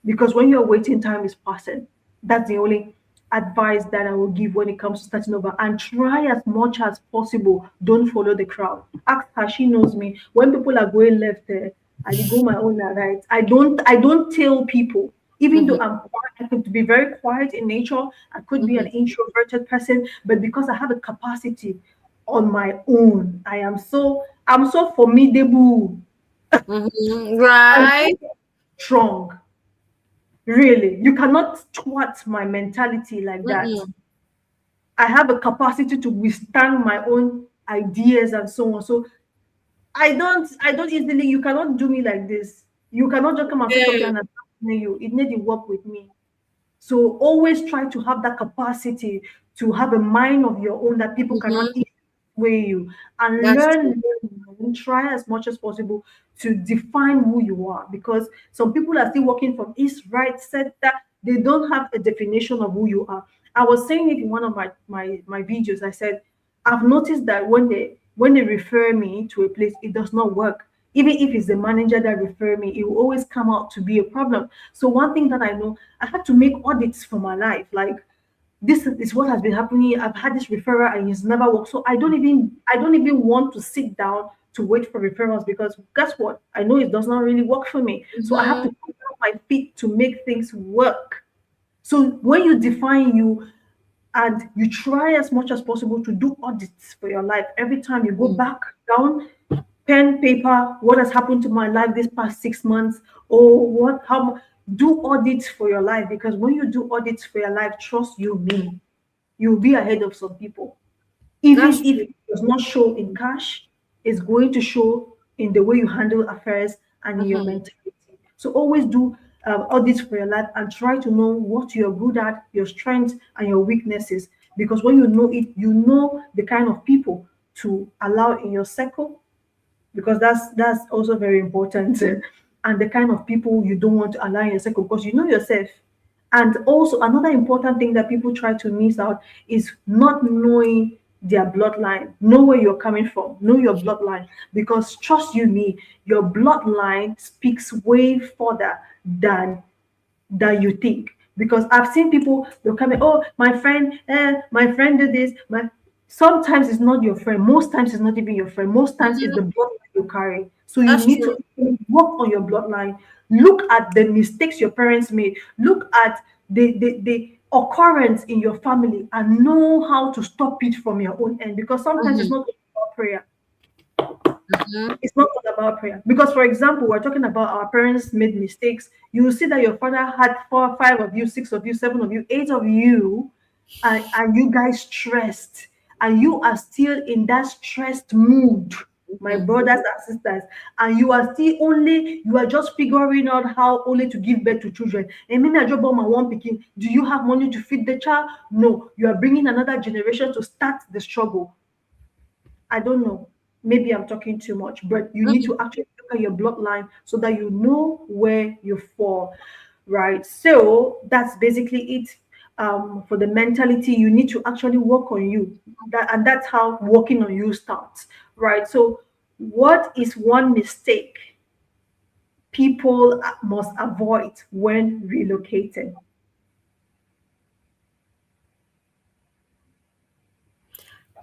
because when your waiting time is passing, that's the only advice that I will give when it comes to starting over. And try as much as possible. Don't follow the crowd. Ask her; she knows me. When people are going left there, I dey go my own right. I don't tell people. Even though Mm-hmm. I'm quiet, I could be very quiet in nature. I could be an Mm-hmm. introverted person, but because I have a capacity on my own, I'm so formidable. Mm-hmm. I'm Right. so strong. Really, you cannot twat my mentality like that. Mm-mm. I have a capacity to withstand my own ideas and so on. So I don't easily, you cannot do me like this. You cannot just come and say something Yeah. and assassinate you. It needs to work with me. So always try to have that capacity to have a mind of your own that people cannot Mm-hmm. easily sway you and That's true. learn, try as much as possible to define who you are because some people are still working from east, right, center. They don't have a definition of who you are. I was saying it in one of my videos. I said, I've noticed that when they refer me to a place, it does not work. Even if it's the manager that refer me, it will always come out to be a problem. So one thing that I know, I had to make audits for my life. Like this is what has been happening. I've had this referral and it's never worked. So I don't even want to sit down to wait for referrals because guess what? I know it does not really work for me. So I have Mm-hmm. to put down my feet to make things work. So when you define you and you try as much as possible to do audits for your life, every time you go back down, pen, paper, what has happened to my life this past 6 months, or what, how, do audits for your life, because when you do audits for your life, trust you me, you'll be ahead of some people. That's Even if true. it does not show in cash, it's going to show in the way you handle affairs and in your Mm-hmm. mentality. So always do audits for your life and try to know what you're good at, your strengths and your weaknesses. Because when you know it, you know the kind of people to allow in your circle, because that's also very important. And the kind of people you don't want to allow in your circle, because you know yourself. And also another important thing that people try to miss out is not knowing their bloodline. Know where you're coming from, know your bloodline, because trust you me, your bloodline speaks way further than you think. Because I've seen people, they'll come in, oh, my friend did this. My Sometimes it's not your friend. Most times it's not even your friend. Most times it's the Mm-hmm. bloodline you carry. So you That's need true. to work on your bloodline. Look at the mistakes your parents made. Look at the occurrence in your family and know how to stop it from your own end. Because sometimes it's Mm-hmm. not about prayer. Mm-hmm. It's not all about prayer. Because, for example, we're talking about our parents made mistakes. You will see that your father had four, five of you, six of you, seven of you, eight of you, and you guys stressed, and you are still in that stressed mood, my Mm-hmm. brothers and sisters, and you are just figuring out how only to give birth to children. And maybe I drop on my one picking. Do you have money to feed the child? No, you are bringing another generation to start the struggle. I don't know. Maybe I'm talking too much, but you need to actually look at your bloodline so that you know where you fall, right? So that's basically it. For the mentality, you need to actually work on you. And that's how working on you starts, right? So, what is one mistake people must avoid when relocating?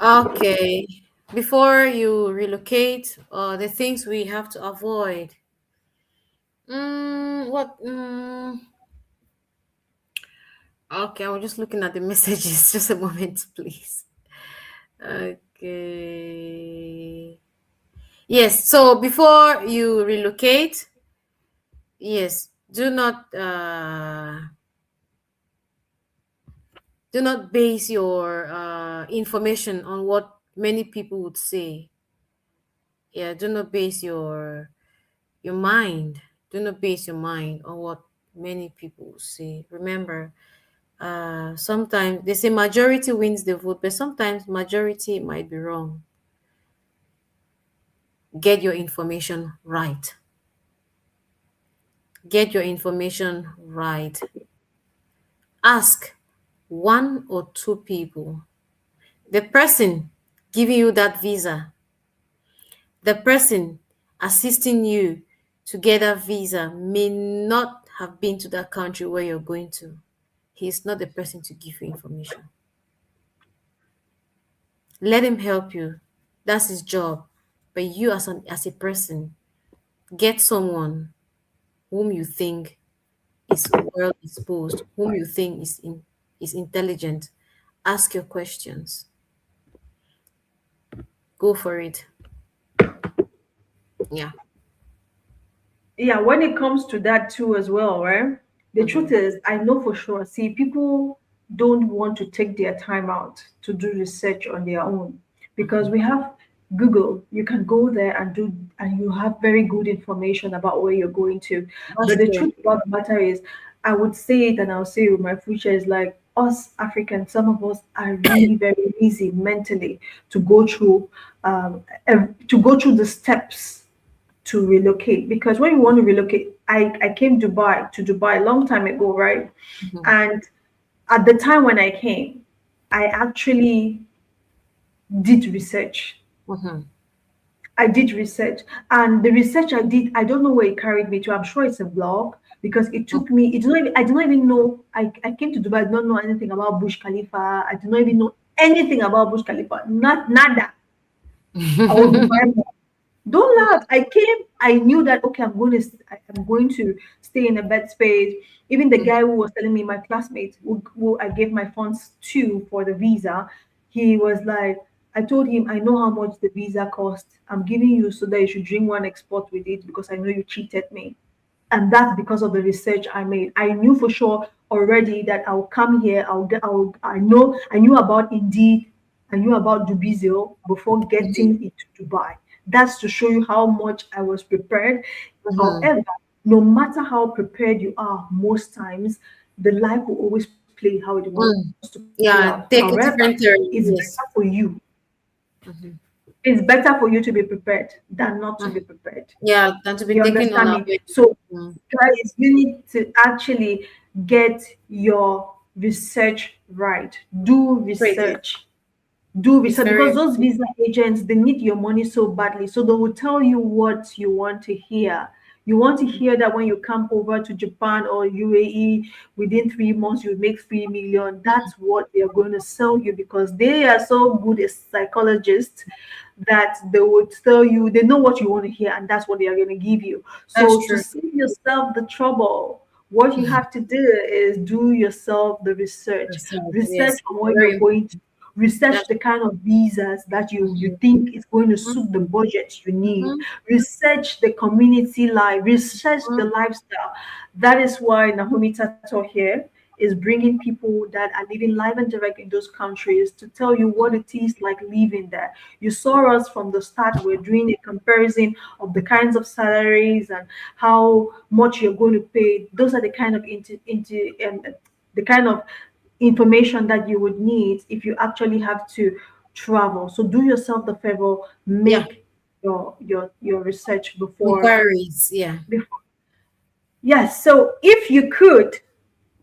Okay. Before you relocate, the things we have to avoid. What? Okay, I was just looking at the messages. Just a moment, please. Okay. Yes. So before you relocate, yes, do not base your information on what many people would say. Yeah. Do not base your mind. Do not base your mind on what many people say. Remember, sometimes they say majority wins the vote, but sometimes majority might be wrong. Get your information right. Get your information right. Ask one or two people. The person giving you that visa, the person assisting you to get that visa may not have been to that country where you're going to. He's not the person to give you information. Let him help you. That's his job. But you as a person, get someone whom you think is well disposed, whom you think is intelligent. Ask your questions. Go for it. Yeah. Yeah, when it comes to that too as well, right? The truth Mm-hmm. is, I know for sure. See, people don't want to take their time out to do research on their own, because we have Google. You can go there and do, and you have very good information about where you're going to. That's But the true. truth about the matter is, I would say it, and I'll say it with my future is like us Africans. Some of us are really very easy mentally to go through, the steps to relocate. Because when you want to relocate, I came to Dubai a long time ago, right? Mm-hmm. And at the time when I came, I actually did research. Mm-hmm. I did research, and the research I did, I don't know where it carried me to. I'm sure it's a blog, because it took me. I did not even know. I came to Dubai. I did not know anything about Burj Khalifa. I did not even know anything about Burj Khalifa. Not nada. I was Dubai. Don't laugh. I came. I knew that okay. I'm going to stay in a bed space. Even the guy who was telling me, my classmate, who I gave my funds to for the visa, he was like, I told him, I know how much the visa cost. I'm giving you so that you should drink one export with it because I know you cheated me. And that's because of the research I made. I knew for sure already that I'll come here. I knew about Indeed. I knew about Dubizio before getting into Dubai. That's to show you how much I was prepared. Mm-hmm. However, no matter how prepared you are, most times the life will always play how it wants to play out. Yeah, However, take a it's different turn. better for Yes. you. Mm-hmm. It's better for you to be prepared than not to be Mm. prepared. Yeah, than to be You taken understand on our me? way. So, Mm. guys, you need to actually get your research right. Do Great. It's research very because those important. visa agents, they need your money so badly, so they will tell you what you want to hear. You want to hear that when you come over to Japan or UAE, within 3 months you make 3 million. That's what they are going to sell you because they are so good as psychologists that they would tell you they know what you want to hear, and that's what they are going to give you. That's So to true. save yourself the trouble, what you have to do is do yourself the research. Yourself. Research Yes, on it's where very you're going to, important. research That's the kind of visas that you mm-hmm. think is going to suit the Mm-hmm. budget you need. Mm-hmm. Research the community life, research the lifestyle. That is why Naomi Tato here is bringing people that are living live and direct in those countries to tell you what it is like living there. You saw us from the start. We're doing a comparison of the kinds of salaries and how much you're going to pay. Those are the kind of the kind of information that you would need if you actually have to travel. So do yourself the favor, Yeah. make your research Inquiries. Yeah. before. Yes. So if you could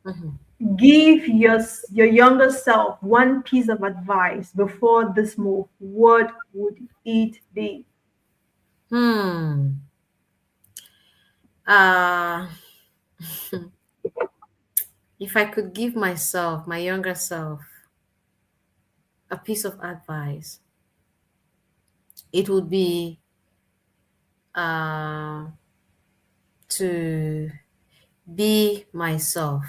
Mm-hmm. give your younger self one piece of advice before this move, what would it be? Hmm. Uh if I could give myself, my younger self, a piece of advice, it would be uh to be myself.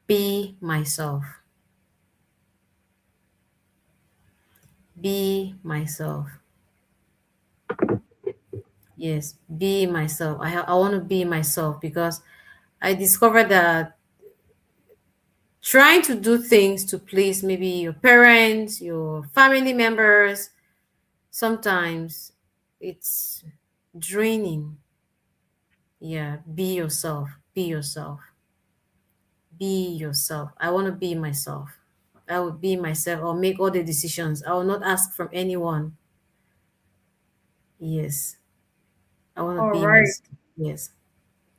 Be myself. Be myself. Yes, be myself. I want to be myself because I discovered that trying to do things to please maybe your parents, your family members, sometimes it's draining. Yeah, be yourself. Be yourself. Be yourself. I want to be myself. I would be myself. I'll make all the decisions. I will not ask from anyone. Yes, I want to All be right. myself. Yes,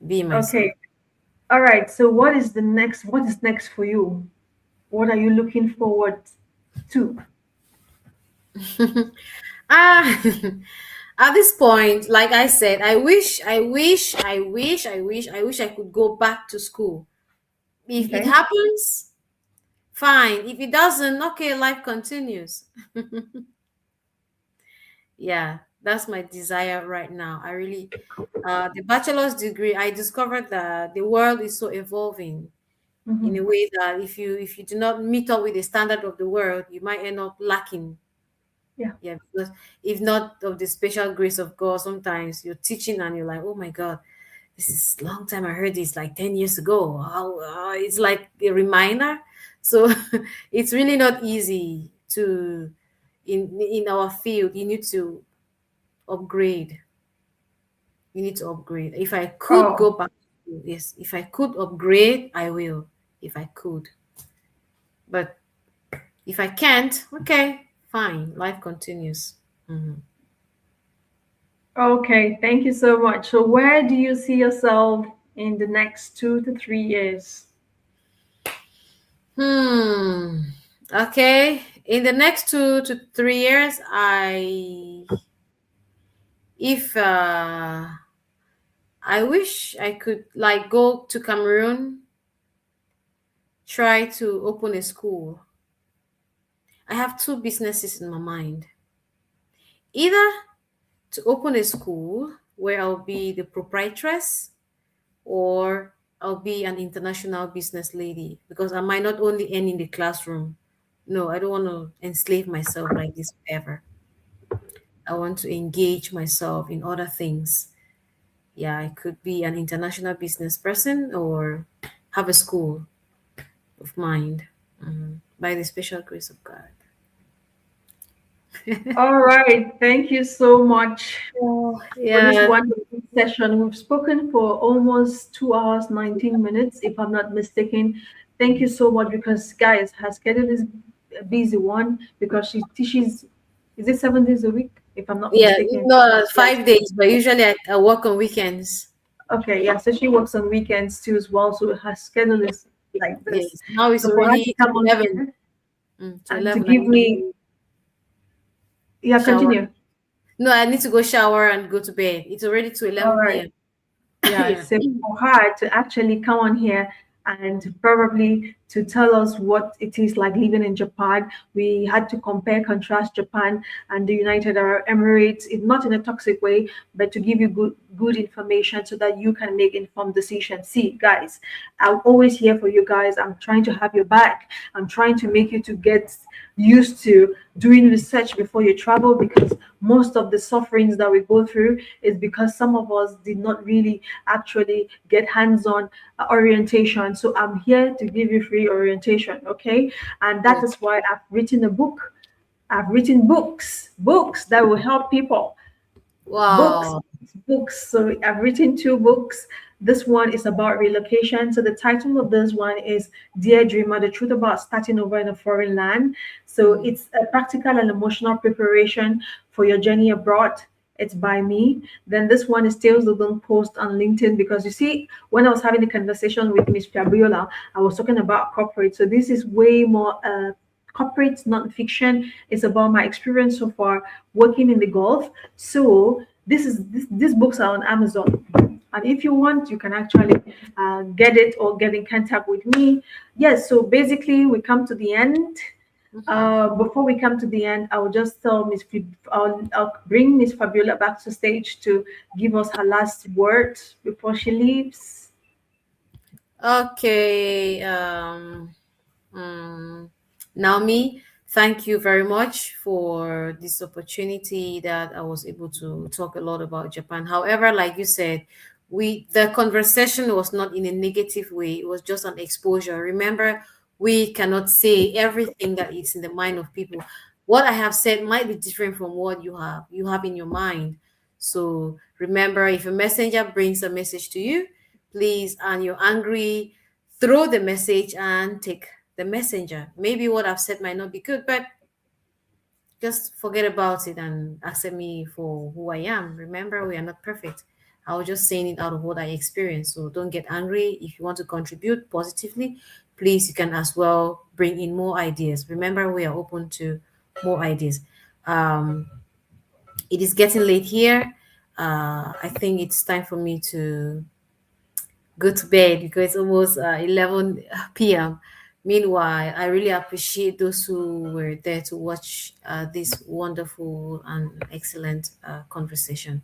be myself. Okay. All right. So what is next for you? What are you looking forward to? Ah, at this point, like I said, I wish I could go back to school. If it Okay. happens, fine. If it doesn't, okay, life continues. Yeah, that's my desire right now. I really, the bachelor's degree, I discovered that the world is so evolving in a Mm-hmm. way that if you do not meet up with the standard of the world, you might end up lacking. Yeah. Yeah, because if not of the special grace of God, sometimes you're teaching and you're like, oh my God, this is long time. I heard this like 10 years ago. How it's like a reminder. So it's really not easy to in our field. You need to upgrade. You need to upgrade. If I could go Oh, back, yes. If I could upgrade, I will. If I could, but if I can't, okay, fine. Life continues. Mhm. okay. Thank you so much. So where do you see yourself in the next 2 to 3 years? Hmm. Okay. In the next 2 to 3 years, if I wish I could like go to Cameroon, try to open a school. I have two businesses in my mind. Either to open a school where I'll be the proprietress, or I'll be an international business lady because I might not only end in the classroom. No, I don't want to enslave myself like this forever. I want to engage myself in other things. Yeah, I could be an international business person or have a school of mind, by the special grace of God. All right. Thank you so much Oh, for this yeah, wonderful session. We've spoken for almost 2 hours, 19 minutes, if I'm not mistaken. Thank you so much because, guys, her schedule is a busy one because she teaches, is it 7 days a week, if I'm not yeah, mistaken? no, Yes. 5 days, but usually I work on weekends. Okay. Yeah. So she works on weekends too as well. So her schedule is like this. Yes, now it's So for her to already come on 11. here To and to 11, I give need me, to yeah, shower. continue. No, I need to go shower and go to bed. It's already to All 11 right. p.m. Yeah, Yeah. so for her to actually come on here and probably to tell us what it is like living in Japan, we had to compare, contrast Japan and the United Arab Emirates, not in a toxic way, but to give you good information so that you can make informed decisions. See, guys, I'm always here for you guys. I'm trying to have your back. I'm trying to make you to get used to doing research before you travel because most of the sufferings that we go through is because some of us did not really actually get hands-on orientation. So I'm here to give you free orientation, okay? And that is Yes. why I've written a book. I've written books that will help people. Books, Wow. books. So I've written two books. This one is about relocation. So the title of this one is Dear Dreamer, the truth about starting over in a foreign land. So Mm. it's a practical and emotional preparation for your journey abroad. It's by me. Then this one is Tales that Don't Post on LinkedIn because you see, when I was having a conversation with Miss Fabiola, I was talking about corporate. So this is way more corporate nonfiction. It's about my experience so far working in the Gulf. So these books are on Amazon. And if you want, you can actually get it or get in contact with me. Yes, so basically, we come to the end. Mhm. Before we come to the end, I will just tell I'll bring Miss Fabiola back to stage to give us her last words before she leaves. Okay. Naomi, thank you very much for this opportunity that I was able to talk a lot about Japan. However, like you said, the conversation was not in a negative way. It was just an exposure. Remember, we cannot say everything that is in the mind of people. What I have said might be different from what you have in your mind. So remember, if a messenger brings a message to you, please, and you're angry, throw the message and take the messenger. Maybe what I've said might not be good, but just forget about it and accept me for who I am. Remember, we are not perfect. I was just saying it out of what I experienced. So don't get angry. If you want to contribute positively, please, you can as well bring in more ideas. Remember, we are open to more ideas. Um, it is getting late here. I think it's time for me to go to bed because it's almost 11 p.m. Meanwhile, I really appreciate those who were there to watch this wonderful and excellent conversation.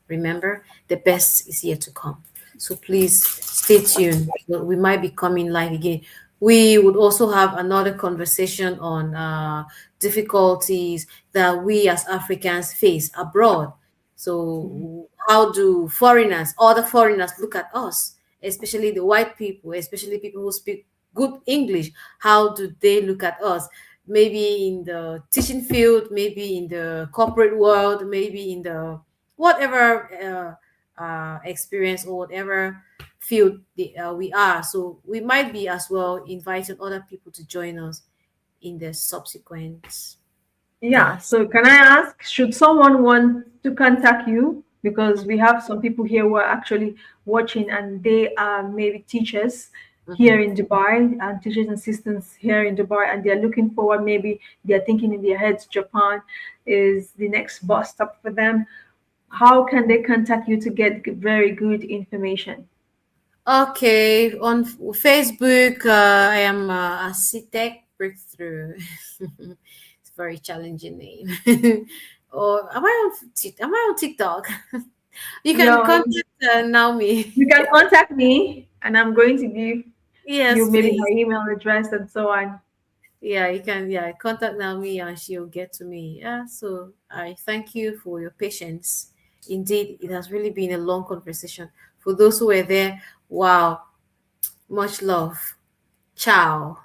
Remember, the best is yet to come. So please stay tuned. We might be coming live again. We would also have another conversation on difficulties that we as Africans face abroad. So, how do other foreigners, look at us, especially the white people, especially people who speak good English? How do they look at us? Maybe in the teaching field, maybe in the corporate world, maybe in the whatever experience or whatever field we are. So, we might be as well inviting other people to join us in the subsequent Yeah, days. so can I ask, should someone want to contact you? Because we have some people here who are actually watching and they are maybe teachers here Mhm. in Dubai and teachers and assistants here in Dubai and they're looking forward, maybe they're thinking in their heads Japan is the next bus stop for them. How can they contact you to get very good information? Okay, on Facebook, I am Architect Breakthrough. It's a very challenging name. Or am I on TikTok? You can Yeah, contact Naomi. you can contact me and I'm going to give you Yes, maybe her please. email address and so on. Yeah, you can, yeah, contact Naomi and she'll get to me. Yeah, so I thank you for your patience. Indeed, it has really been a long conversation. For those who were there, wow, much love. Ciao.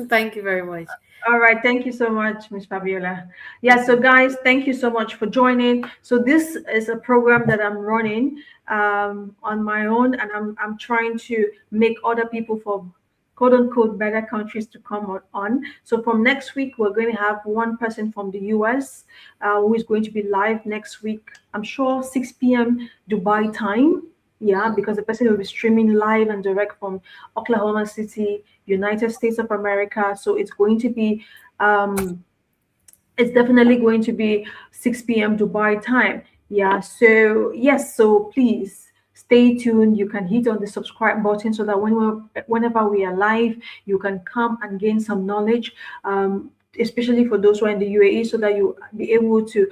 Thank you very much. All right, thank you so much, Miss Fabiola. Yeah, so Okay. guys, thank you so much for joining. So this is a program that I'm running on my own, and I'm trying to make other people from quote unquote better countries to come on. So from next week, we're going to have one person from the US who is going to be live next week. I'm sure 6 p.m. Dubai time. Yeah, because the person will be streaming live and direct from Oklahoma City, United States of America. So um, it's definitely going to be 6 p.m. Dubai time. Yeah. So yes. So please stay tuned. You can hit on the subscribe button so that whenever we are live, you can come and gain some knowledge. Especially for those who are in the UAE, so that you be able to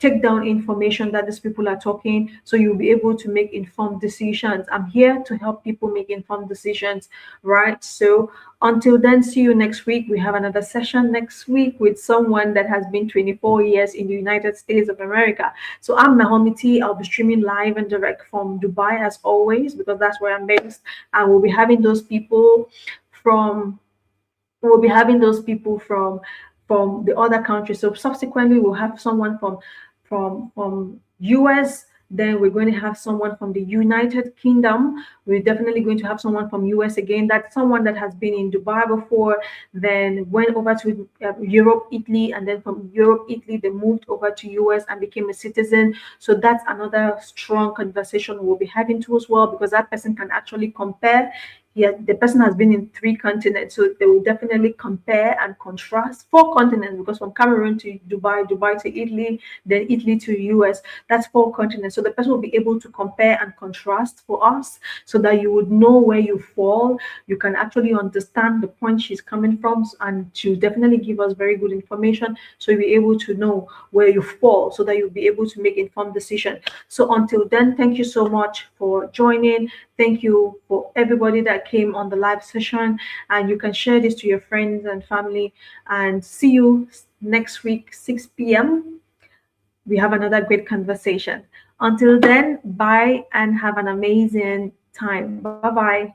take down information that these people are talking, so you'll be able to make informed decisions. I'm here to help people make informed decisions, right? So until then, see you next week. We have another session next week with someone that has been 24 years in the United States of America. So I'm Naomi T. I'll be streaming live and direct from Dubai as always, because that's where I'm based. And we'll be having those people from we'll be having those people from the other countries. So subsequently, we'll have someone from US. Then we're going to have someone from the United Kingdom. We're definitely going to have someone from US again. That's someone that has been in Dubai before, then went over to Europe, Italy, and then from Europe, Italy, they moved over to US and became a citizen. So that's another strong conversation we'll be having too as well, because that person can actually compare. Yeah, the person has been in 3 continents, so they will definitely compare and contrast 4 continents, because from Cameroon to Dubai, Dubai to Italy, then Italy to US, that's 4 continents. So the person will be able to compare and contrast for us, so that you would know where you fall. You can actually understand the point she's coming from, and she'll definitely give us very good information, so you'll be able to know where you fall, so that you'll be able to make informed decision. So until then, thank you so much for joining. Thank you for everybody that came on the live session. And you can share this to your friends and family. And see you next week, 6 p.m. We have another great conversation. Until then, bye and have an amazing time. Bye bye.